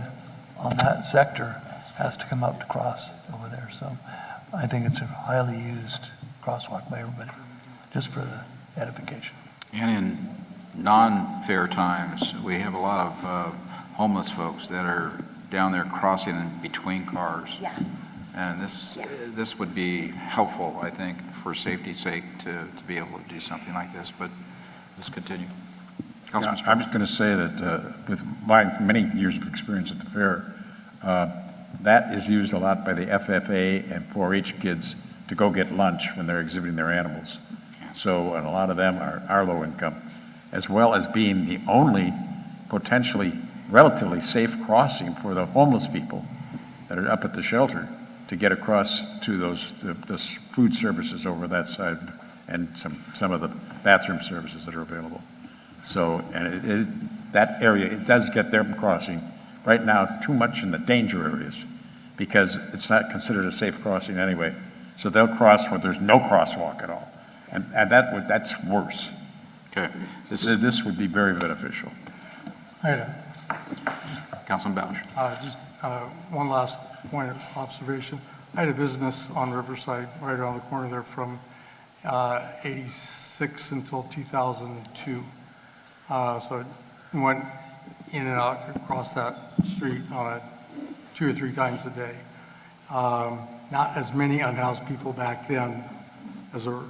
on that sector has to come up to cross over there. So I think it's a highly used crosswalk by everybody, just for the edification. And in non-fair times, we have a lot of homeless folks that are down there crossing in between cars. Yeah. And this would be helpful, I think, for safety's sake to be able to do something like this, but let's continue. Councilman I'm just going to say that with my many years of experience at the fair, that is used a lot by the FFA and 4-H kids to go get lunch when they're exhibiting their animals. So, and a lot of them are low income, as well as being the only potentially relatively safe crossing for the homeless people that are up at the shelter to get across to those food services over that side and some of the bathroom services that are available. So, and that area, it does get their crossing right now too much in the danger areas because it's not considered a safe crossing anyway. So they'll cross where there's no crosswalk at all. And that's worse. Okay. This would be very beneficial. Councilman Boucher. Just one last point of observation. I had a business on Riverside right around the corner there from 86 until 2002. So I went in and out across that street on 2 or 3 times a day. Not as many unhoused people back then as there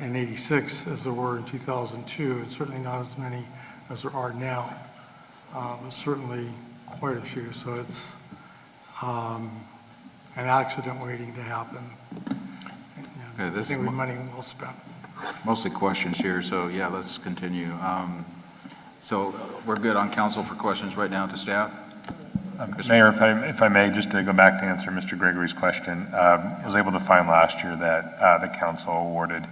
in 86 as there were in 2002, and certainly not as many as there are now, but certainly quite a few. So it's an accident waiting to happen. Okay, I think money well spent. Mostly questions here, so yeah, let's continue. So we're good on council for questions right now to staff? Mayor, if I may, just to go back to answer Mr. Gregory's question, I was able to find last year that the council awarded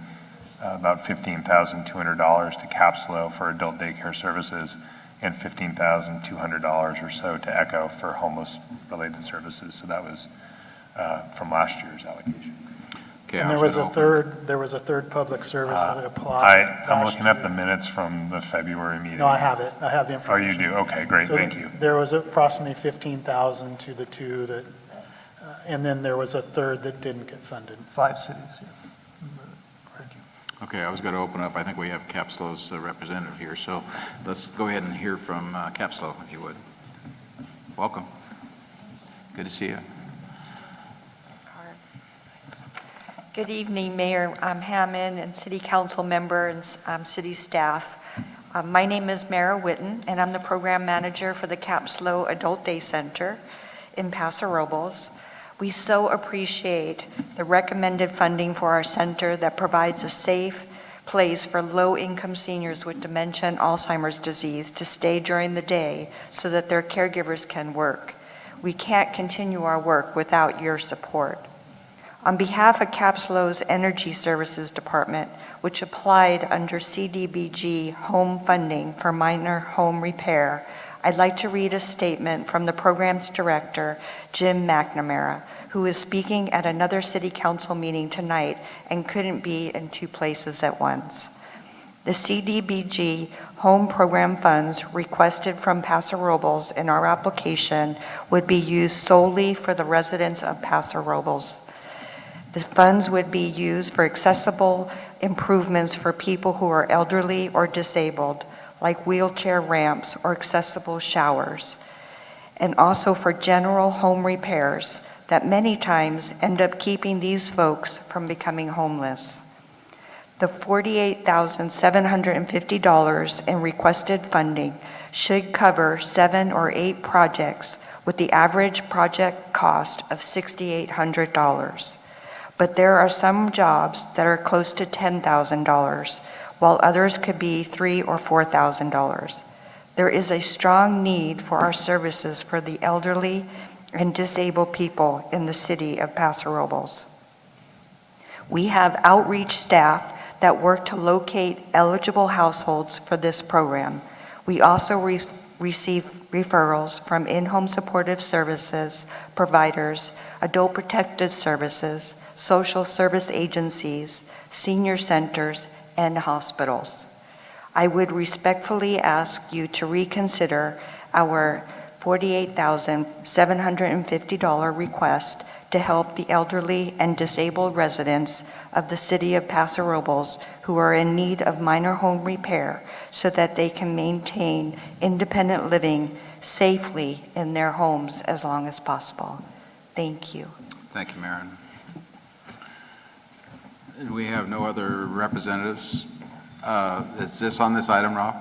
about $15,200 to Capslo for adult daycare services and $15,200 or so to Echo for homeless-related services. So that was from last year's allocation. Okay, and there was a third public service that applied. I'm looking at the minutes from the February meeting. No, I have it. I have the Oh, information. you do? Okay, great, So thank you. There was approximately 15,000 to the 2 that, and then there was a third that didn't get funded. 5 cities, yeah. Okay, I was going to open up. I think we have Capslo's representative here, so let's go ahead and hear from Capslo, if you would. Welcome. Good to see you. Good evening, Mayor Hammond and City Council members and city staff. My name is Mara Witten, and I'm the Program Manager for the Capslo Adult Day Center in Paso Robles. We so appreciate the recommended funding for our center that provides a safe place for low-income seniors with dementia and Alzheimer's disease to stay during the day so that their caregivers can work. We can't continue our work without your support. On behalf of Capslo's Energy Services Department, which applied under CDBG home funding for minor home repair, I'd like to read a statement from the program's director, Jim McNamara, who is speaking at another city council meeting tonight and couldn't be in 2 places at once. The CDBG home program funds requested from Paso Robles in our application would be used solely for the residents of Paso Robles. The funds would be used for accessible improvements for people who are elderly or disabled, like wheelchair ramps or accessible showers, and also for general home repairs, that many times end up keeping these folks from becoming homeless. The $48,750 in requested funding should cover 7 or 8 projects with the average project cost of $6,800. But there are some jobs that are close to $10,000, while others could be $3,000 or $4,000. There is a strong need for our services for the elderly and disabled people in the city of Paso Robles. We have outreach staff that work to locate eligible households for this program. We also receive referrals from in-home supportive services providers, adult protective services, social service agencies, senior centers, and hospitals. I would respectfully ask you to reconsider our $48,750 request to help the elderly and disabled residents of the city of Paso Robles who are in need of minor home repair so that they can maintain independent living safely in their homes as long as possible. Thank you. Thank you, Maren. We have no other representatives. Is this on this item, Rob?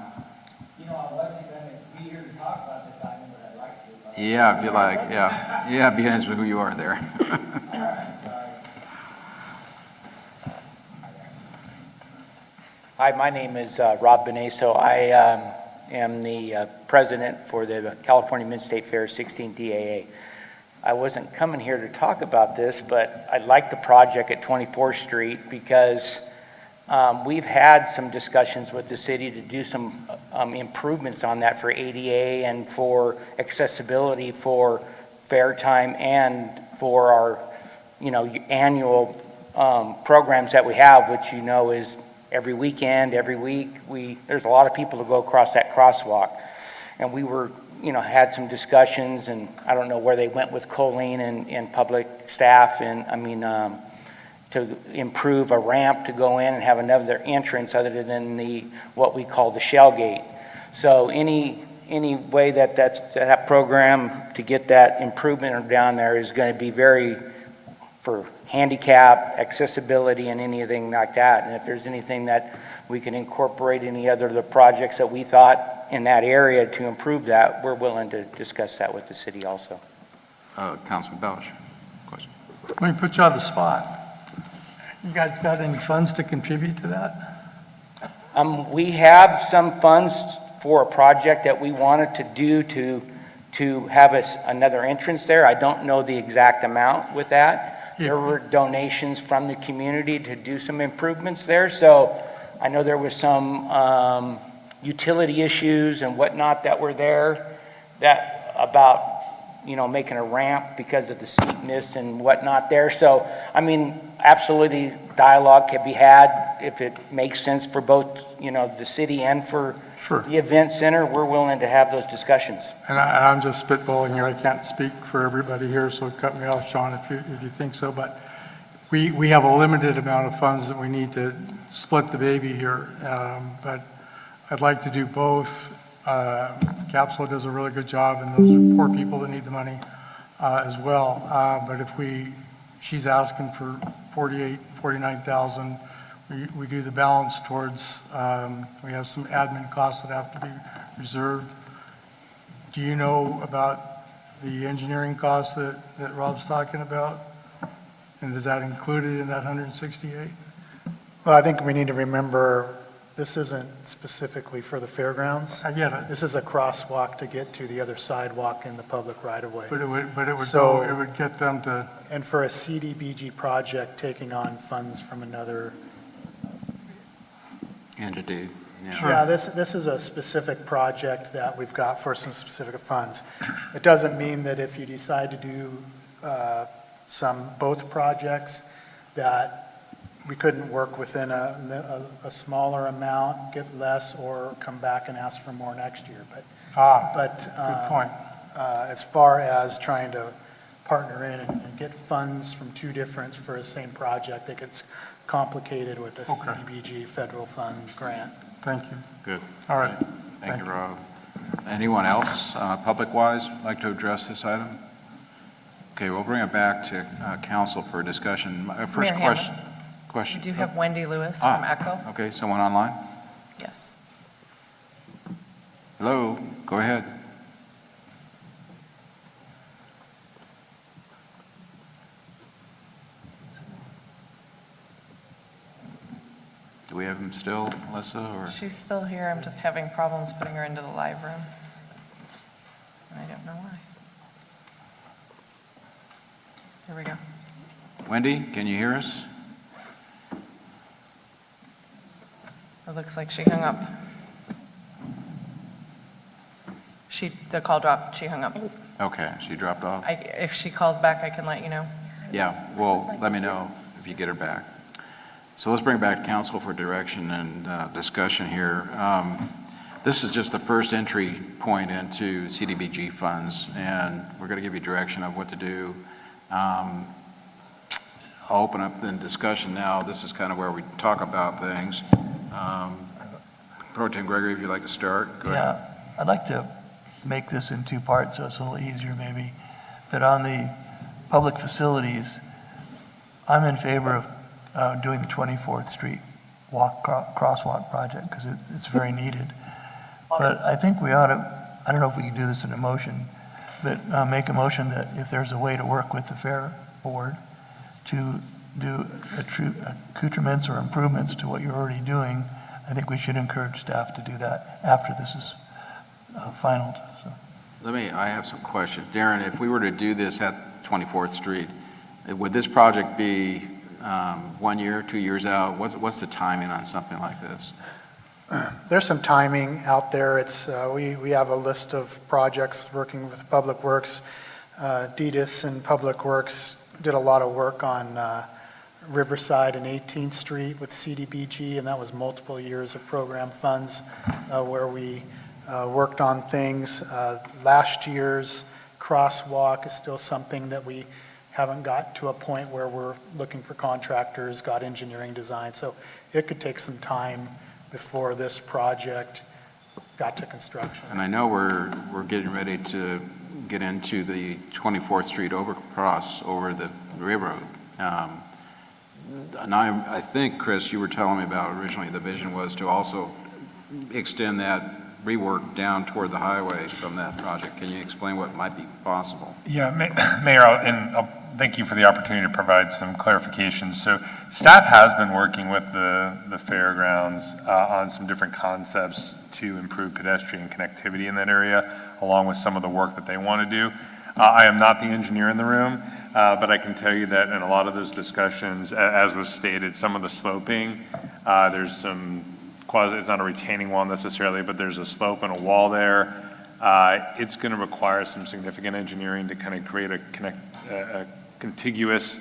You know, I wasn't going to be here to talk about this item, but I'd like to. Yeah, if you like, yeah. Yeah, be honest with who you are there. Hi, my name is Rob Beneso. I am the president for the California Mid-State Fair 16 DAA. I wasn't coming here to talk about this, but I like the project at 24th Street because we've had some discussions with the city to do some improvements on that for ADA and for accessibility for fair time and for our, annual programs that we have, which is every weekend, every week. There's a lot of people who go across that crosswalk, and we were, had some discussions, and I don't know where they went with Colleen and public staff, and to improve a ramp to go in and have another entrance other than what we call the shell gate. So any way that program to get that improvement down there is going to be very for handicap, accessibility, and anything like that. And if there's anything that we can incorporate any other of the projects that we thought in that area to improve that, we're willing to discuss that with the city also. Councilman Belch, question. Let me put you on the spot. You guys got any funds to contribute to that? We have some funds for a project that we wanted to do to have another entrance there. I don't know the exact amount with that. There were donations from the community to do some improvements there. So I know there was some utility issues and whatnot that were there about making a ramp because of the steepness and whatnot there. So, absolutely dialogue can be had if it makes sense for both, the city and for the event center. We're willing to have those discussions. And I'm just spitballing here. I can't speak for everybody here, so cut me off, Sean, if you think so. But we have a limited amount of funds that we need to split the baby here. But I'd like to do both. Capsule does a really good job, and those are poor people that need the money as well. But she's asking for 49,000. We do the balance towards, we have some admin costs that have to be reserved. Do you know about the engineering costs that Rob's talking about? And is that included in that 168? Well, I think we need to remember, this isn't specifically for the fairgrounds. I get it. This is a crosswalk to get to the other sidewalk in the public right-of-way. But it would get them to. And for a CDBG project, taking on funds from another entity. Yeah, this is a specific project that we've got for some specific funds. It doesn't mean that if you decide to do both projects, that we couldn't work within a smaller amount, get less, or come back and ask for more next year. Good point. As far as trying to partner in and get funds from for the same project, it gets complicated with a CDBG federal fund grant. Thank you. Good. All right. Thank you, Rob. Anyone else, public-wise, like to address this item? Okay, we'll bring it back to council for discussion. My first Mayor question. Hammond. Question. We do have Wendy Lewis from Echo. Okay, someone online? Yes. Hello, go ahead. Do we have him still, Melissa, or? She's still here. I'm just having problems putting her into the live room. And I don't know why. There we go. Wendy, can you hear us? It looks like she hung up. The call dropped. She hung up. Okay, she dropped off. If she calls back, I can let you know. Yeah, well, let me know if you get her back. So let's bring back council for direction and discussion here. This is just the first entry point into CDBG funds, and we're going to give you direction of what to do. I'll open up the discussion now. This is kind of where we talk about things. Pro Tem Gregory, if you'd like to start, go ahead. Yeah, I'd like to make this in two parts so it's a little easier maybe. But on the public facilities, I'm in favor of doing the 24th Street crosswalk project because it's very needed. But I think we ought to, I don't know if we can do this in a motion, but make a motion that if there's a way to work with the Fair Board to do accoutrements or improvements to what you're already doing, I think we should encourage staff to do that after this is finalized. So. I have some questions. Darren, if we were to do this at 24th Street, would this project be 1 year, 2 years out? What's the timing on something like this? There's some timing out there. It's, we have a list of projects working with Public Works. DDIS and Public Works did a lot of work on Riverside and 18th Street with CDBG, and that was multiple years of program funds where we worked on things. Last year's crosswalk is still something that we haven't got to a point where we're looking for contractors, got engineering design. So it could take some time before this project got to construction. And I know we're getting ready to get into the 24th Street overcross over the railroad. And I think, Chris, you were telling me about originally the vision was to also extend that rework down toward the highway from that project. Can you explain what might be possible? Yeah, Mayor, I'll thank you for the opportunity to provide some clarification. So staff has been working with the fairgrounds on some different concepts to improve pedestrian connectivity in that area, along with some of the work that they want to do. I am not the engineer in the room, but I can tell you that in a lot of those discussions, as was stated, some of the sloping, there's some it's not a retaining wall necessarily, but there's a slope and a wall there. It's going to require some significant engineering to kind of create a contiguous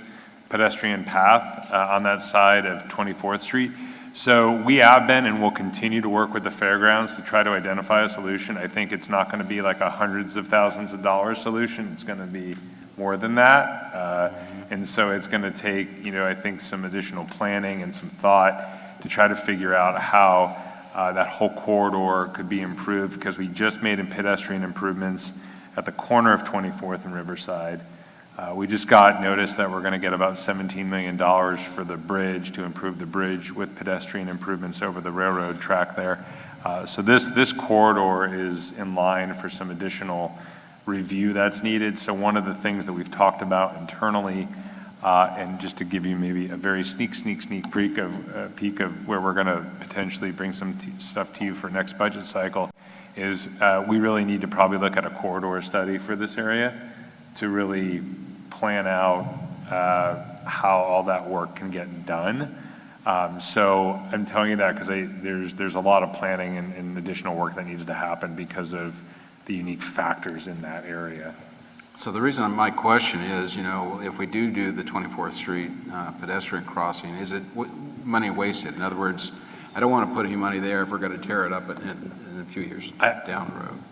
pedestrian path on that side of 24th Street. So we have been and will continue to work with the fairgrounds to try to identify a solution. I think it's not going to be like a hundreds of thousands of dollars solution. It's going to be more than that. And so it's going to take, I think some additional planning and some thought to try to figure out how that whole corridor could be improved, because we just made pedestrian improvements at the corner of 24th and Riverside. We just got notice that we're going to get about $17 million for the bridge, to improve the bridge with pedestrian improvements over the railroad track there. So this corridor is in line for some additional review that's needed. So one of the things that we've talked about internally, and just to give you maybe a very sneak peek of where we're going to potentially bring some stuff to you for next budget cycle, is we really need to probably look at a corridor study for this area to really plan out how all that work can get done. So I'm telling you that because there's a lot of planning and additional work that needs to happen because of the unique factors in that area. So the reason my question is, if we do the 24th Street pedestrian crossing, is it money wasted? In other words, I don't want to put any money there if we're going to tear it up in a few years down the road.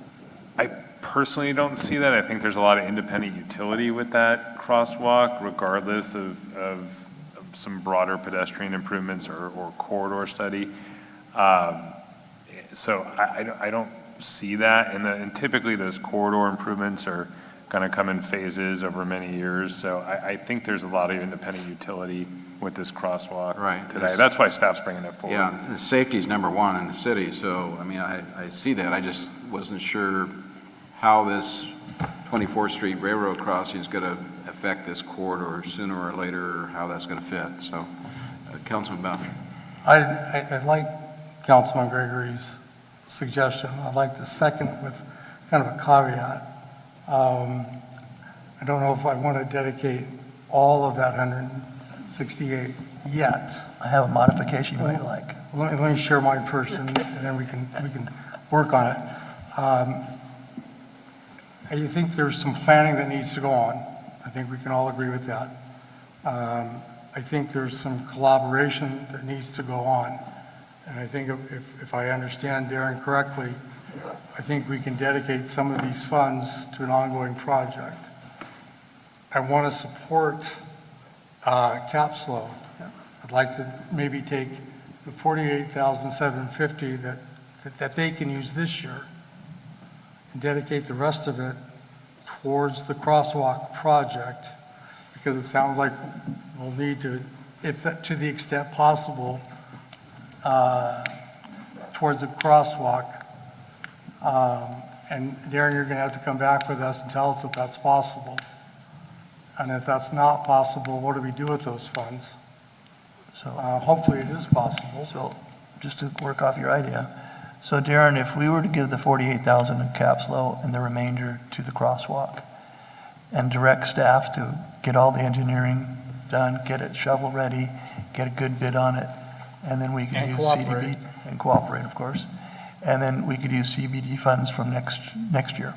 I personally don't see that. I think there's a lot of independent utility with that crosswalk, regardless of some broader pedestrian improvements or corridor study. So I don't see that. And typically those corridor improvements are going to come in phases over many years. So I think there's a lot of independent utility with this crosswalk today. That's why staff's bringing it forward. Yeah, the safety's number one in the city, so, I mean, I see that. I just wasn't sure how this 24th Street Railroad crossing is going to affect this corridor sooner or later, or how that's going to fit. So, Councilman Bowden. I like Councilman Gregory's suggestion. I'd like to second it with kind of a caveat. I don't know if I want to dedicate all of that 168 yet. I have a modification you might like. Let me share mine first, and then we can work on it. I think there's some planning that needs to go on. I think we can all agree with that. I think there's some collaboration that needs to go on. And I think if I understand Darren correctly, I think we can dedicate some of these funds to an ongoing project. I want to support CapSlow. I'd like to maybe take the $48,750 that they can use this year and dedicate the rest of it towards the crosswalk project, because it sounds like we'll need to, if to the extent possible, towards a crosswalk. And Darren, you're going to have to come back with us and tell us if that's possible. And if that's not possible, what do we do with those funds? So hopefully it is possible. So just to work off your idea. So Darren, if we were to give the 48,000 to CapSlow and the remainder to the crosswalk and direct staff to get all the engineering done, get it shovel ready, get a good bid on it, and then we could use CDB and cooperate, of course. And then we could use CBD funds from next year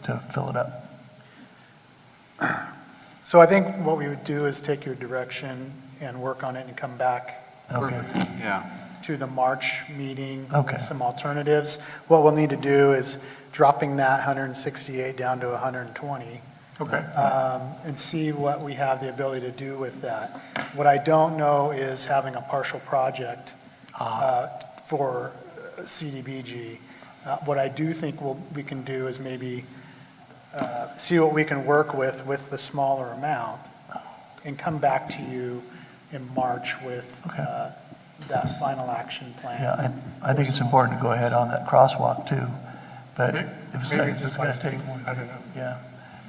to fill it up. So I think what we would do is take your direction and work on it and come back to the March meeting with some alternatives. What we'll need to do is dropping that 168 down to 120. And see what we have the ability to do with that. What I don't know is having a partial project for CDBG. What I do think we can do is maybe see what we can work with the smaller amount and come back to you in March with that final action plan. Yeah, I think it's important to go ahead on that crosswalk too. But if it's going to take, I don't know. yeah,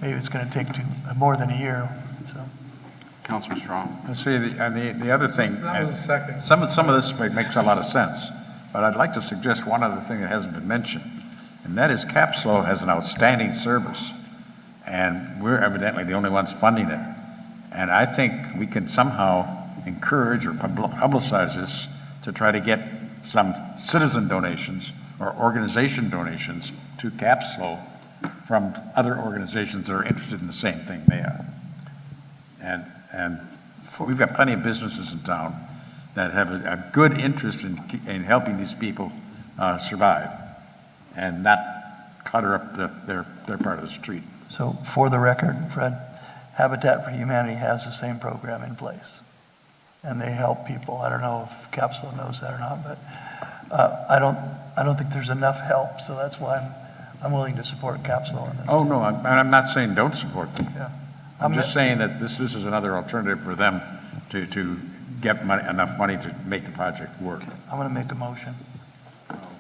maybe it's going to take more than a year. So. Councilman Strong. And see, the other thing, That was a second. some of this makes a lot of sense, but I'd like to suggest one other thing that hasn't been mentioned, and that is CapSlow has an outstanding service, and we're evidently the only ones funding it. And I think we can somehow encourage or publicize this to try to get some citizen donations or organization donations to CapSlow from other organizations that are interested in the same thing they are. And we've got plenty of businesses in town that have a good interest in helping these people survive and not clutter up their part of the street. So for the record, Fred, Habitat for Humanity has the same program in place. And they help people. I don't know if CapSlow knows that or not, but I don't think there's enough help. So that's why I'm willing to support CapSlow in this. Oh, no, I'm not saying don't support them. Yeah. I'm just saying that this is another alternative for them to get enough money to make the project work. I'm going to make a motion.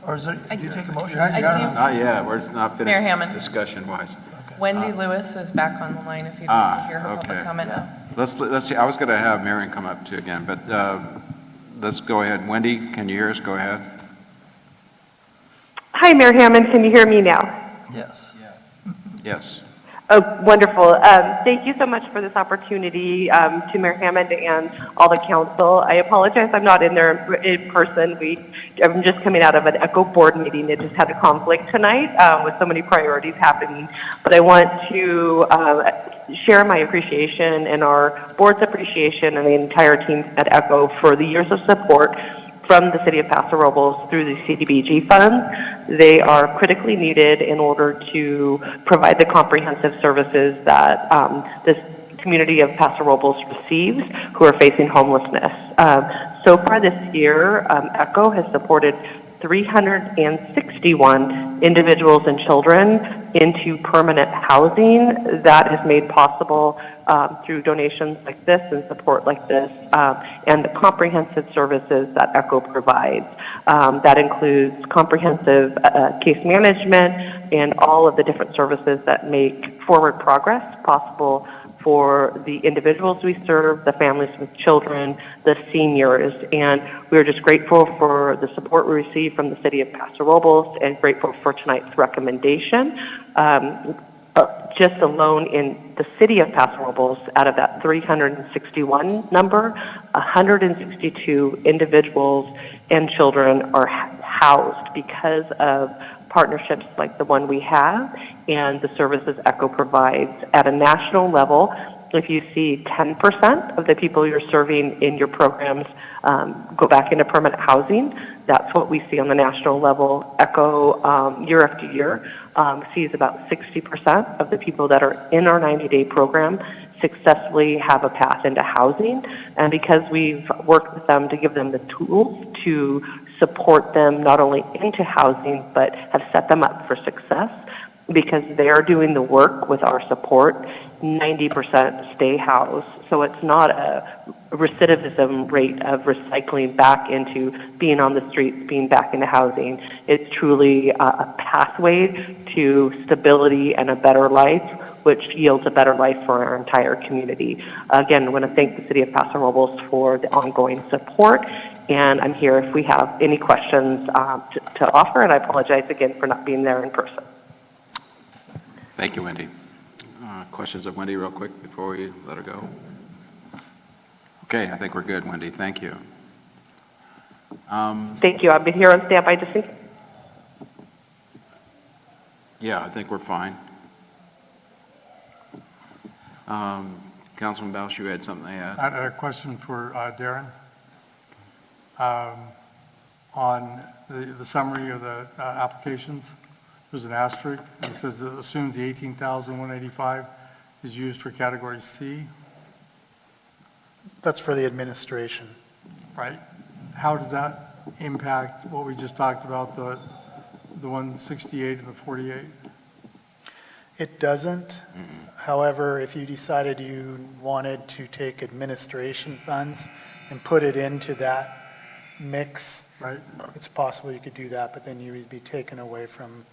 Or is there, do you take a motion? I do. Not yet, we're not Mayor finished Hammond. discussion-wise. Wendy Lewis is back on the line if you'd like to hear her public comment now. Let's see, I was going to have Marion come up too again, but let's go ahead. Wendy, can you hear us? Go ahead. Hi, Mayor Hammond. Can you hear me now? Yes. Yes. Oh, wonderful. Thank you so much for this opportunity to Mayor Hammond and all the council. I apologize I'm not in there in person. I'm just coming out of an ECHO board meeting that just had a conflict tonight with so many priorities happening. But I want to share my appreciation and our board's appreciation and the entire team at ECHO for the years of support from the city of Paso Robles through the CDBG funds. They are critically needed in order to provide the comprehensive services that this community of Paso Robles receives who are facing homelessness. So far this year, ECHO has supported 361 individuals and children into permanent housing. That is made possible through donations like this and support like this, and the comprehensive services that ECHO provides. That includes comprehensive case management and all of the different services that make forward progress possible for the individuals we serve, the families with children, the seniors. And we're just grateful for the support we received from the city of Paso Robles and grateful for tonight's recommendation. Just alone in the city of Paso Robles, out of that 361 number, 162 individuals and children are housed because of partnerships like the one we have and the services ECHO provides. At a national level, if you see 10% of the people you're serving in your programs go back into permanent housing, that's what we see on the national level. ECHO, year after year, sees about 60% of the people that are in our 90-day program successfully have a path into housing. And because we've worked with them to give them the tools to support them not only into housing, but have set them up for success, because they're doing the work with our support, 90% stay housed. So it's not a recidivism rate of recycling back into being on the streets, being back into housing. It's truly a pathway to stability and a better life, which yields a better life for our entire community. Again, I want to thank the City of Paso Robles for the ongoing support, and I'm here if we have any questions to offer, and I apologize again for not being there in person. Thank you, Wendy. Questions of Wendy real quick before we let her go? Okay, I think we're good, Wendy. Thank you. Thank you. I'll be here on standby just in case. Yeah, I think we're fine. Councilman Bausch, you had something to add? I had a question for Darren. On the summary of the applications, there's an asterisk, and it says it assumes the 18,185 is used for category C. That's for the administration. Right. How does that impact what we just talked about, the 168 and the 48? It doesn't. However, if you decided you wanted to take administration funds and put it into that mix, right, it's possible you could do that, but then you would be taken away from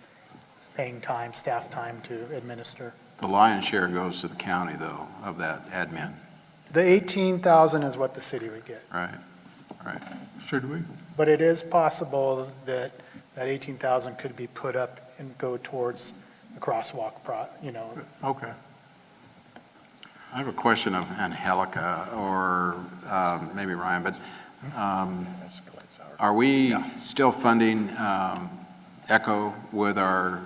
paying time, staff time to administer. The lion's share goes to the county, though, of that admin. The 18,000 is what the city would get. Right, right. Should we? But it is possible that that 18,000 could be put up and go towards the crosswalk, Okay. I have a question of Angelica or maybe Ryan, but are we still funding ECHO with our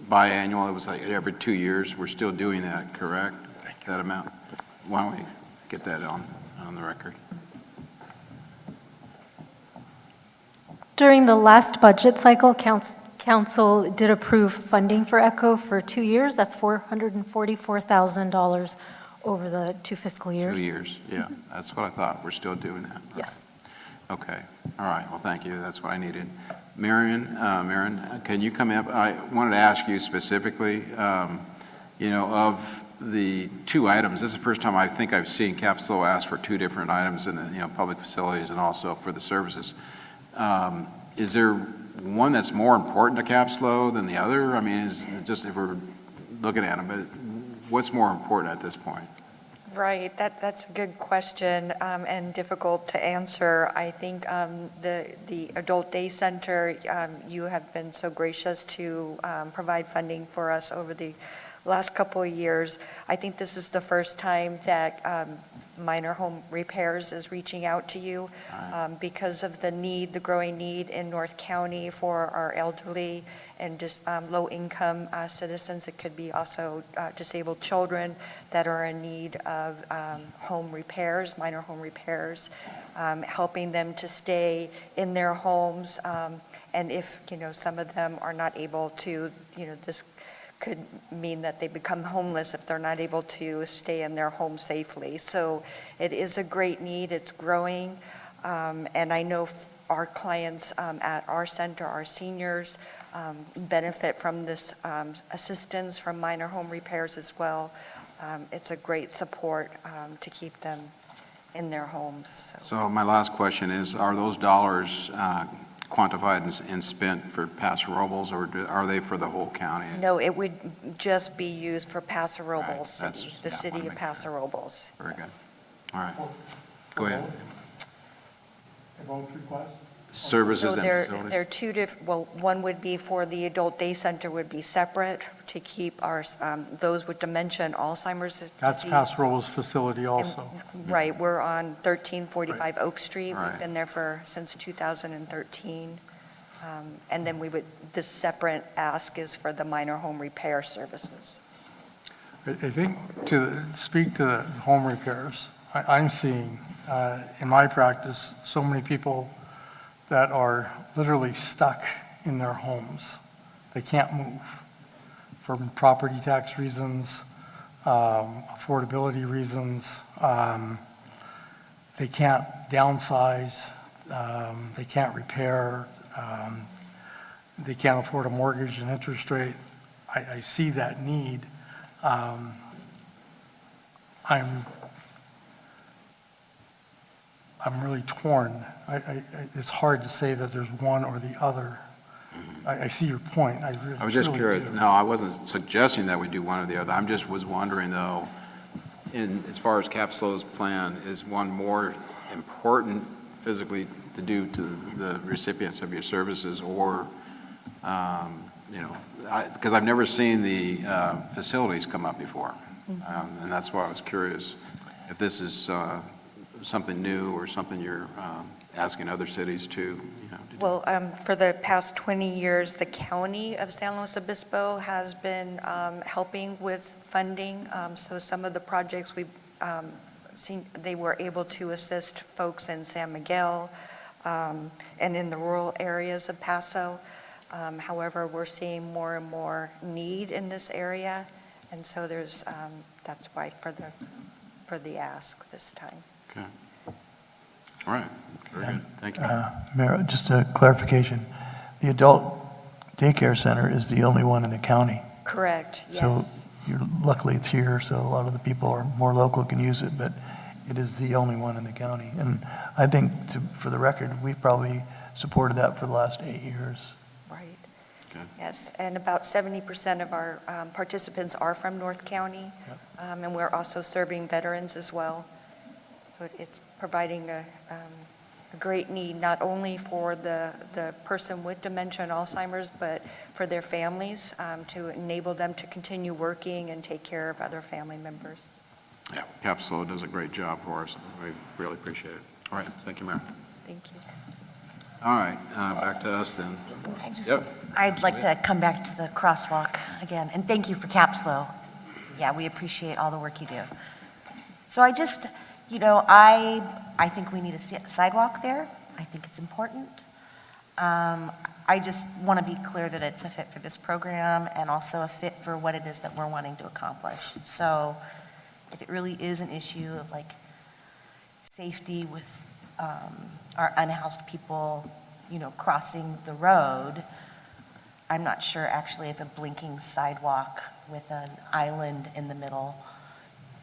biannual? It was like every 2 years. We're still doing that, correct? That amount? Why don't we get that on the record? During the last budget cycle, Council did approve funding for ECHO for 2 years. That's $444,000 over the 2 fiscal years. 2 years, yeah. That's what I thought. We're still doing that. Yes. Okay. All right. Well, thank you. That's what I needed. Marion, can you come up? I wanted to ask you specifically, of the 2 items, this is the first time I think I've seen Capslo ask for 2 different items in the, public facilities and also for the services. Is there one that's more important to Capslo than the other? I mean, is it just if we're looking at them, but what's more important at this point? Right, that's a good question and difficult to answer. I think the Adult Day Center, you have been so gracious to provide funding for us over the last couple of years. I think this is the first time that Minor Home Repairs is reaching out to you because of the growing need in North County for our elderly and just low-income citizens. It could be also disabled children that are in need of home repairs, minor home repairs, helping them to stay in their homes. And if, some of them are not able to, this could mean that they become homeless if they're not able to stay in their home safely. So it is a great need. It's growing. And I know our clients at our center, our seniors, benefit from this assistance from minor home repairs as well. It's a great support to keep them in their homes. So my last question is, are those dollars quantified and spent for Paso Robles, or are they for the whole county? No, it would just be used for Paso Robles, Right, that's- the yeah, city wanna of make Paso Robles. Very good. All right. Go ahead. Both requests? Services So and there facilities. are two different, well, one would be for the adult day center would be separate to keep our, those with dementia and Alzheimer's disease. That's Paso Robles facility also. Right, we're on 1345 Oak Street. Right. We've been there since 2013. And then this separate ask is for the minor home repair services. I think to speak to the home repairs, I'm seeing in my practice, so many people that are literally stuck in their homes. They can't move for property tax reasons, affordability reasons. They can't downsize, they can't repair, they can't afford a mortgage and interest rate. I see that need. I'm really torn. It's hard to say that there's one or the other. I see your point. I was just truly curious. do. No, I wasn't suggesting that we do one or the other. I'm just was wondering, though, as far as Capslow's plan, is one more important physically to do to the recipients of your services, or, because I've never seen the facilities come up before. And that's why I was curious if this is something new or something you're asking other cities to, to do. Well, for the past 20 years, the county of San Luis Obispo has been helping with funding. So some of the projects we've seen, they were able to assist folks in San Miguel and in the rural areas of Paso. However, we're seeing more and more need in this area. And so that's why for the ask this time. Okay. All right. Very good. Thank you. Mayor, just a clarification. The adult daycare center is the only one in the county. Correct, So yes. luckily it's here, so a lot of the people are more local can use it, but it is the only one in the county. And I think, for the record, we've probably supported that for the last 8 years. Right. Yes, and about 70% of our participants are from North County, and we're also serving veterans as well. So it's providing a great need, not only for the person with dementia and Alzheimer's, but for their families, to enable them to continue working and take care of other family members. Yeah, Capslow does a great job for us. We really appreciate it. All right. Thank you, Mayor. Thank you. All right. Back to us then. I'd like to come back to the crosswalk again, and thank you for Capslow. Yeah, we appreciate all the work you do. So I just, I think we need a sidewalk there. I think it's important. I just want to be clear that it's a fit for this program and also a fit for what it is that we're wanting to accomplish. So if it really is an issue of safety with our unhoused people, crossing the road, I'm not sure actually if a blinking sidewalk with an island in the middle,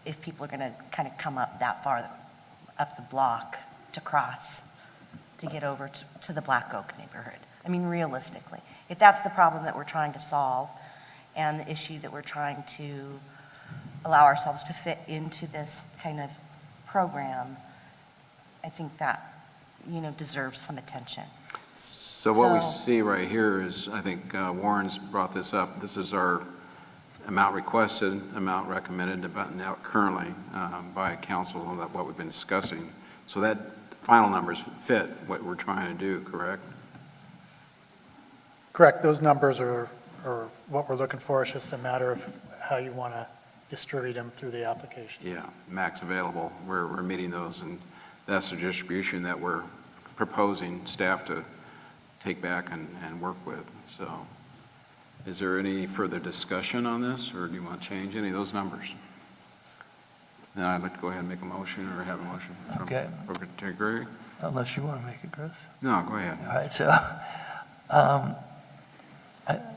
if people are going to kind of come up that far up the block to cross to get over to the Black Oak neighborhood. I mean, realistically, if that's the problem that we're trying to solve and the issue that we're trying to allow ourselves to fit into this kind of program, I think that, deserves some attention. So what we see right here is, I think Warren's brought this up. This is our amount requested, amount recommended, about now currently by council, what we've been discussing. So that final numbers fit what we're trying to do, correct? Correct. Those numbers are what we're looking for. It's just a matter of how you want to distribute them through the application. Yeah, max available. We're meeting those, and that's the distribution that we're proposing staff to take back and work with. So is there any further discussion on this, or do you want to change any of those numbers? Then I'd like to go ahead and make a motion or have a motion from Okay. Secretary Gregory. unless you want to make it, Chris. No, go ahead. All right, so um,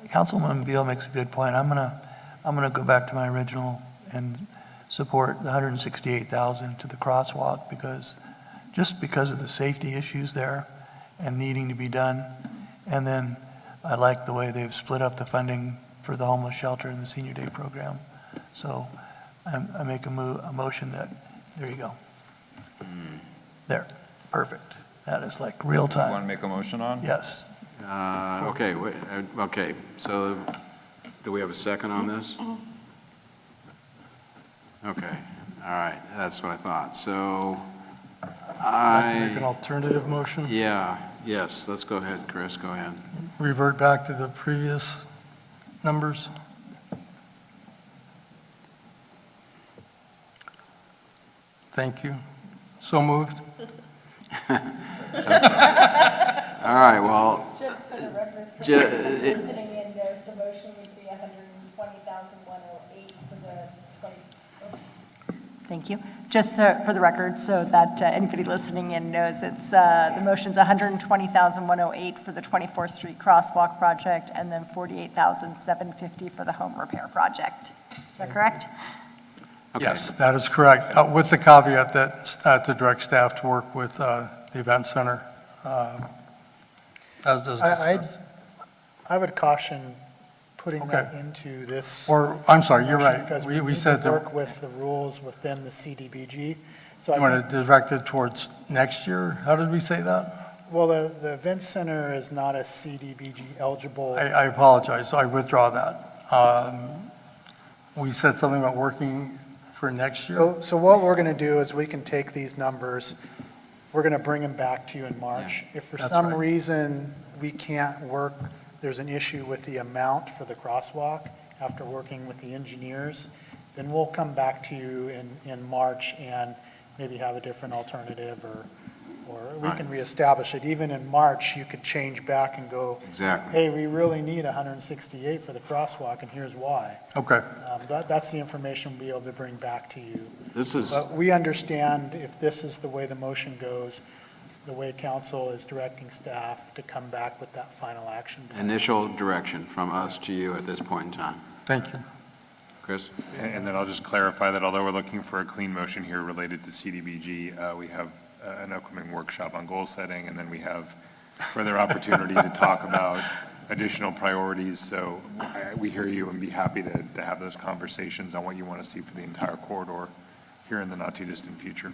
Councilwoman Beal makes a good point. I'm gonna go back to my original and support the 168,000 to the crosswalk because of the safety issues there and needing to be done. And then I like the way they've split up the funding for the homeless shelter and the senior day program. So I make a motion that, there you go. There, perfect. That is like real You want time. to make a motion on? Yes. Okay, so do we have a second on this? Okay, all right, that's what I thought. So I'd like to make an alternative motion. yes, let's go ahead, Chris, go ahead. Revert back to the previous numbers. Thank you. So moved. All right, well, Just for the record, so Ju- everyone it- listening in knows the motion would be 120,108 for the 20. Thank you. Just for the record, so that anybody listening in knows it's, the motion's 120,108 for the 24th Street Crosswalk project, and then 48,750 for the home repair project. Is that correct? Yes, that is correct, with the caveat that to direct staff to work with the event center, as does discussed. I would caution putting that Okay. into this. Or, I'm sorry, you're motion right. Because We we need said to to- work with the rules within the CDBG. So You I want think, to direct it towards next year? How did we say that? well, the event center is not a CDBG eligible. I apologize, I withdraw that. We said something about working for next year? So what we're going to do is we can take these numbers, we're going to bring them back to you in March. If for That's some right. reason we can't work, there's an issue with the amount for the crosswalk after working with the engineers, then we'll come back to you in March and maybe have a different alternative, or we can reestablish it. Even in March, you could change back and go, Exactly. hey, we really need 168 for the crosswalk, and here's why. Okay. That's the information we'll be able to bring back to you. This is, But we understand if this is the way the motion goes, the way council is directing staff to come back with that final action. initial direction from us to you at this point in time. Thank you. Chris? And then I'll just clarify that although we're looking for a clean motion here related to CDBG, we have an upcoming workshop on goal setting, and then we have further opportunity to talk about additional priorities. So we hear you and be happy to have those conversations on what you want to see for the entire corridor here in the not-too-distant future.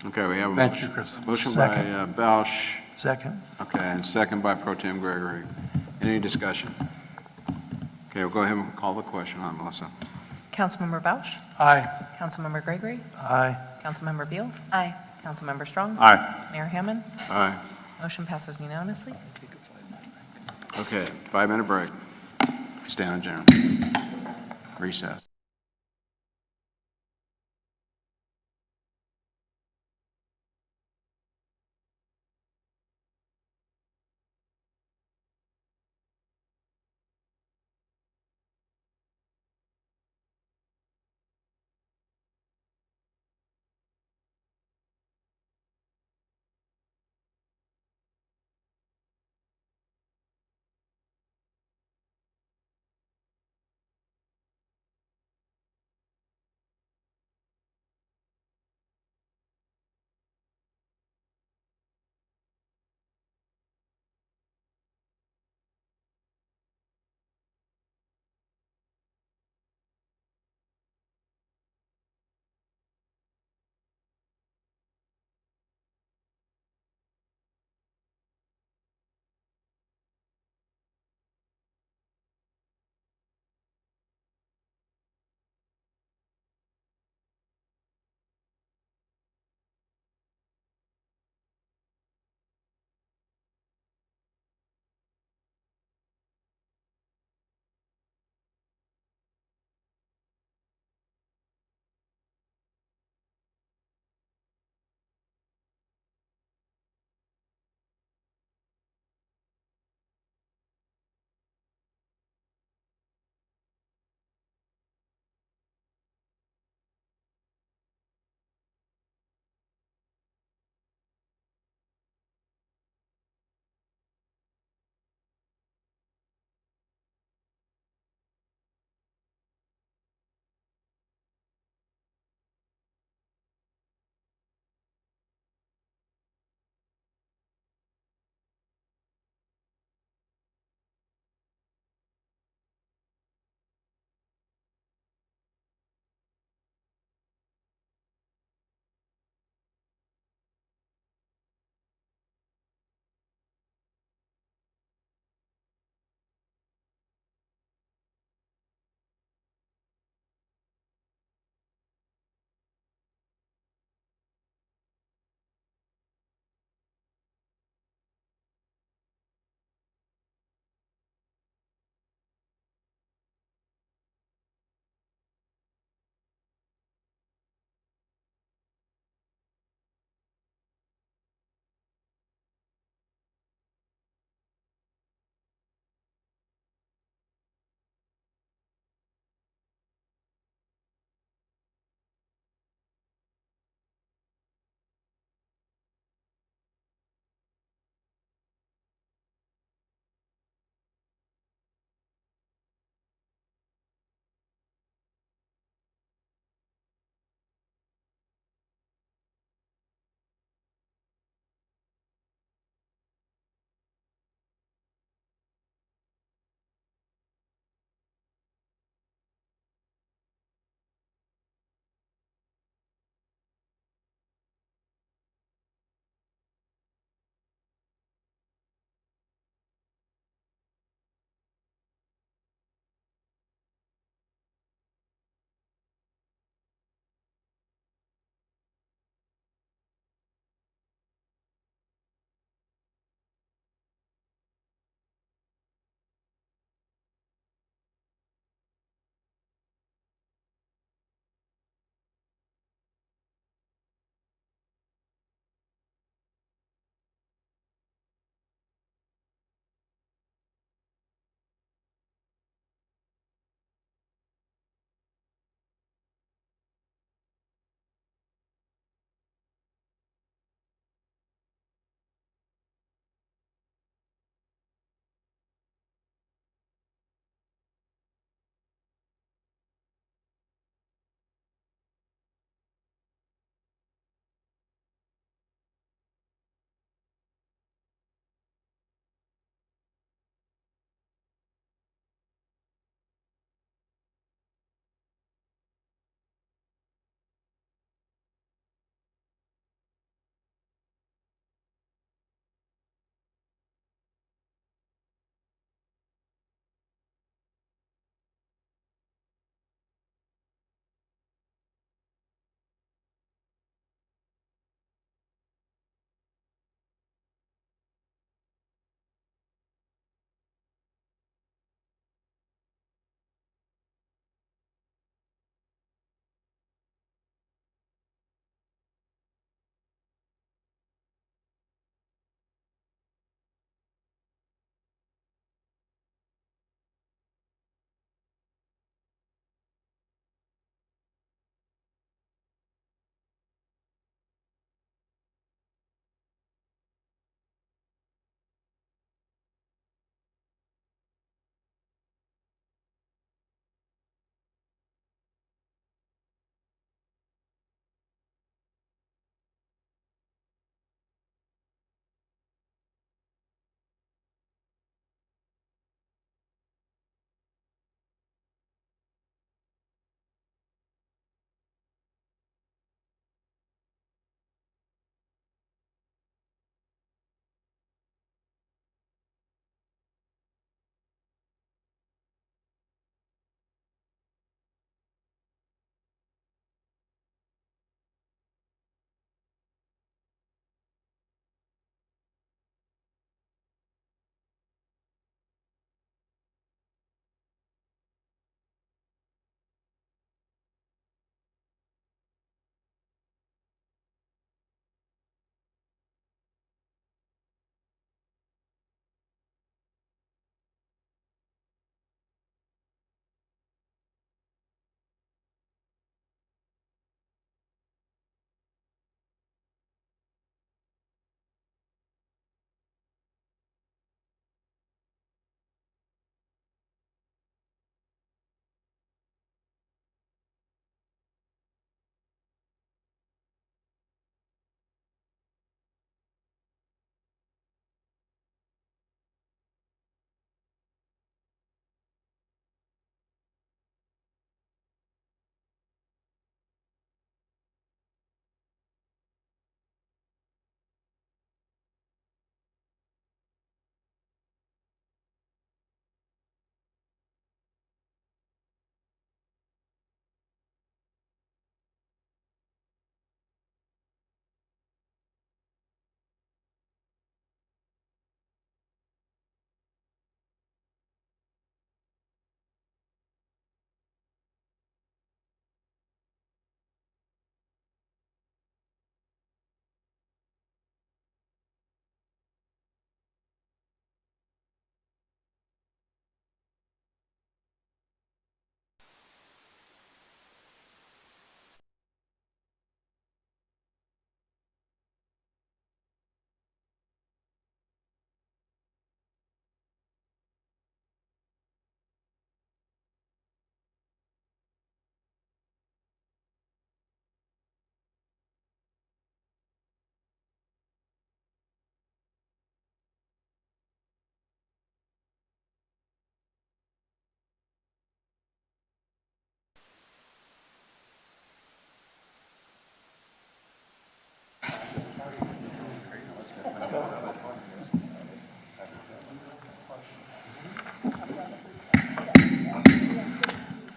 Okay, we have a Thank motion. you, Chris. Motion by Second. Bausch, Second. okay, and second by Pro Tem Gregory. Any discussion? Okay, we'll go ahead and call the question on, Melissa. Councilmember Bausch? Aye. Councilmember Gregory? Aye. Councilmember Beal? Aye. Councilmember Strong? Aye. Mayor Hammond? Aye. Motion passes unanimously. Okay, 5-minute break. Stand adjourned. Recess.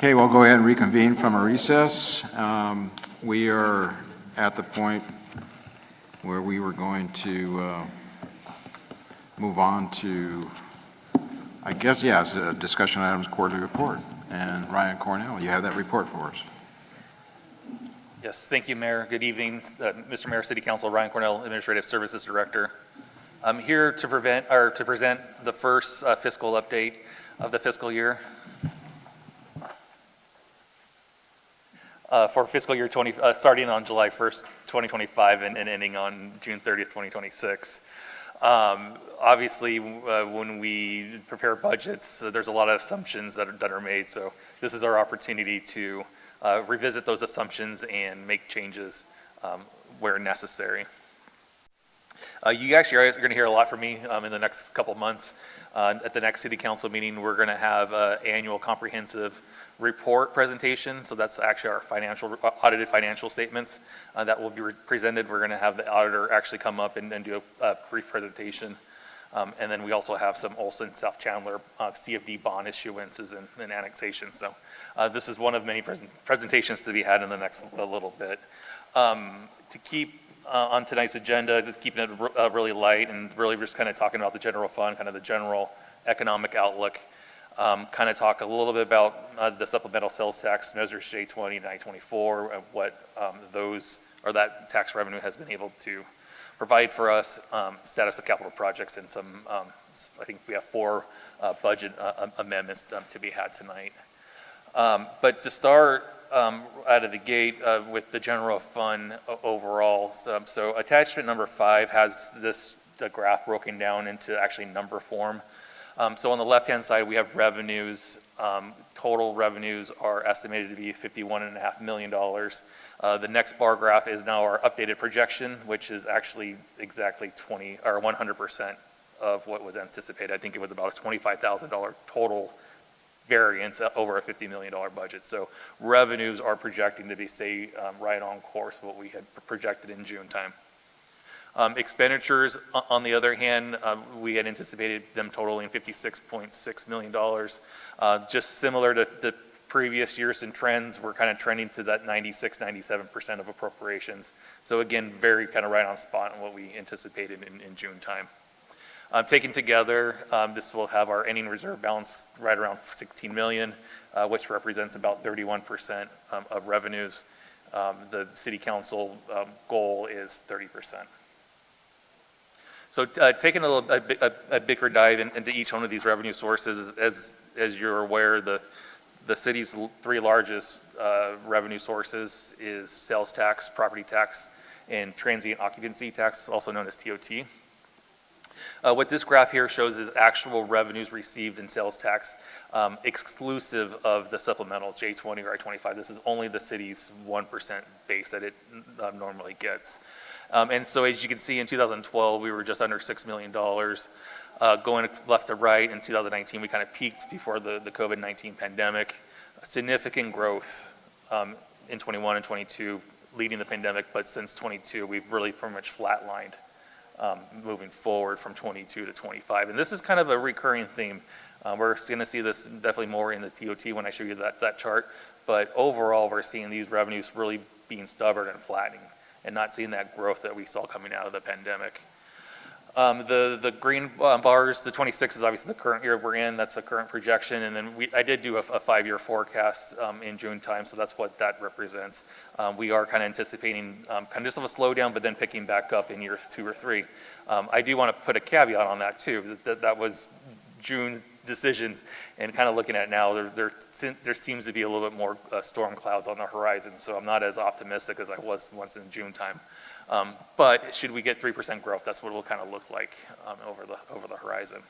Okay, we'll go ahead and reconvene from a recess. We are at the point where we were going to move on to, I guess, yeah, it's a discussion items quarterly report. And Ryan Cornell, you have that report for us. Yes, thank you, Mayor. Good evening, Mr. Mayor, City Council, Ryan Cornell, Administrative Services Director. I'm here to present the first fiscal update of the fiscal year. For fiscal year starting on July 1st, 2025 and ending on June 30th, 2026. Obviously, when we prepare budgets, there's a lot of assumptions that are made, so this is our opportunity to revisit those assumptions and make changes where necessary. You actually are going to hear a lot from me in the next couple of months. At the next City Council meeting, we're going to have an annual comprehensive report presentation. So that's actually our audited financial statements that will be presented. We're going to have the auditor actually come up and do a brief presentation. And then we also have some Olson South Chandler CFD bond issuances and annexations. So this is one of many presentations to be had in the next little bit. To keep on tonight's agenda, just keeping it really light and really just kind of talking about the general fund, kind of the general economic outlook. Kind of talk a little bit about the supplemental sales tax measures J20 and I-24, and what that tax revenue has been able to provide for us, status of capital projects, and some, I think we have 4 budget amendments to be had tonight. But to start out of the gate with the general fund overall, so attachment number 5 has the graph broken down into actually number form. So on the left-hand side, we have revenues. Total revenues are estimated to be $51.5 million. The next bar graph is now our updated projection, which is actually exactly 100% of what was anticipated. I think it was about a $25,000 total variance over a $50 million budget. So revenues are projecting to be, right on course with what we had projected in June time. Expenditures, on the other hand, we had anticipated them totaling $56.6 million. Just similar to the previous years and trends, we're kind of trending to that 96-97% of appropriations. So again, very kind of right on spot on what we anticipated in June time. Taken together, this will have our ending reserve balance right around $16 million, which represents about 31% of revenues. The City Council goal is 30%. So taking a bigger dive into each one of these revenue sources, as you're aware, the city's 3 largest revenue sources is sales tax, property tax, and transient occupancy tax, also known as TOT. What this graph here shows is actual revenues received in sales tax, exclusive of the supplemental J20 or I-25. This is only the city's 1% base that it normally gets. And so as you can see, in 2012, we were just under $6 million. Going left to right, in 2019, we kind of peaked before the COVID-19 pandemic. Significant growth in 21 and 22 leading the pandemic, but since 22, we've really pretty much flatlined moving forward from 22 to 25. And this is kind of a recurring theme. We're going to see this definitely more in the TOT when I show you that chart. But overall, we're seeing these revenues really being stubborn and flattening and not seeing that growth that we saw coming out of the pandemic. The green bars, the 26 is obviously the current year we're in. That's the current projection. And then I did do a 5-year forecast in June time, so that's what that represents. We are kind of anticipating kind of just of a slowdown, but then picking back up in years 2 or 3. I do want to put a caveat on that too. That was June decisions, and kind of looking at it now, there seems to be a little bit more storm clouds on the horizon. So I'm not as optimistic as I was once in June time. But should we get 3% growth, that's what it will kind of look like over the horizon.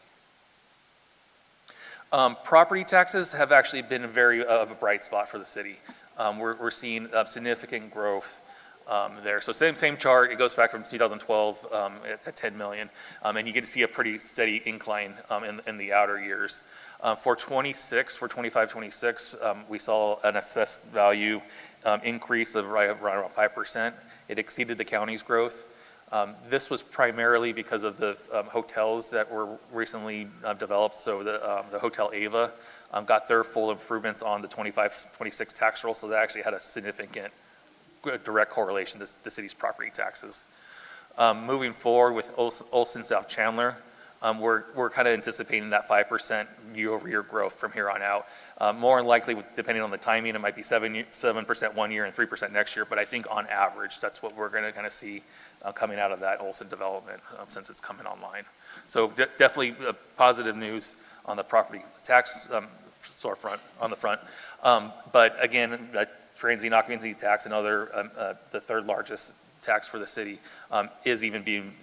Property taxes have actually been of a bright spot for the city. We're seeing significant growth there. So same chart, it goes back from 2012 at 10 million. And you get to see a pretty steady incline in the outer years. For 25-26, we saw an assessed value increase of right around 5%. It exceeded the county's growth. This was primarily because of the hotels that were recently developed. So the Hotel Ava got their full improvements on the 25-26 tax roll, so that actually had a significant direct correlation to the city's property taxes. Moving forward with Olson South Chandler, we're kind of anticipating that 5% year-over-year growth from here on out. More than likely, depending on the timing, it might be 7% one year and 3% next year, but I think on average, that's what we're going to kind of see coming out of that Olson development since it's coming online. So definitely positive news on the property tax storefront, on the front. But again, transient occupancy tax, another, the third largest tax for the city, is even being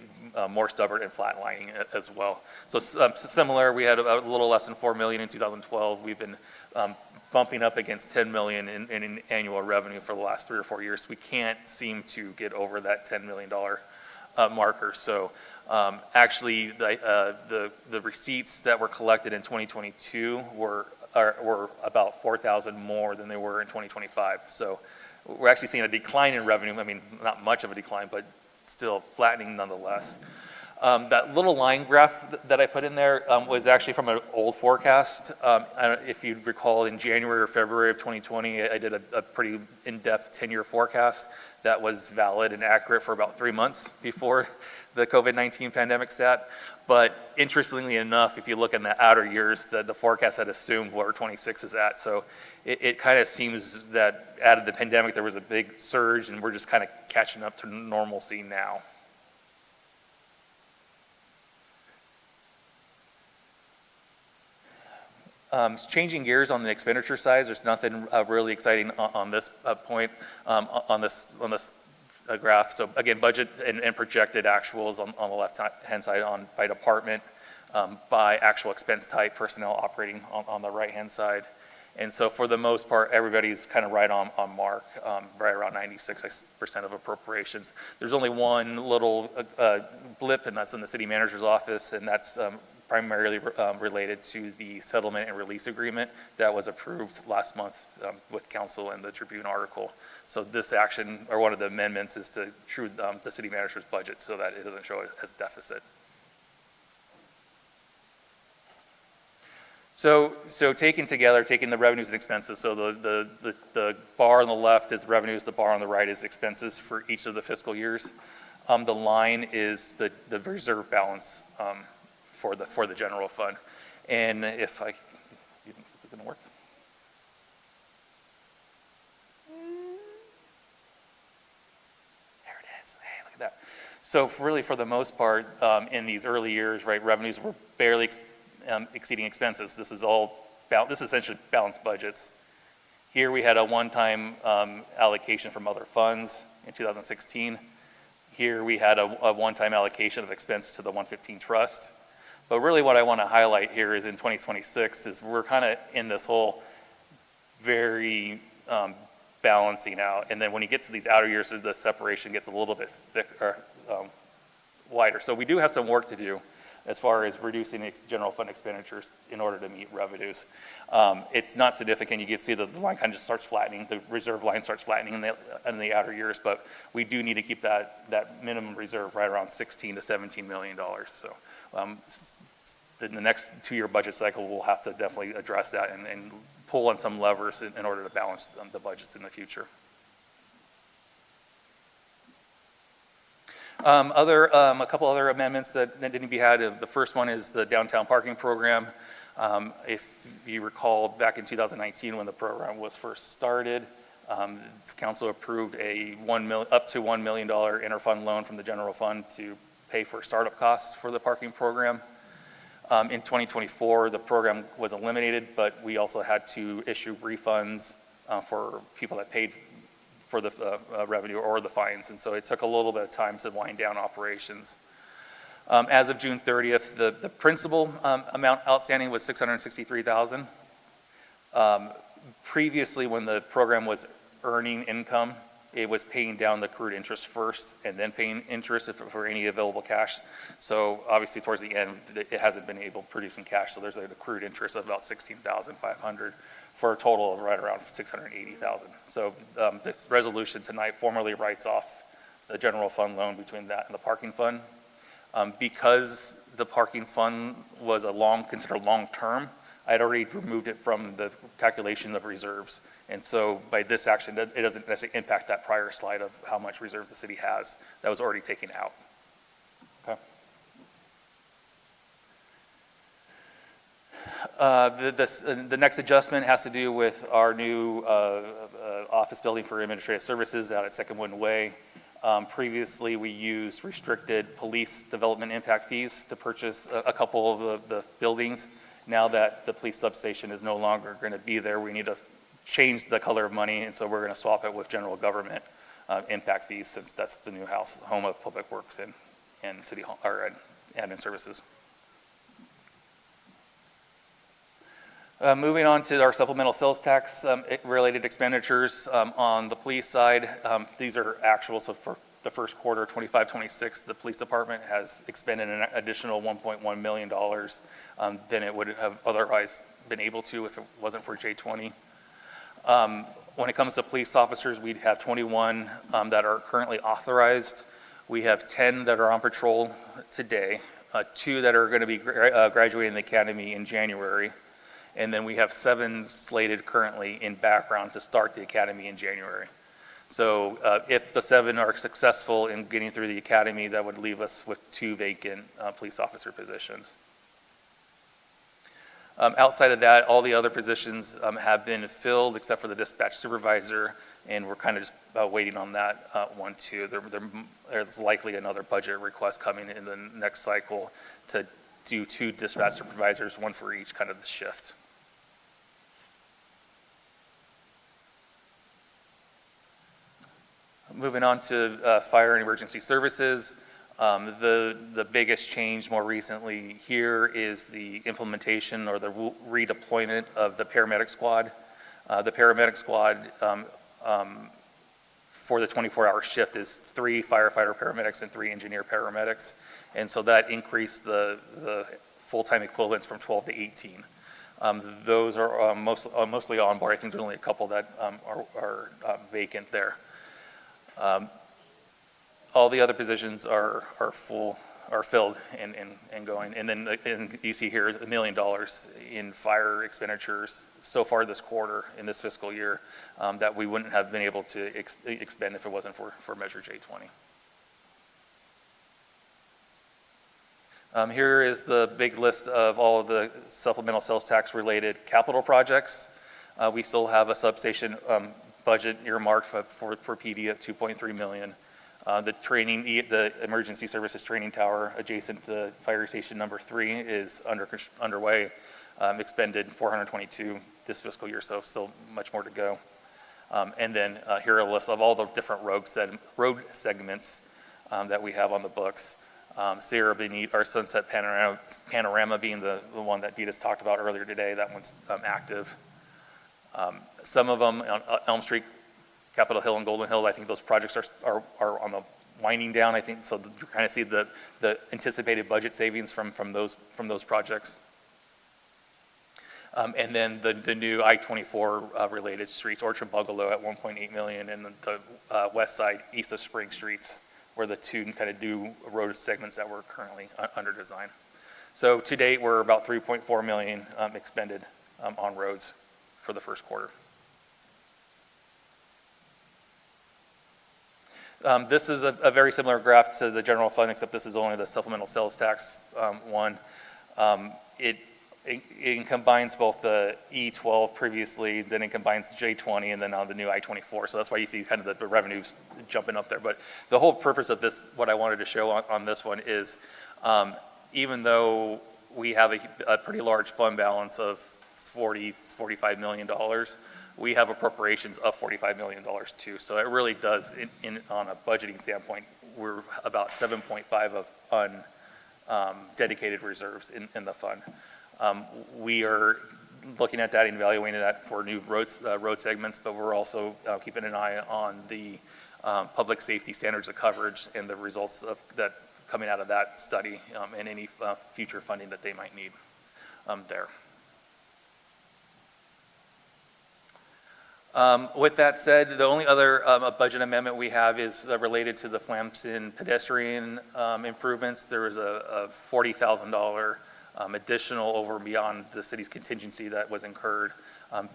more stubborn and flatlining as well. So similar, we had a little less than 4 million in 2012. We've been bumping up against 10 million in annual revenue for the last 3 or 4 years. We can't seem to get over that $10 million marker. So actually, the receipts that were collected in 2022 were about 4,000 more than they were in 2025. So we're actually seeing a decline in revenue. I mean, not much of a decline, but still flattening nonetheless. That little line graph that I put in there was actually from an old forecast. If you recall, in January or February of 2020, I did a pretty in-depth 10-year forecast that was valid and accurate for about 3 months before the COVID-19 pandemic sat. But interestingly enough, if you look in the outer years, the forecast had assumed where 26 is at. So it kind of seems that out of the pandemic, there was a big surge, and we're just kind of catching up to normalcy now. Changing gears on the expenditure side, there's nothing really exciting on this point, on this graph. So again, budget and projected actuals on the left-hand side by department, by actual expense type, personnel operating on the right-hand side. And so for the most part, everybody's kind of right on mark, right around 96% of appropriations. There's only one little blip, and that's in the city manager's office, and that's primarily related to the settlement and release agreement that was approved last month with council and the Tribune article. So this action, or one of the amendments, is to true the city manager's budget so that it doesn't show it as deficit. So taking the revenues and expenses, so the bar on the left is revenues, the bar on the right is expenses for each of the fiscal years. The line is the reserve balance for the general fund. And is it gonna work? There it is. Hey, look at that. So really, for the most part, in these early years, right, revenues were barely exceeding expenses. This is essentially balanced budgets. Here we had a one-time allocation from other funds in 2016. Here we had a one-time allocation of expense to the 115 trust. But really what I want to highlight here is in 2026 is we're kind of in this whole very balancing out. And then when you get to these outer years, the separation gets a little bit thicker, wider. So we do have some work to do as far as reducing general fund expenditures in order to meet revenues. It's not significant. You can see the line kind of just starts flattening. The reserve line starts flattening in the outer years, but we do need to keep that minimum reserve right around $16 to $17 million. So in the next 2-year budget cycle, we'll have to definitely address that and pull on some levers in order to balance the budgets in the future. A couple other amendments that need to be had. The first one is the downtown parking program. If you recall, back in 2019 when the program was first started, council approved up to $1 million interfund loan from the general fund to pay for startup costs for the parking program. In 2024, the program was eliminated, but we also had to issue refunds for people that paid for the revenue or the fines, and so it took a little bit of time to wind down operations. As of June 30th, the principal amount outstanding was $663,000. Previously, when the program was earning income, it was paying down the accrued interest first and then paying interest for any available cash. So obviously towards the end, it hasn't been able to produce cash, so there's an accrued interest of about $16,500 for a total of right around $680,000. So the resolution tonight formally writes off the general fund loan between that and the parking fund. Because the parking fund was considered long-term, I had already removed it from the calculation of reserves. And so by this action, it doesn't necessarily impact that prior slide of how much reserve the city has. That was already taken out. Okay. The next adjustment has to do with our new office building for administrative services out at Second Wooden Way. Previously, we used restricted police development impact fees to purchase a couple of the buildings. Now that the police substation is no longer going to be there, we need to change the color of money, and so we're going to swap it with general government impact fees, since that's the new home of Public Works and City Hall, or admin services. Moving on to our supplemental sales tax related expenditures on the police side. These are actual, so for the first quarter 25-26, the police department has expended an additional $1.1 million than it would have otherwise been able to if it wasn't for J20. When it comes to police officers, we have 21 that are currently authorized. We have 10 that are on patrol today, 2 that are going to be graduating the academy in January, and then we have 7 slated currently in background to start the academy in January. So if the 7 are successful in getting through the academy, that would leave us with 2 vacant police officer positions. Outside of that, all the other positions have been filled except for the dispatch supervisor, and we're kind of just waiting on that one too. There's likely another budget request coming in the next cycle to do 2 dispatch supervisors, 1 for each kind of the shift. Moving on to fire and emergency services. The biggest change more recently here is the implementation or the redeployment of the paramedic squad. The paramedic squad for the 24-hour shift is 3 firefighter paramedics and 3 engineer paramedics. And so that increased the full-time equivalents from 12 to 18. Those are mostly on board. I think there's only a couple that are vacant there. All the other positions are filled and going. And then you see here $1 million in fire expenditures so far this quarter in this fiscal year that we wouldn't have been able to expend if it wasn't for Measure J20. Here is the big list of all of the supplemental sales tax related capital projects. We still have a substation budget earmarked for PD at $2.3 million. The emergency services training tower adjacent to fire station number 3 is underway, expended $422 this fiscal year, so still much more to go. And then here are a list of all the different road segments that we have on the books. Sierra Benita, our Sunset Panorama being the one that Dita's talked about earlier today, that one's active. Some of them on Elm Street, Capitol Hill, and Golden Hill, I think those projects are on the winding down, I think, so you kind of see the anticipated budget savings from those projects. And then the new I-24 related streets, Orchard Bungalow at $1.8 million, and the west side, east of Spring Streets, were the 2 kind of new road segments that were currently under design. So to date, we're about $3.4 million expended on roads for the first quarter. This is a very similar graph to the general fund, except this is only the supplemental sales tax one. It combines both the E12 previously, then it combines J20, and then now the new I-24. So that's why you see kind of the revenues jumping up there. But the whole purpose of this, what I wanted to show on this one is, even though we have a pretty large fund balance of $45 million, we have appropriations of $45 million too. So it really does, on a budgeting standpoint, we're about 7.5 of dedicated reserves in the fund. We are looking at that and evaluating that for new road segments, but we're also keeping an eye on the public safety standards of coverage and the results of that coming out of that study and any future funding that they might need there. With that said, the only other budget amendment we have is related to the Flamson pedestrian improvements. There was a $40,000 additional over and beyond the city's contingency that was incurred,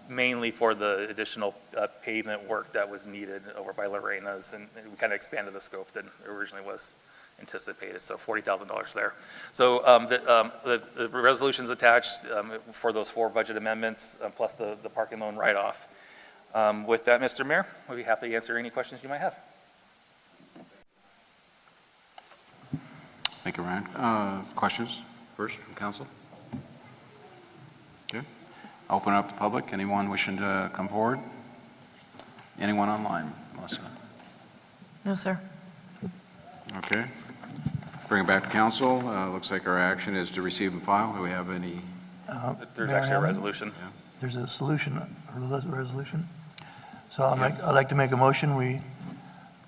mainly for the additional pavement work that was needed over by Lorena's, and we kind of expanded the scope than originally was anticipated, so $40,000 there. So the resolution's attached for those 4 budget amendments, plus the parking loan write-off. With that, Mr. Mayor, we'll be happy to answer any questions you might have. Thank you, Ryan. Questions first from council? Okay. Open up the public. Anyone wishing to come forward? Anyone online, Melissa? No, sir. Okay. Bring it back to council. Looks like our action is to receive and file. Do we have any? There's Mayor actually a Hammond? resolution. There's a resolution. So I'd like to make a motion. We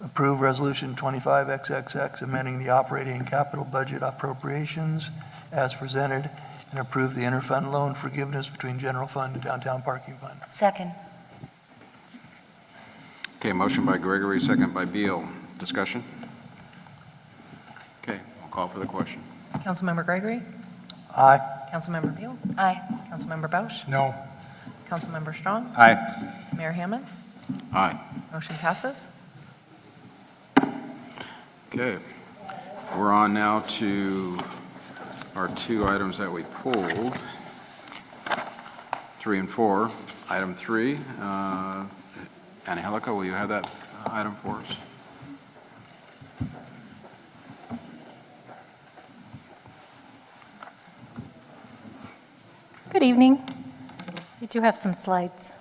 approve Resolution 25XXX, amending the operating and capital budget appropriations as presented, and approve the interfund loan forgiveness between general fund and downtown parking fund. Second. Okay, motion by Gregory, second by Beal. Discussion? Okay, we'll call for the question. Councilmember Gregory? Aye. Councilmember Beal? Aye. Councilmember Bausch? No. Councilmember Strong? Aye. Mayor Hammond? Aye. Motion passes. Okay, we're on now to our 2 items that we pulled, 3 and 4. Item 3, Angelica, will you have that item for us? Good evening. We do have some slides.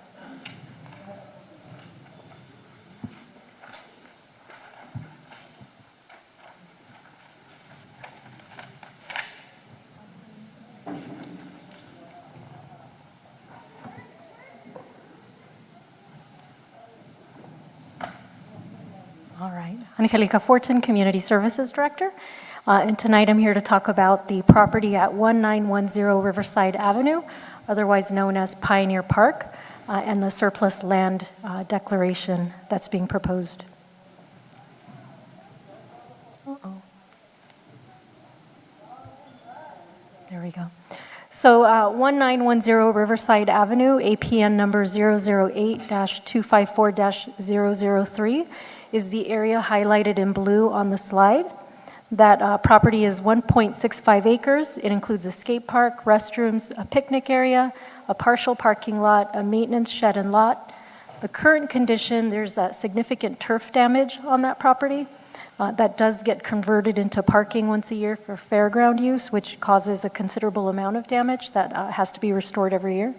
All right. Angelica Fortin, Community Services Director. And tonight I'm here to talk about the property at 1910 Riverside Avenue, otherwise known as Pioneer Park, and the surplus land declaration that's being proposed. Uh-oh. There we go. So 1910 Riverside Avenue, APN number 008-254-003, is the area highlighted in blue on the slide. That property is 1.65 acres. It includes a skate park, restrooms, a picnic area, a partial parking lot, a maintenance shed and lot. The current condition, there's significant turf damage on that property. That does get converted into parking once a year for fairground use, which causes a considerable amount of damage that has to be restored every year.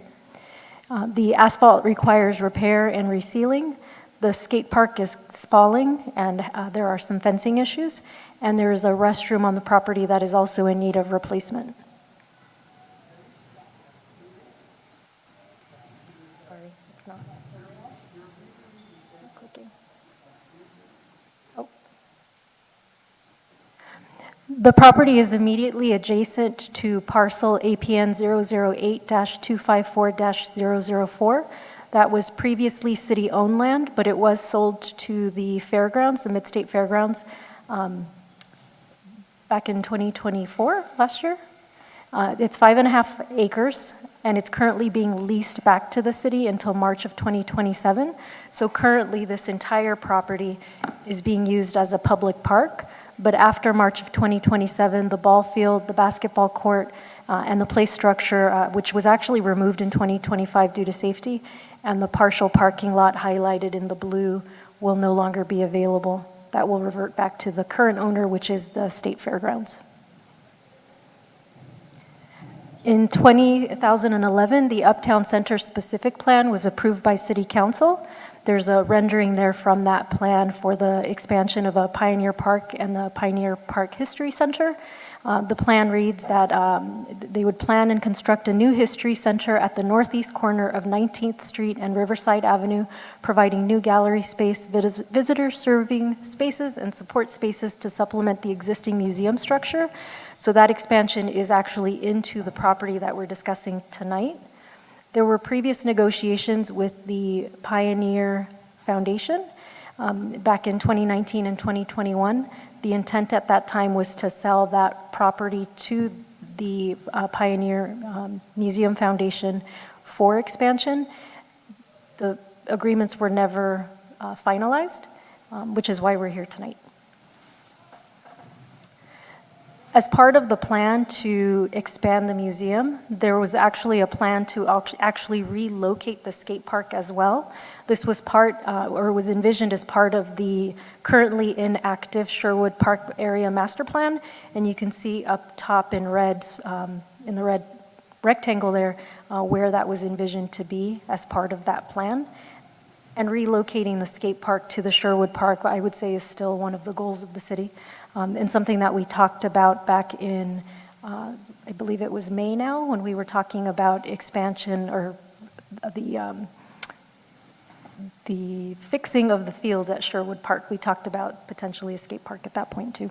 The asphalt requires repair and resealing. The skate park is spalling, and there are some fencing issues. And there is a restroom on the property that is also in need of replacement. Sorry, it's not clicking. Oh. The property is immediately adjacent to parcel APN 008-254-004. That was previously city-owned land, but it was sold to the fairgrounds, the Mid-State Fairgrounds, back in 2024, last year. It's 5.5 acres, and it's currently being leased back to the city until March of 2027. So currently, this entire property is being used as a public park, but after March of 2027, the ball field, the basketball court, and the play structure, which was actually removed in 2025 due to safety, and the partial parking lot highlighted in the blue will no longer be available. That will revert back to the current owner, which is the State Fairgrounds. In 2011, the Uptown Center specific plan was approved by City Council. There's a rendering there from that plan for the expansion of a Pioneer Park and the Pioneer Park History Center. The plan reads that they would plan and construct a new history center at the northeast corner of 19th Street and Riverside Avenue, providing new gallery space, visitor serving spaces, and support spaces to supplement the existing museum structure. So that expansion is actually into the property that we're discussing tonight. There were previous negotiations with the Pioneer Foundation back in 2019 and 2021. The intent at that time was to sell that property to the Pioneer Museum Foundation for expansion. The agreements were never finalized, which is why we're here tonight. As part of the plan to expand the museum, there was actually a plan to actually relocate the skate park as well. This was was envisioned as part of the currently inactive Sherwood Park Area Master Plan, and you can see up top in reds, in the red rectangle there, where that was envisioned to be as part of that plan. And relocating the skate park to the Sherwood Park, I would say, is still one of the goals of the city, and something that we talked about back in, I believe it was May now, when we were talking about expansion or the fixing of the fields at Sherwood Park. We talked about potentially a skate park at that point too.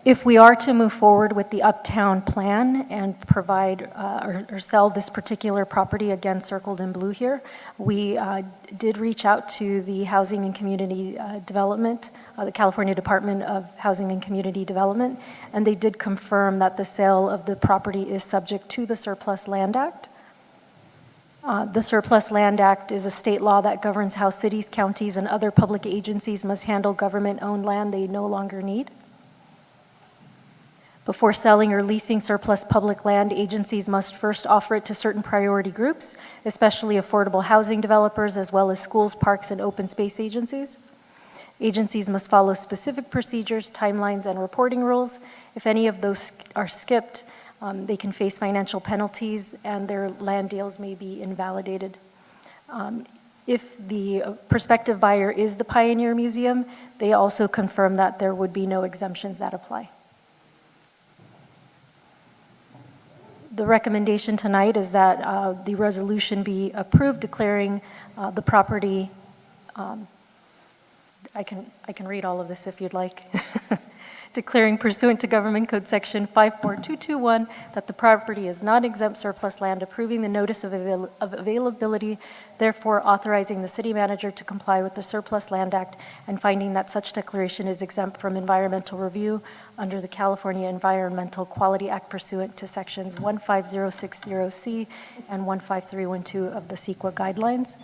If we are to move forward with the Uptown plan and provide or sell this particular property, again circled in blue here, we did reach out to the Housing and Community Development, the California Department of Housing and Community Development, and they did confirm that the sale of the property is subject to the Surplus Land Act. The Surplus Land Act is a state law that governs how cities, counties, and other public agencies must handle government-owned land they no longer need. Before selling or leasing surplus public land, agencies must first offer it to certain priority groups, especially affordable housing developers, as well as schools, parks, and open space agencies. Agencies must follow specific procedures, timelines, and reporting rules. If any of those are skipped, they can face financial penalties, and their land deals may be invalidated. If the prospective buyer is the Pioneer Museum, they also confirm that there would be no exemptions that apply. The recommendation tonight is that the resolution be approved declaring the property, I can read all of this if you'd like, declaring pursuant to Government Code Section 54221 that the property is not exempt surplus land, approving the notice of availability, therefore authorizing the city manager to comply with the Surplus Land Act, and finding that such declaration is exempt from environmental review under the California Environmental Quality Act pursuant to Sections 15060C and 15312 of the CEQA guidelines.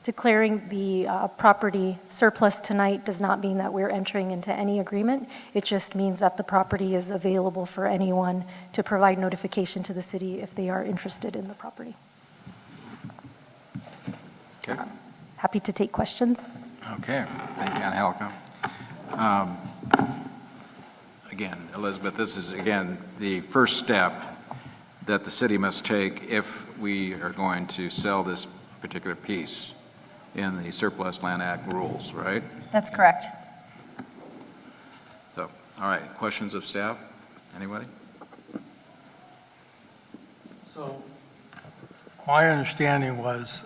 Declaring the property surplus tonight does not mean that we're entering into any agreement. It just means that the property is available for anyone to provide notification to the city if they are interested in the property. Okay. Happy to take questions. Okay, thank you, Angelica. Again, Elizabeth, this is, again, the first step that the city must take if we are going to sell this particular piece in the Surplus Land Act rules, right? That's correct. So, all right, questions of staff? Anybody? So, my understanding was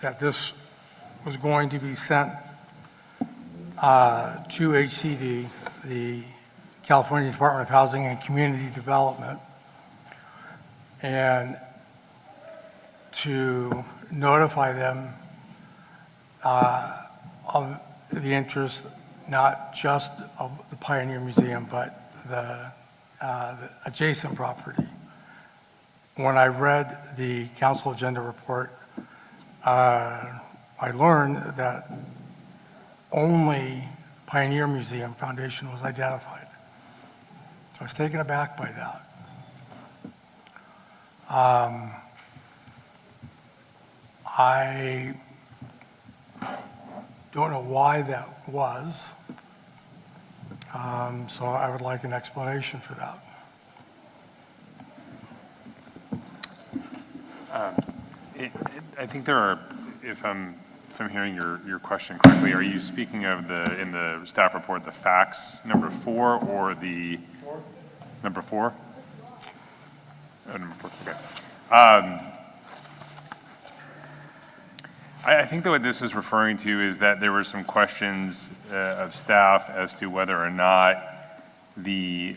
that this was going to be sent to HCD, the California Department of Housing and Community Development, and to notify them of the interest, not just of the Pioneer Museum, but the adjacent property. When I read the council agenda report, I learned that only Pioneer Museum Foundation was identified. So I was taken aback by that. I don't know why that was, so I would like an explanation for that. I think there are, if I'm hearing your question correctly, are you speaking of in the staff report, the facts number 4 or the number 4? Oh, number 4, okay. I think that what this is referring to is that there were some questions of staff as to whether or not the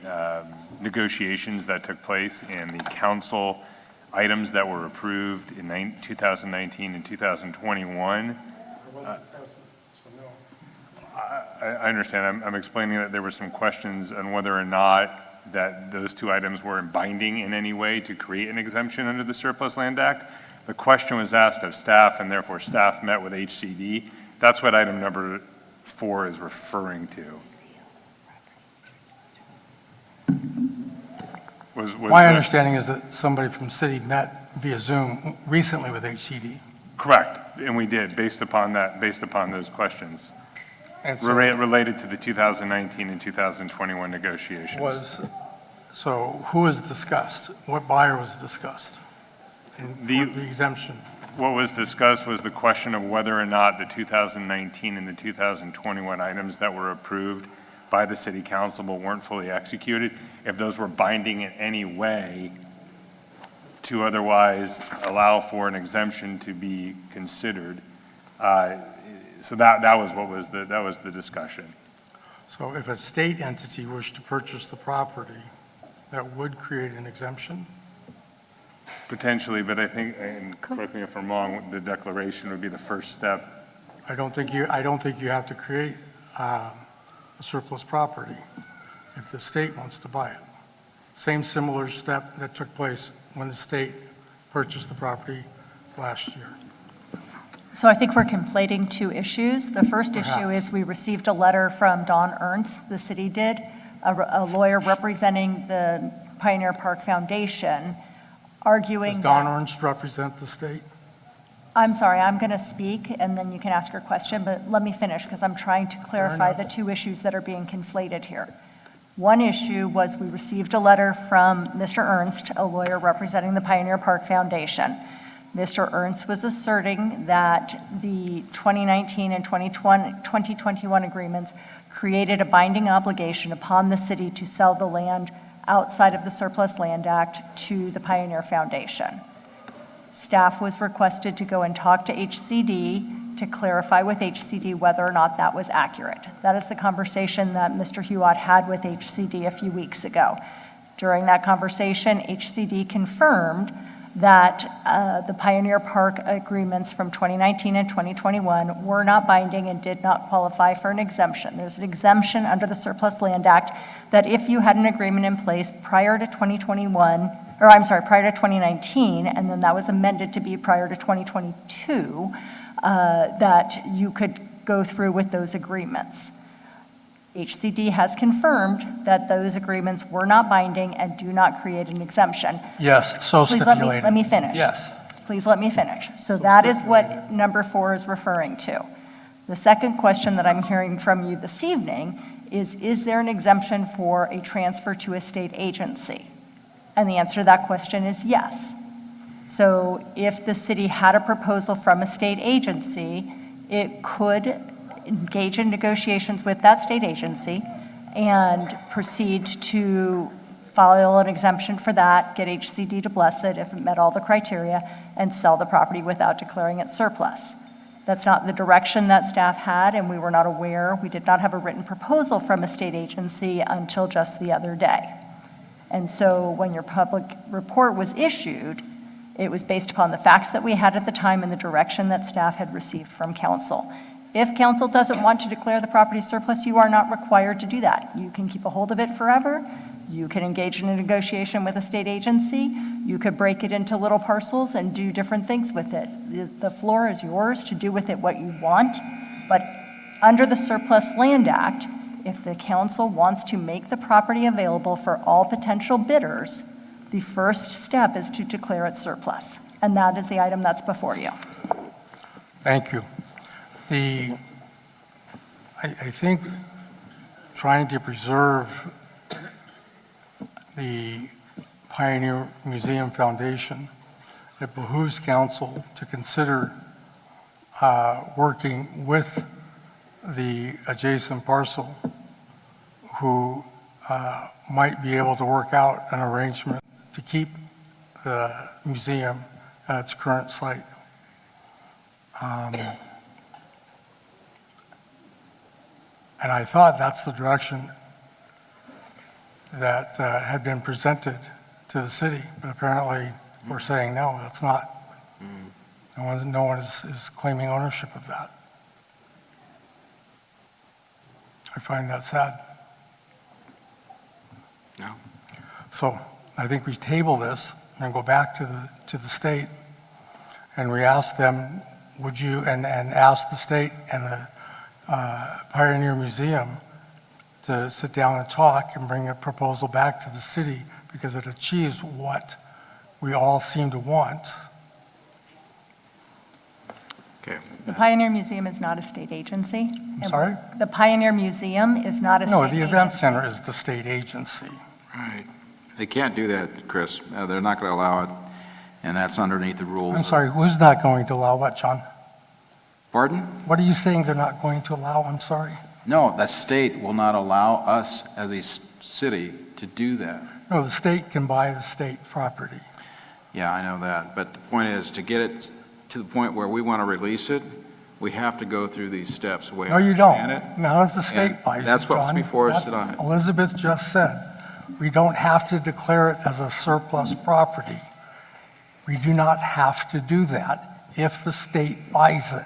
negotiations that took place and the council items that were approved in 2019 and 2021. I understand. I'm explaining that there were some questions on whether or not that those two items were binding in any way to create an exemption under the Surplus Land Act. The question was asked of staff, and therefore staff met with HCD. That's what item number 4 is referring to. My understanding is that somebody from city met via Zoom recently with HCD. Correct, and we did, based upon those questions. And so Related to the 2019 and 2021 negotiations. So who was discussed? What buyer was discussed for the exemption? What was discussed was the question of whether or not the 2019 and the 2021 items that were approved by the city council but weren't fully executed, if those were binding in any way to otherwise allow for an exemption to be considered. So that was the discussion. So if a state entity wished to purchase the property, that would create an exemption? Potentially, but I think, and correct me if I'm wrong, the declaration would be the first step. I don't think you have to create a surplus property if the state wants to buy it. Same similar step that took place when the state purchased the property last year. So I think we're conflating two issues. The first issue is we received a letter from Don Ernst, the city did, a lawyer representing the Pioneer Park Foundation, arguing Does Don Ernst represent the state? I'm sorry, I'm going to speak, and then you can ask your question, but let me finish, because I'm trying to clarify the two issues that are being conflated here. One issue was we received a letter from Mr. Ernst, a lawyer representing the Pioneer Park Foundation. Mr. Ernst was asserting that the 2019 and 2021 agreements created a binding obligation upon the city to sell the land outside of the Surplus Land Act to the Pioneer Foundation. Staff was requested to go and talk to HCD to clarify with HCD whether or not that was accurate. That is the conversation that Mr. Hewitt had with HCD a few weeks ago. During that conversation, HCD confirmed that the Pioneer Park agreements from 2019 and 2021 were not binding and did not qualify for an exemption. There's an exemption under the Surplus Land Act that if you had an agreement in place prior to 2021, or I'm sorry, prior to 2019, and then that was amended to be prior to 2022, that you could go through with those agreements. HCD has confirmed that those agreements were not binding and do not create an exemption. Yes, so Please stipulated. let me finish. Yes. Please let me finish. So that is what number 4 is referring to. The second question that I'm hearing from you this evening is there an exemption for a transfer to a state agency? And the answer to that question is yes. So if the city had a proposal from a state agency, it could engage in negotiations with that state agency and proceed to file an exemption for that, get HCD to bless it if it met all the criteria, and sell the property without declaring it surplus. That's not the direction that staff had, and we were not aware. We did not have a written proposal from a state agency until just the other day. And so when your public report was issued, it was based upon the facts that we had at the time and the direction that staff had received from council. If council doesn't want to declare the property surplus, you are not required to do that. You can keep a hold of it forever. You can engage in a negotiation with a state agency. You could break it into little parcels and do different things with it. The floor is yours to do with it what you want. But under the Surplus Land Act, if the council wants to make the property available for all potential bidders, the first step is to declare it surplus. And that is the item that's before you. Thank you. I think trying to preserve the Pioneer Museum Foundation, it behooves council to consider working with the adjacent parcel who might be able to work out an arrangement to keep the museum at its current site. And I thought that's the direction that had been presented to the city, but apparently we're saying, no, that's not. No one is claiming ownership of that. I find that sad. No. So I think we table this and go back to the state, and we ask them, would you, and ask the state and the Pioneer Museum to sit down and talk and bring a proposal back to the city, because it achieves what we all seem to want. Okay. The Pioneer Museum is not a state agency. I'm sorry? The Pioneer Museum is not a state No, agency. the event center is the state agency. Right. They can't do that, Chris. They're not going to allow it, and that's underneath the rules. I'm sorry, who's not going to allow what, John? Pardon? What are you saying they're not going to allow? I'm sorry. No, the state will not allow us as a city to do that. No, the state can buy the state property. Yeah, I know that, but the point is, to get it to the point where we want to release it, we have to go through these steps. No, you don't. Not if the state buys it, That's what's John. before us That- tonight. Elizabeth just said, we don't have to declare it as a surplus property. We do not have to do that if the state buys it.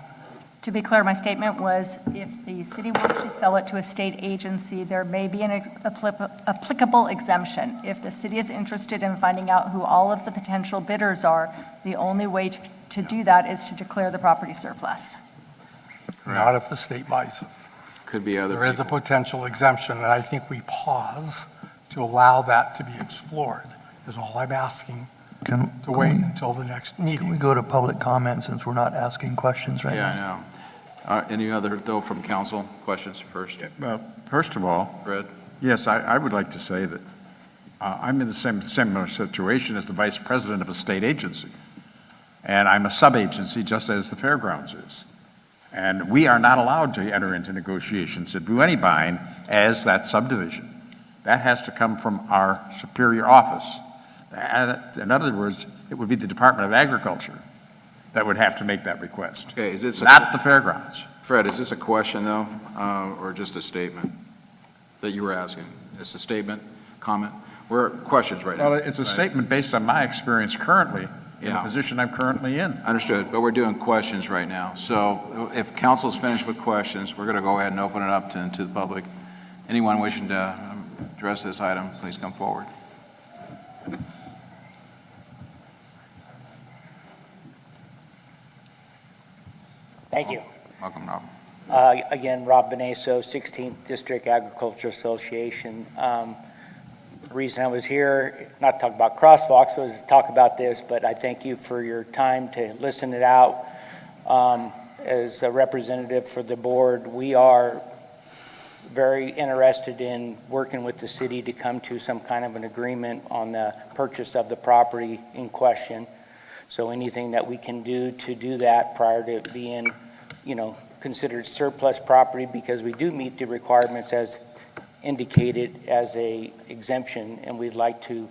To be clear, my statement was, if the city wants to sell it to a state agency, there may be an applicable exemption. If the city is interested in finding out who all of the potential bidders are, the only way to do that is to declare the property surplus. Not if the state buys it. Could be other There is a potential exemption, and I think we pause to allow that to be explored, is all I'm asking, Can to wait until the next meeting. Can we go to public comment since we're not asking questions right now? Yeah, I know. Any other, though, from council? Questions first? Well, first of all, Fred? yes, I would like to say that I'm in the similar situation as the vice president of a state agency. And I'm a sub-agency, just as the fairgrounds is. And we are not allowed to enter into negotiations to do any buying as that subdivision. That has to come from our superior office. In other words, it would be the Department of Agriculture that would have to make that request. Okay, is this not the fairgrounds. Fred, is this a question, though, or just a statement that you were asking? It's a statement, comment? We're questions right now. Well, it's a statement based on my experience currently in the Yeah. position I'm currently in. Understood, but we're doing questions right now. So if council's finished with questions, we're going to go ahead and open it up to the public. Anyone wishing to address this item, please come forward. Thank you. Welcome, Rob. Again, Rob Beneso, 16th District Agriculture Association. The reason I was here, not to talk about crosswalks, was to talk about this, but I thank you for your time to listen it out. As a representative for the board, we are very interested in working with the city to come to some kind of an agreement on the purchase of the property in question. So anything that we can do to do that prior to being, considered surplus property, because we do meet the requirements as indicated as a exemption, and we'd like to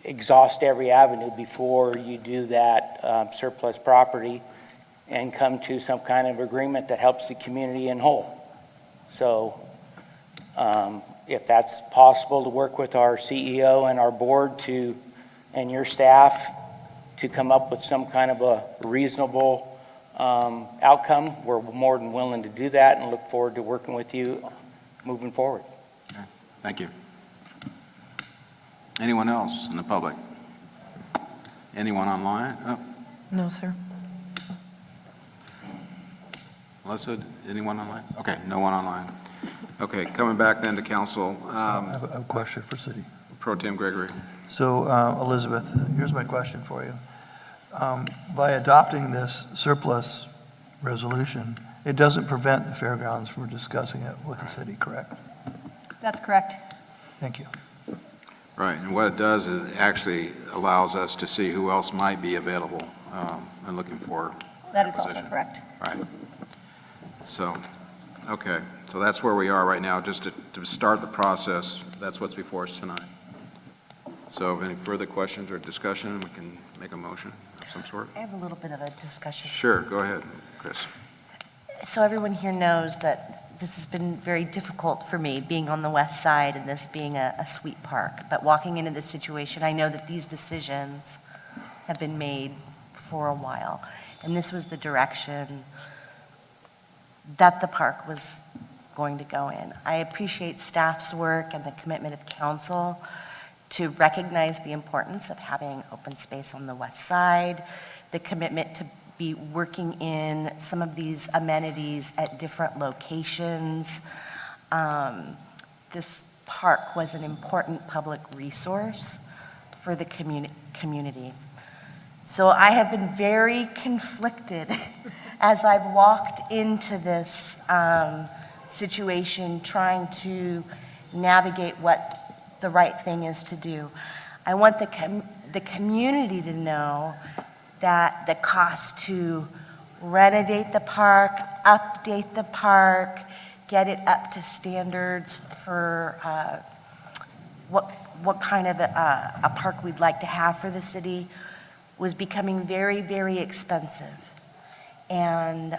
exhaust every avenue before you do that surplus property and come to some kind of agreement that helps the community in whole. So if that's possible, to work with our CEO and our board and your staff to come up with some kind of a reasonable outcome, we're more than willing to do that and look forward to working with you moving forward. Okay. Thank you. Anyone else in the public? Anyone online? Oh, No, sir. Melissa, anyone online? Okay, no one online. Okay, coming back then to council. I have a question for City. Pro Tem Gregory. So, Elizabeth, here's my question for you. By adopting this surplus resolution, it doesn't prevent the fairgrounds from discussing it with the city, correct? That's correct. Thank you. Right, and what it does is it actually allows us to see who else might be available and looking for. That is also position. correct. Right. So, okay, so that's where we are right now, just to start the process. That's what's before us tonight. So any further questions or discussion, we can make a motion of some sort? I have a little bit of a discussion. Sure, go ahead, Chris. So everyone here knows that this has been very difficult for me, being on the west side and this being a sweet park. But walking into this situation, I know that these decisions have been made for a while. And this was the direction that the park was going to go in. I appreciate staff's work and the commitment of council to recognize the importance of having open space on the west side, the commitment to be working in some of these amenities at different locations. This park was an important public resource for the community. So I have been very conflicted as I've walked into this situation, trying to navigate what the right thing is to do. I want the community to know that the cost to renovate the park, update the park, get it up to standards for what kind of a park we'd like to have for the city was becoming very, very expensive. And,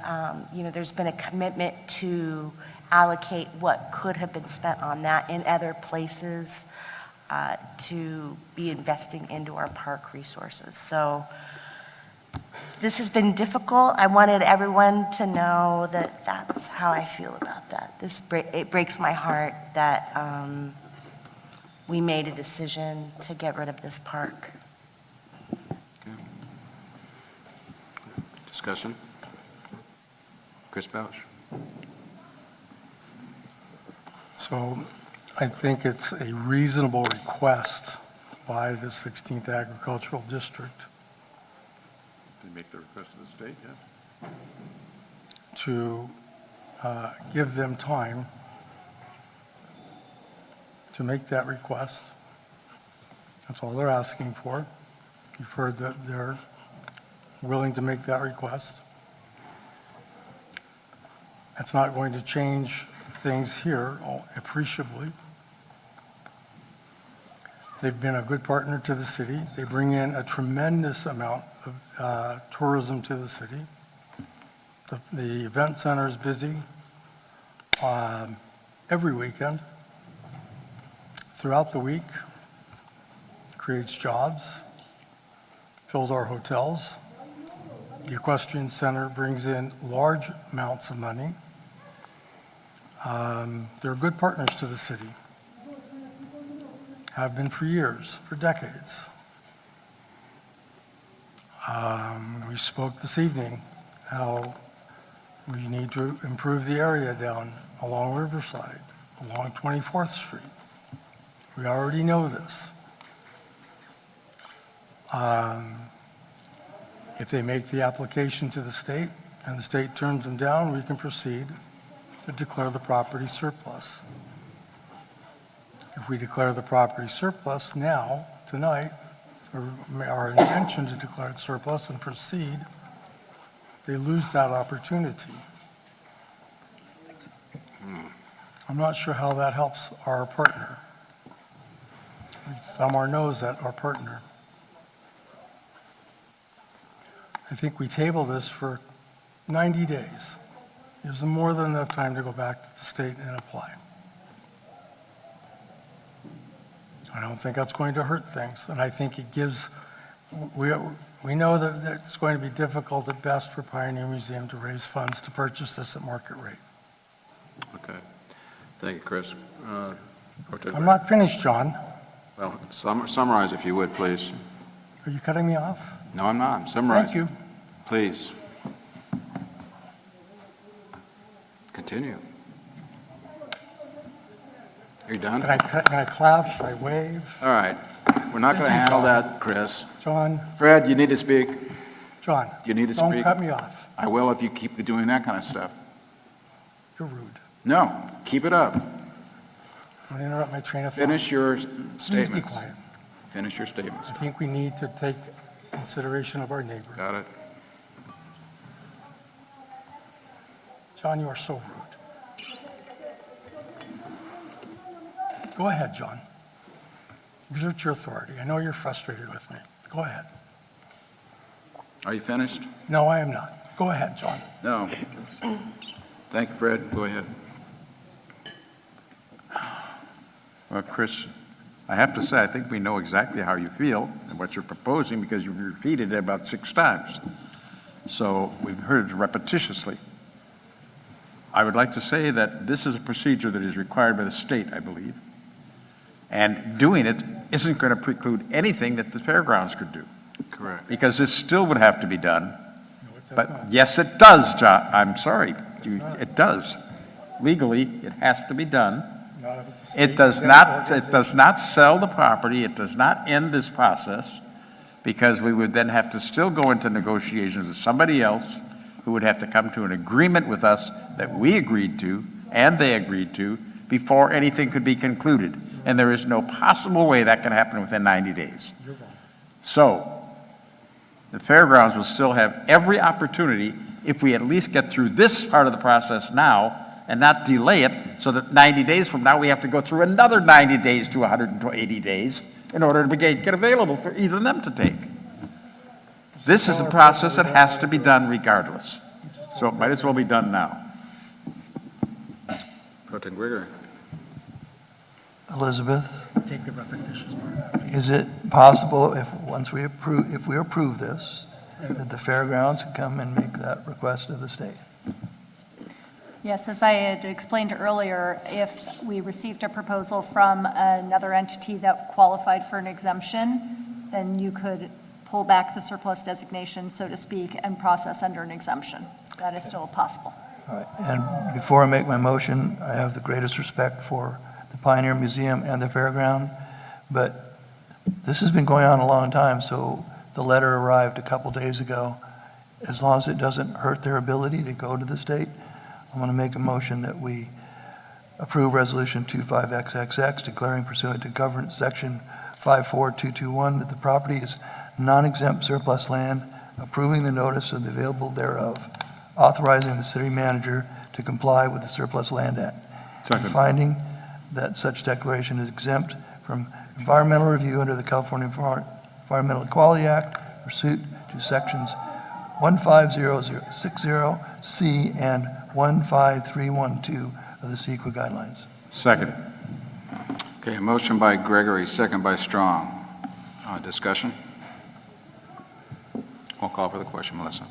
there's been a commitment to allocate what could have been spent on that in other places to be investing into our park resources. So this has been difficult. I wanted everyone to know that that's how I feel about that. It breaks my heart that we made a decision to get rid of this park. Discussion? Chris Bouch? So I think it's a reasonable request by the 16th Agricultural District They make the request to the state, yes? to give them time to make that request. That's all they're asking for. You've heard that they're willing to make that request. That's not going to change things here appreciably. They've been a good partner to the city. They bring in a tremendous amount of tourism to the city. The event center is busy every weekend, throughout the week, creates jobs, fills our hotels. The equestrian center brings in large amounts of money. They're good partners to the city. Have been for years, for decades. We spoke this evening how we need to improve the area down along Riverside, along 24th Street. We already know this. If they make the application to the state and the state turns them down, we can proceed to declare the property surplus. If we declare the property surplus now, tonight, or our intention to declare it surplus and proceed, they lose that opportunity. I'm not sure how that helps our partner. We thumb our nose at our partner. I think we table this for 90 days. Gives them more than enough time to go back to the state and apply. I don't think that's going to hurt things, and I think it gives, we know that it's going to be difficult at best for Pioneer Museum to raise funds to purchase this at market rate. Okay. Thank you, Chris. I'm not finished, John. Well, summarize if you would, please. Are you cutting me off? No, I'm not. Summarize. Thank you. Please. Continue. Are you done? Can I clap? Should I wave? All right. We're not going to handle that, Chris. John. Fred, you need to speak. John. You need to speak. Don't cut me off. I will if you keep doing that kind of stuff. You're rude. No, keep it up. Don't interrupt my train of thought. Finish your Please statements. be quiet. Finish your statements. I think we need to take consideration of our neighbor. Got it. John, you are so rude. Go ahead, John. Exert your authority. I know you're frustrated with me. Go ahead. Are you finished? No, I am not. Go ahead, John. No. Thank you, Fred. Go ahead. Well, Chris, I have to say, I think we know exactly how you feel and what you're proposing because you've repeated it about 6 times. So we've heard it repetitiously. I would like to say that this is a procedure that is required by the state, I believe. And doing it isn't going to preclude anything that the fairgrounds could do. Correct. Because this still would have to be done. But yes, it does, John. I'm sorry. It does. Legally, it has to be done. It does not sell the property. It does not end this process, because we would then have to still go into negotiations with somebody else who would have to come to an agreement with us that we agreed to and they agreed to before anything could be concluded. And there is no possible way that can happen within 90 days. So the fairgrounds will still have every opportunity, if we at least get through this part of the process now and not delay it so that 90 days from now we have to go through another 90 days to 180 days in order to get available for either of them to take. This is a process that has to be done regardless. So it might as well be done now. Pro Tem Gregory. Elizabeth, Take the repetitious part out. is it possible if we approve this, that the fairgrounds could come and make that request of the state? Yes, as I had explained earlier, if we received a proposal from another entity that qualified for an exemption, then you could pull back the surplus designation, so to speak, and process under an exemption. That is still possible. All right, and before I make my motion, I have the greatest respect for the Pioneer Museum and the fairground, but this has been going on a long time, so the letter arrived a couple days ago. As long as it doesn't hurt their ability to go to the state, I'm going to make a motion that we approve Resolution 25XXX, declaring pursuant to Governance Section 54221 that the property is non-exempt surplus land, approving the notice of the available thereof, authorizing the city manager to comply with the Surplus Land Act. Second. Finding that such declaration is exempt from environmental review under the California Environmental Equality Act, pursuant to Sections 150060C and 15312 of the CEQA guidelines. Second. Okay, a motion by Gregory, second by Strong. Discussion? I'll call for the question, Melissa.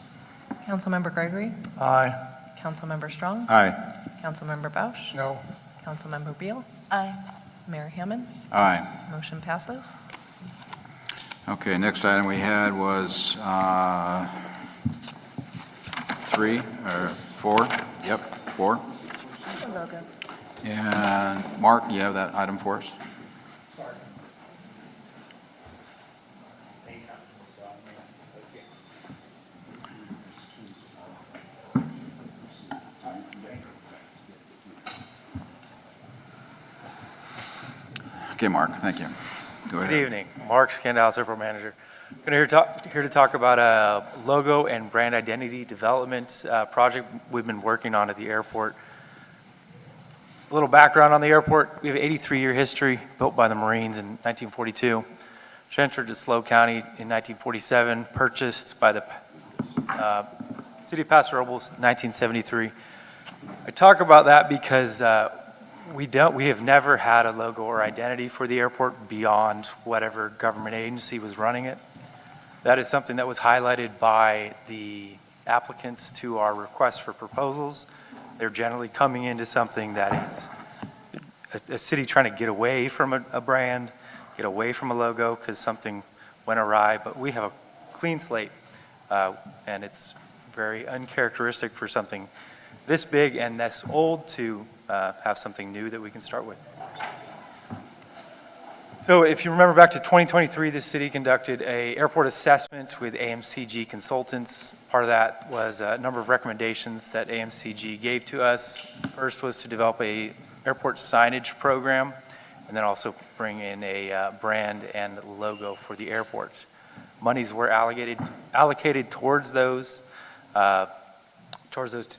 Councilmember Gregory? Aye. Councilmember Strong? Aye. Councilmember Bausch? No. Councilmember Beal? Aye. Mayor Hammond? Aye. Motion passes. Okay, next item we had was 3 or 4? Yep, 4. That's a logo. And Mark, you have that item for us? Okay, Mark, thank you. Go ahead. Good evening. Mark Scandow, Airport Manager. Here to talk about a logo and brand identity development project we've been working on at the airport. A little background on the airport. We have an 83-year history, built by the Marines in 1942. Transferred to SLO County in 1947, purchased by the City of Paso Robles in 1973. I talk about that because we have never had a logo or identity for the airport beyond whatever government agency was running it. That is something that was highlighted by the applicants to our request for proposals. They're generally coming into something that is a city trying to get away from a brand, get away from a logo because something went awry, but we have a clean slate, and it's very uncharacteristic for something this big and this old to have something new that we can start with. So if you remember back to 2023, the city conducted a airport assessment with AMCG consultants. Part of that was a number of recommendations that AMCG gave to us. First was to develop a airport signage program, and then also bring in a brand and logo for the airport. Monies were allocated towards those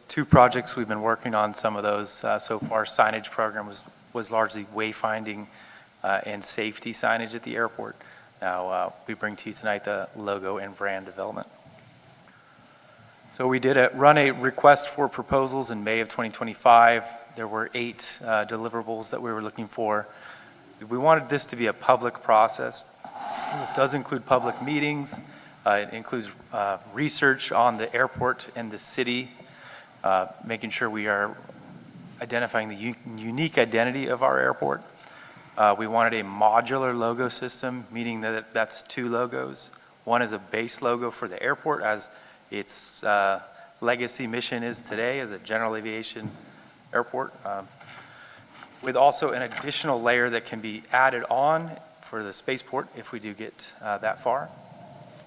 two projects. We've been working on some of those so far. Signage program was largely wayfinding and safety signage at the airport. Now we bring to you tonight the logo and brand development. So we did run a request for proposals in May of 2025. There were 8 deliverables that we were looking for. We wanted this to be a public process. This does include public meetings. It includes research on the airport and the city, making sure we are identifying the unique identity of our airport. We wanted a modular logo system, meaning that that's two logos. One is a base logo for the airport, as its legacy mission is today as a general aviation airport, with also an additional layer that can be added on for the spaceport if we do get that far.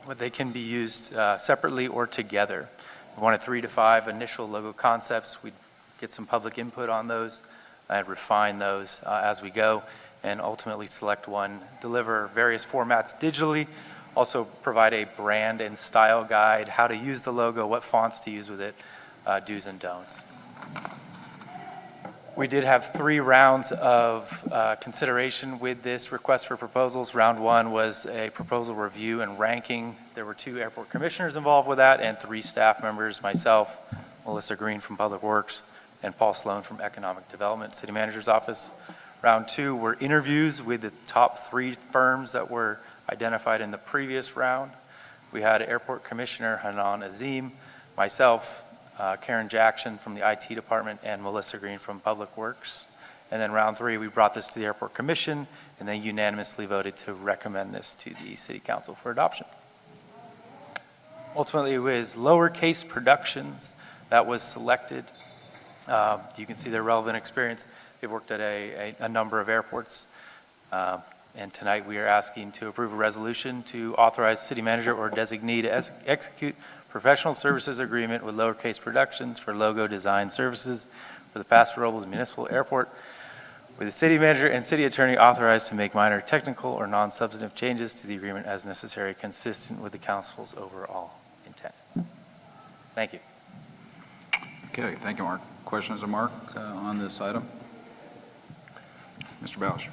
But they can be used separately or together. We wanted 3 to 5 initial logo concepts. We'd get some public input on those and refine those as we go, and ultimately select one, deliver various formats digitally, also provide a brand and style guide, how to use the logo, what fonts to use with it, do's and don'ts. We did have 3 rounds of consideration with this request for proposals. Round 1 was a proposal review and ranking. There were 2 airport commissioners involved with that and 3 staff members, myself, Melissa Green from Public Works, and Paul Sloan from Economic Development, City Manager's Office. Round 2 were interviews with the top 3 firms that were identified in the previous round. We had Airport Commissioner Hanan Azim, myself, Karen Jackson from the IT department, and Melissa Green from Public Works. And then round 3, we brought this to the Airport Commission, and they unanimously voted to recommend this to the City Council for adoption. Ultimately, it was Lowercase Productions that was selected. You can see their relevant experience. They've worked at a number of airports. And tonight we are asking to approve a resolution to authorize city manager or designee to execute professional services agreement with Lowercase Productions for logo design services for the Paso Robles Municipal Airport, with the city manager and city attorney authorized to make minor technical or non-substantive changes to the agreement as necessary, consistent with the council's overall intent. Thank you. Okay, thank you, Mark. Questions of Mark on this item? Mr. Bausch.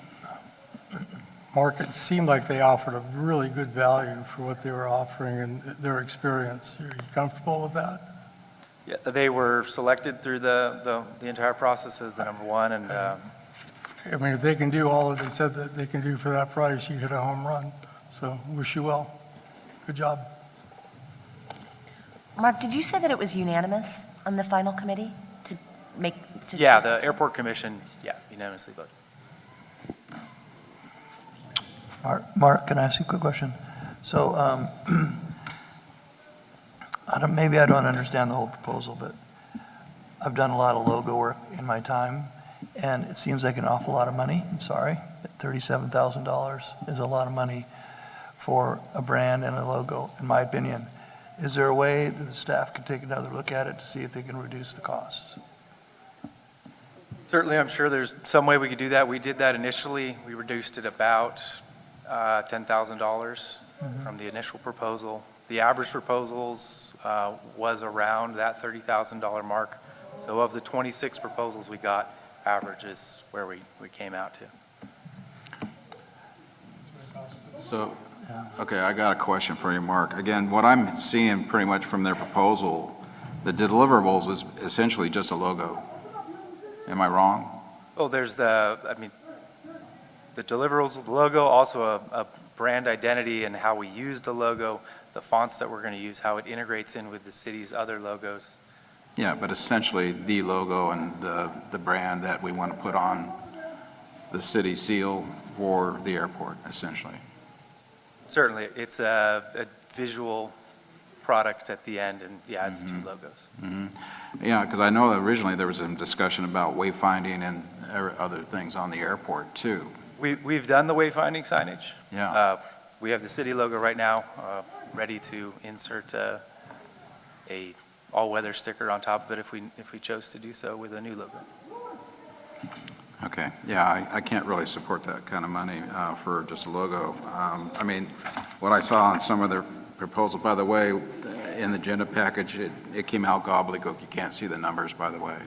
Mark, it seemed like they offered a really good value for what they were offering and their experience. Are you comfortable with that? Yeah, they were selected through the entire process as the number 1, and I mean, if they can do all that they said that they can do for that price, you hit a home run. So wish you well. Good job. Mark, did you say that it was unanimous on the final committee to make? Yeah, the Airport Commission, unanimously voted. Mark, can I ask you a quick question? So maybe I don't understand the whole proposal, but I've done a lot of logo work in my time, and it seems like an awful lot of money. I'm sorry, but $37,000 is a lot of money for a brand and a logo, in my opinion. Is there a way that the staff could take another look at it to see if they can reduce the costs? Certainly, I'm sure there's some way we could do that. We did that initially. We reduced it about $10,000 from the initial proposal. The average proposals was around that $30,000 mark. So of the 26 proposals we got, average is where we came out to. So, okay, I got a question for you, Mark. Again, what I'm seeing pretty much from their proposal, the deliverables is essentially just a logo. Am I wrong? Oh, there's the deliverables, the logo, also a brand identity and how we use the logo, the fonts that we're going to use, how it integrates in with the city's other logos. Yeah, but essentially the logo and the brand that we want to put on the city seal for the airport, essentially. Certainly, it's a visual product at the end, and yeah, it's 2 logos. Yeah, because I know that originally there was some discussion about wayfinding and other things on the airport too. We've done the wayfinding signage. Yeah. We have the city logo right now, ready to insert a all-weather sticker on top of it if we chose to do so with a new logo. Okay, yeah, I can't really support that kind of money for just a logo. I mean, what I saw on some of their proposal, by the way, in the agenda package, it came out gobbledygook. You can't see the numbers, by the way.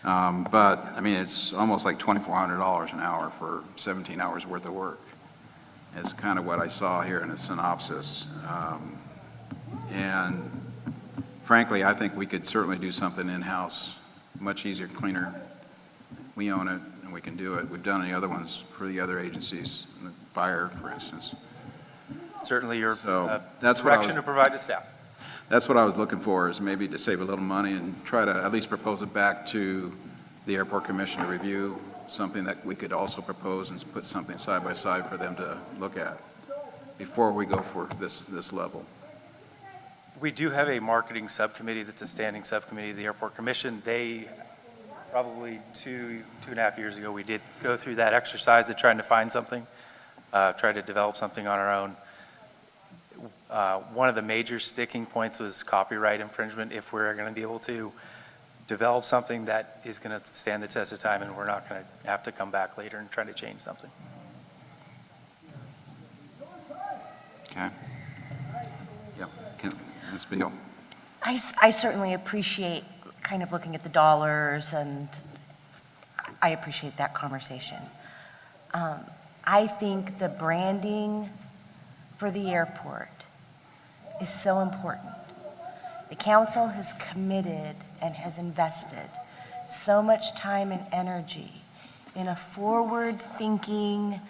But, I mean, it's almost like $2,400 an hour for 17 hours worth of work. It's kind of what I saw here in a synopsis. And frankly, I think we could certainly do something in-house, much easier, cleaner. We own it, and we can do it. We've done the other ones for the other agencies, the fire, for instance. Certainly your direction to provide to staff. That's what I was looking for, is maybe to save a little money and try to at least propose it back to the airport commission to review something that we could also propose and put something side by side for them to look at before we go for this level. We do have a marketing subcommittee that's a standing subcommittee of the Airport Commission. They, probably two and a half years ago, we did go through that exercise of trying to find something, try to develop something on our own. One of the major sticking points was copyright infringement. If we're going to be able to develop something that is going to stand the test of time and we're not going to have to come back later and try to change something. Okay. Yeah. Ms. Beal. I certainly appreciate kind of looking at the dollars, and I appreciate that conversation. I think the branding for the airport is so important. The council has committed and has invested so much time and energy in a forward-thinking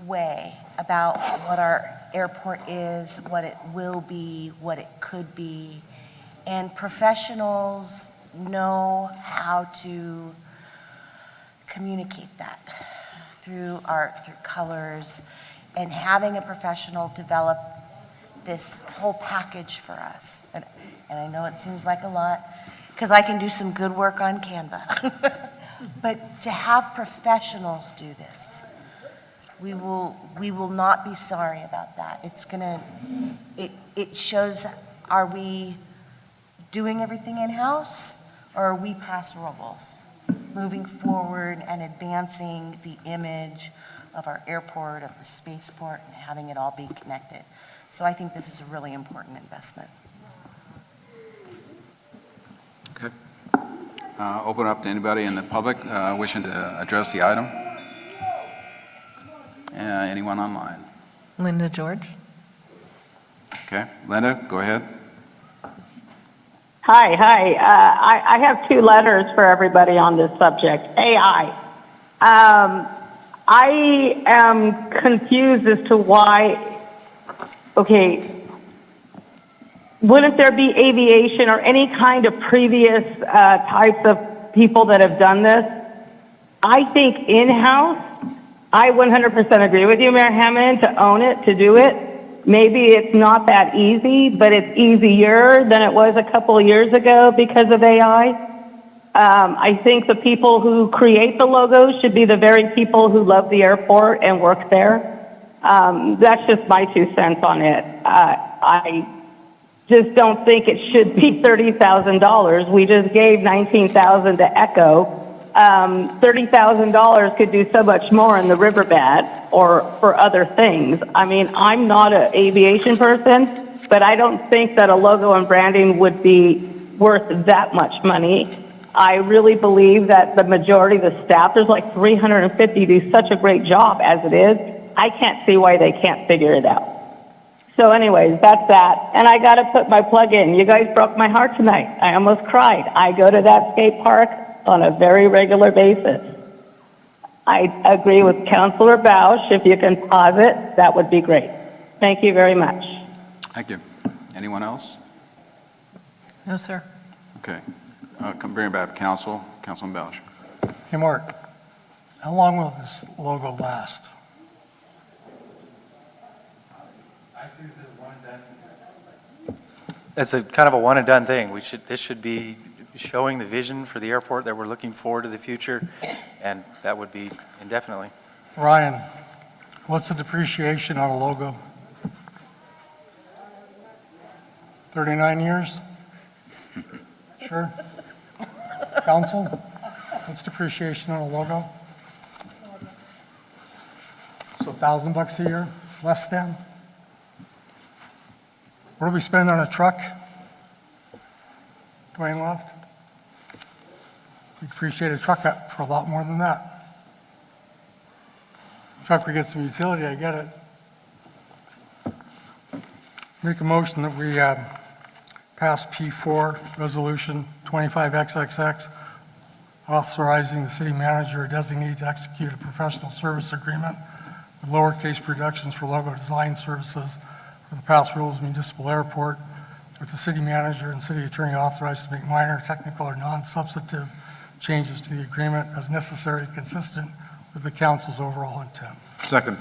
way about what our airport is, what it will be, what it could be. And professionals know how to communicate that through art, through colors, and having a professional develop this whole package for us. And I know it seems like a lot, because I can do some good work on Canva. But to have professionals do this, we will not be sorry about that. It's gonna, it shows, are we doing everything in-house, or are we Paso Robles, moving forward and advancing the image of our airport, of the spaceport, and having it all be connected? So I think this is a really important investment. Okay. Open up to anybody in the public wishing to address the item. Anyone online? Linda George. Okay. Linda, go ahead. Hi. I have two letters for everybody on this subject. AI. I am confused as to why, okay, wouldn't there be aviation or any kind of previous types of people that have done this? I think in-house, I 100% agree with you, Mayor Hammond, to own it, to do it. Maybe it's not that easy, but it's easier than it was a couple of years ago because of AI. I think the people who create the logos should be the very people who love the airport and work there. That's just my 2 cents on it. I just don't think it should be $30,000. We just gave $19,000 to Echo. $30,000 could do so much more in the riverbed or for other things. I mean, I'm not an aviation person, but I don't think that a logo and branding would be worth that much money. I really believe that the majority of the staff, there's like 350, do such a great job as it is. I can't see why they can't figure it out. So anyways, that's that. And I got to put my plug in. You guys broke my heart tonight. I almost cried. I go to that skate park on a very regular basis. I agree with Councilor Bausch. If you can pause it, that would be great. Thank you very much. Thank you. Anyone else? No, sir. Okay. Bring it back to council. Councilman Bausch. Hey, Mark, how long will this logo last? It's a kind of a one and done thing. This should be showing the vision for the airport that we're looking forward to the future, and that would be indefinitely. Ryan, what's the depreciation on a logo? 39 years? Sure. Council, what's depreciation on a logo? So $1,000 a year, less than? What do we spend on a truck? Dwayne left. We appreciate a truck for a lot more than that. Truck, we get some utility, I get it. Make a motion that we pass P4, Resolution 25XXX, authorizing the city manager or designee to execute a professional service agreement with lowercase productions for logo design services for the Paso Robles Municipal Airport, with the city manager and city attorney authorized to make minor technical or non-substantive changes to the agreement as necessary, consistent with the council's overall intent. Second.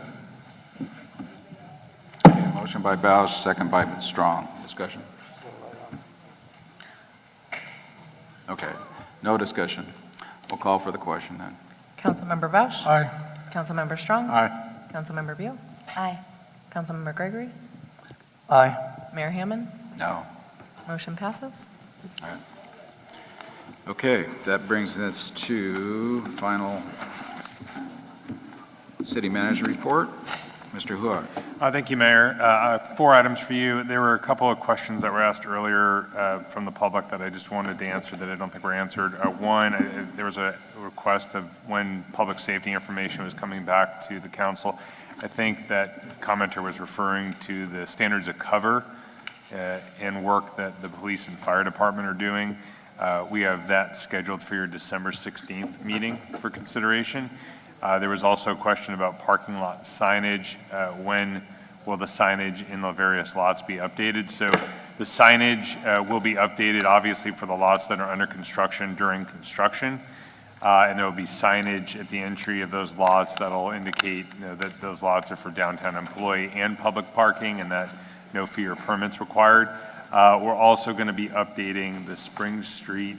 Okay, motion by Bausch, second by Strong. Discussion? Okay, no discussion. We'll call for the question then. Councilmember Bausch? Aye. Councilmember Strong? Aye. Councilmember Beal? Aye. Councilmember Gregory? Aye. Mayor Hammond? No. Motion passes. Okay, that brings us to final city manager report. Mr. Huard. Thank you, Mayor. 4 items for you. There were a couple of questions that were asked earlier from the public that I just wanted to answer that I don't think were answered. One, there was a request of when public safety information was coming back to the council. I think that commenter was referring to the standards of cover and work that the police and fire department are doing. We have that scheduled for your December 16th meeting for consideration. There was also a question about parking lot signage. When will the signage in the various lots be updated? So the signage will be updated, obviously, for the lots that are under construction during construction. And there will be signage at the entry of those lots that'll indicate that those lots are for downtown employee and public parking and that no fee or permits required. We're also going to be updating the Spring Street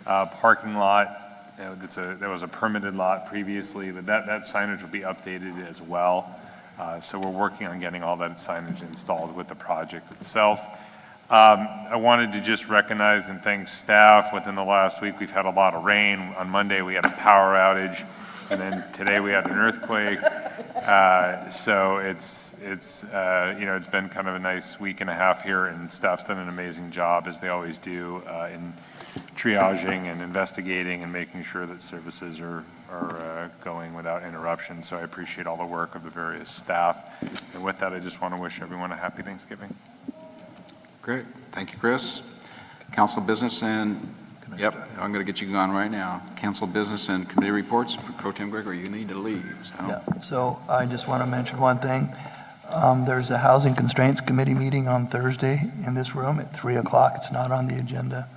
parking lot. That was a permitted lot previously, but that signage will be updated as well. So we're working on getting all that signage installed with the project itself. I wanted to just recognize and thank staff. Within the last week, we've had a lot of rain. On Monday, we had a power outage, and then today we had an earthquake. So it's been kind of a nice week and a half here, and staff's done an amazing job, as they always do, in triaging and investigating and making sure that services are going without interruption. So I appreciate all the work of the various staff. And with that, I just want to wish everyone a happy Thanksgiving. Great. Thank you, Chris. Council business and, yep, I'm going to get you going right now. Council business and committee reports. Pro Tem Gregory, you need to leave. So. Yeah, so I just want to mention one thing. There's a Housing Constraints Committee meeting on Thursday in this room at 3 o'clock. It's not on the agenda.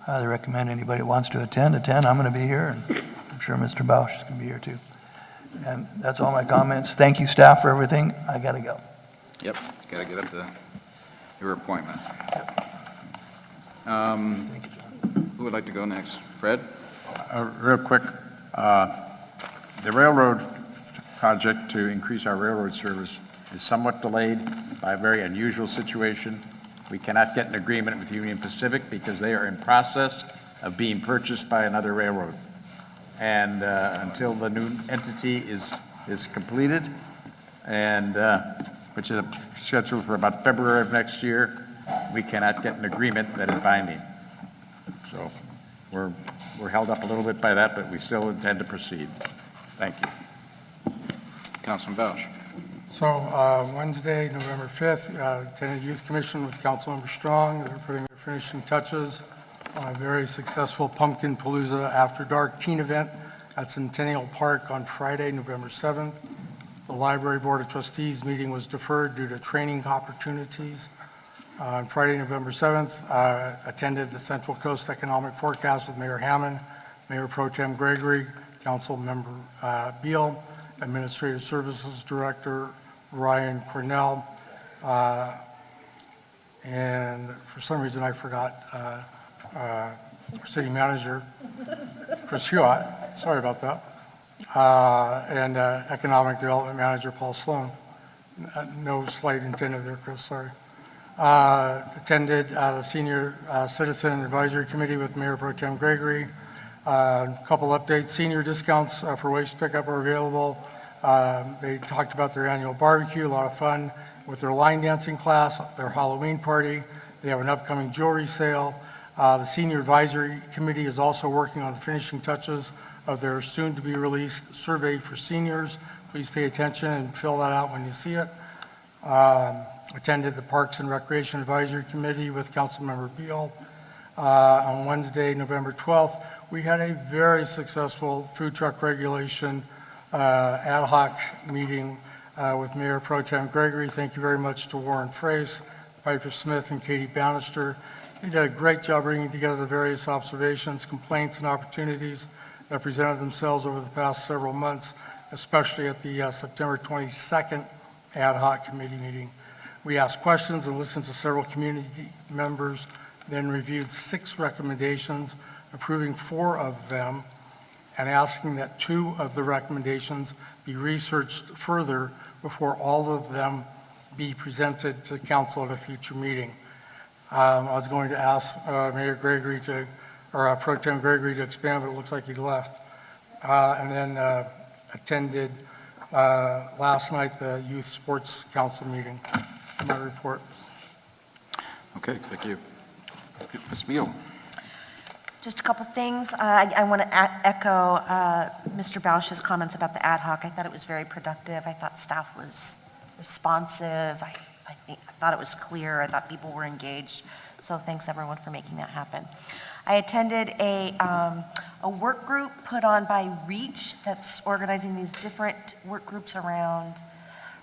I highly recommend anybody that wants to attend. I'm going to be here, and I'm sure Mr. Bausch is going to be here too. And that's all my comments. Thank you, staff, for everything. I got to go. Yep, got to get up to your appointment. Who would like to go next? Fred? Real quick, the railroad project to increase our railroad service is somewhat delayed by a very unusual situation. We cannot get an agreement with Union Pacific because they are in process of being purchased by another railroad. And until the new entity is completed, and which is scheduled for about February of next year, we cannot get an agreement that is binding. So we're held up a little bit by that, but we still intend to proceed. Thank you. Councilman Bausch. So Wednesday, November 5th, attended Youth Commission with Councilmember Strong. They're putting their finishing touches on a very successful Pumpkin Palooza After Dark teen event at Centennial Park on Friday, November 7th. The Library Board of Trustees meeting was deferred due to training opportunities. On Friday, November 7th, attended the Central Coast Economic Forecast with Mayor Hammond, Mayor Pro Tem Gregory, Councilmember Beal, Administrative Services Director Ryan Cornell, and for some reason I forgot City Manager Chris Hewitt, sorry about that, and Economic Development Manager Paul Sloan. No slight intended there, Chris, sorry. Attended the Senior Citizen Advisory Committee with Mayor Pro Tem Gregory. A couple updates. Senior discounts for waste pickup are available. They talked about their annual barbecue, a lot of fun with their line dancing class, their Halloween party. They have an upcoming jewelry sale. The Senior Advisory Committee is also working on the finishing touches of their soon-to-be-released survey for seniors. Please pay attention and fill that out when you see it. Attended the Parks and Recreation Advisory Committee with Councilmember Beal. On Wednesday, November 12th, we had a very successful food truck regulation ad hoc meeting with Mayor Pro Tem Gregory. Thank you very much to Warren Frace, Piper Smith, and Katie Bannister. You did a great job bringing together the various observations, complaints, and opportunities that presented themselves over the past several months, especially at the September 22nd ad hoc committee meeting. We asked questions and listened to several community members, then reviewed 6 recommendations, approving 4 of them, and asking that 2 of the recommendations be researched further before all of them be presented to council at a future meeting. I was going to ask Mayor Gregory or Pro Tem Gregory to expand, but it looks like he left. And then attended last night the Youth Sports Council meeting. My report. Okay, thank you. Ms. Beal. Just a couple things. I want to echo Mr. Bausch's comments about the ad hoc. I thought it was very productive. I thought staff was responsive. I thought it was clear. I thought people were engaged. So thanks everyone for making that happen. I attended a work group put on by REACH that's organizing these different work groups around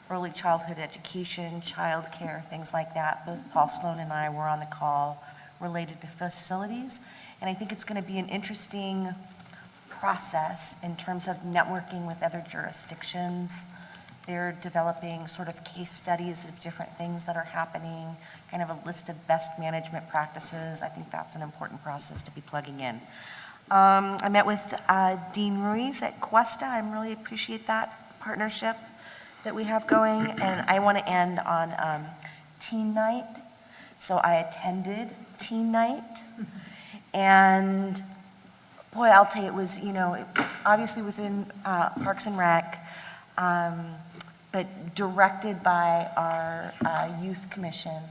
early childhood education, childcare, things like that. Both Paul Sloan and I were on the call related to facilities. And I think it's going to be an interesting process in terms of networking with other jurisdictions. They're developing sort of case studies of different things that are happening, kind of a list of best management practices. I think that's an important process to be plugging in. I met with Dean Ruiz at Cuesta. I really appreciate that partnership that we have going. And I want to end on teen night. So I attended teen night. And boy, I'll tell you, it was, obviously within Parks and Rec, but directed by our youth commission.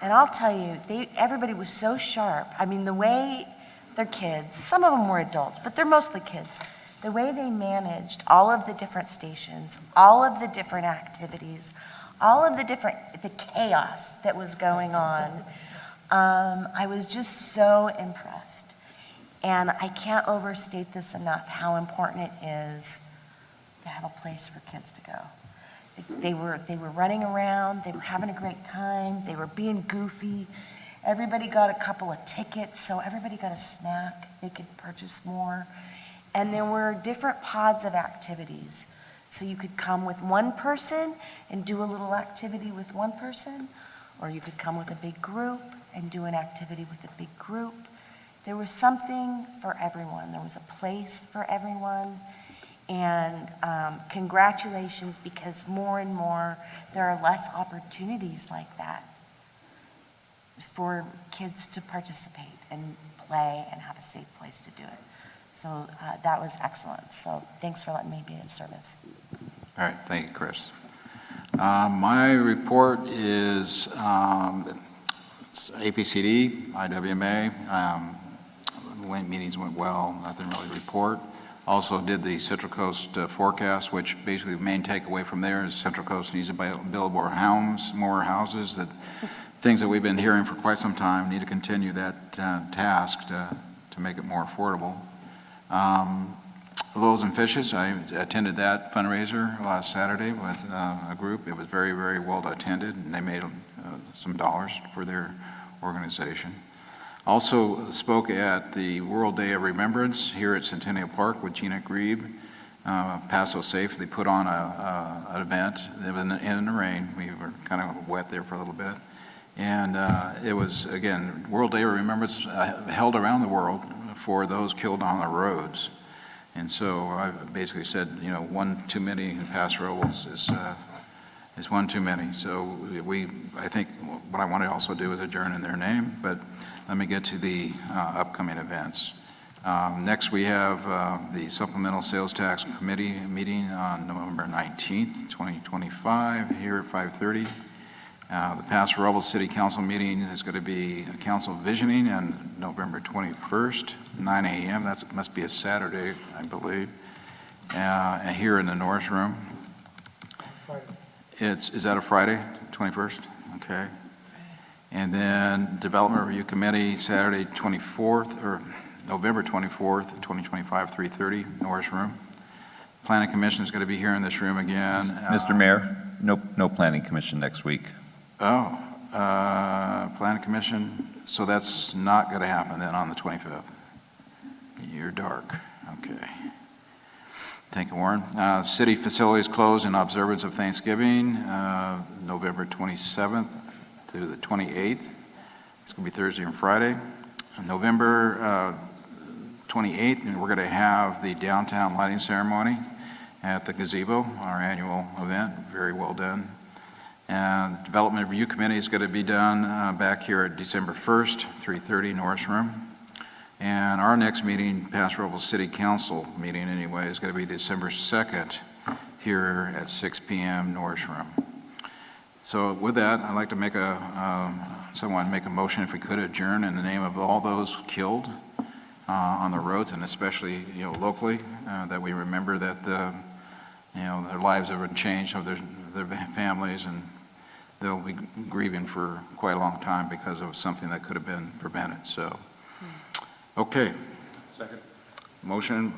And I'll tell you, everybody was so sharp. I mean, the way they're kids, some of them were adults, but they're mostly kids. The way they managed all of the different stations, all of the different activities, all of the chaos that was going on, I was just so impressed. And I can't overstate this enough, how important it is to have a place for kids to go. They were running around, they were having a great time, they were being goofy. Everybody got a couple of tickets, so everybody got a snack, they could purchase more. And there were different pods of activities. So you could come with one person and do a little activity with one person, or you could come with a big group and do an activity with a big group. There was something for everyone. There was a place for everyone. And congratulations, because more and more there are less opportunities like that for kids to participate and play and have a safe place to do it. So that was excellent. So thanks for letting me be of service. All right, thank you, Chris. My report is it's APCD, IWMA. Meetings went well, nothing really to report. Also did the Central Coast forecast, which basically the main takeaway from there is Central Coast needs to build more houses, that things that we've been hearing for quite some time, need to continue that task to make it more affordable. Loaves and Fishes, I attended that fundraiser last Saturday with a group. It was very, very well attended, and they made some dollars for their organization. Also spoke at the World Day of Remembrance here at Centennial Park with Gina Grebe. Paso Safe, they put on an event. It was in the rain. We were kind of wet there for a little bit. And it was, again, World Day of Remembrance held around the world for those killed on the roads. And so I basically said, one too many in Paso Robles is one too many. So I think what I want to also do is adjourn in their name, but let me get to the upcoming events. Next, we have the Supplemental Sales Tax Committee meeting on November 19th, 2025, here at 5:30. The Paso Robles City Council meeting is going to be a council visioning on November 21st, 9 a.m. That must be a Saturday, I believe, and here in the Norris Room. Is that a Friday, 21st? Okay. And then Development Review Committee, Saturday 24th, or November 24th, 2025, 3:30, Norris Room. Planning Commission is going to be here in this room again. Mr. Mayor, no Planning Commission next week. Oh, Planning Commission, so that's not going to happen then on the 25th. You're dark, okay. Thank you, Warren. City facilities closed in observance of Thanksgiving, November 27th to the 28th. It's going to be Thursday and Friday. November 28th, and we're going to have the downtown lighting ceremony at the gazebo, our annual event. Very well done. And the Development Review Committee is going to be done back here at December 1st, 3:30, Norris Room. And our next meeting, Paso Robles City Council meeting anyway, is going to be December 2nd here at 6 p.m. Norris Room. So with that, I'd like to make someone make a motion, if we could, adjourn in the name of all those killed on the roads, and especially, locally, that we remember that, their lives have been changed, of their families, and they'll be grieving for quite a long time because of something that could have been prevented. So, okay. Second. Motion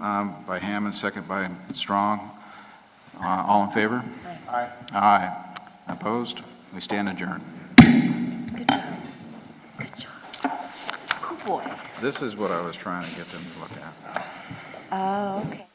by Hammond, second by Strong. All in favor? Aye. Aye. Opposed? We stand adjourned. Good job. Good job. Good boy. This is what I was trying to get them to look at. Oh, okay.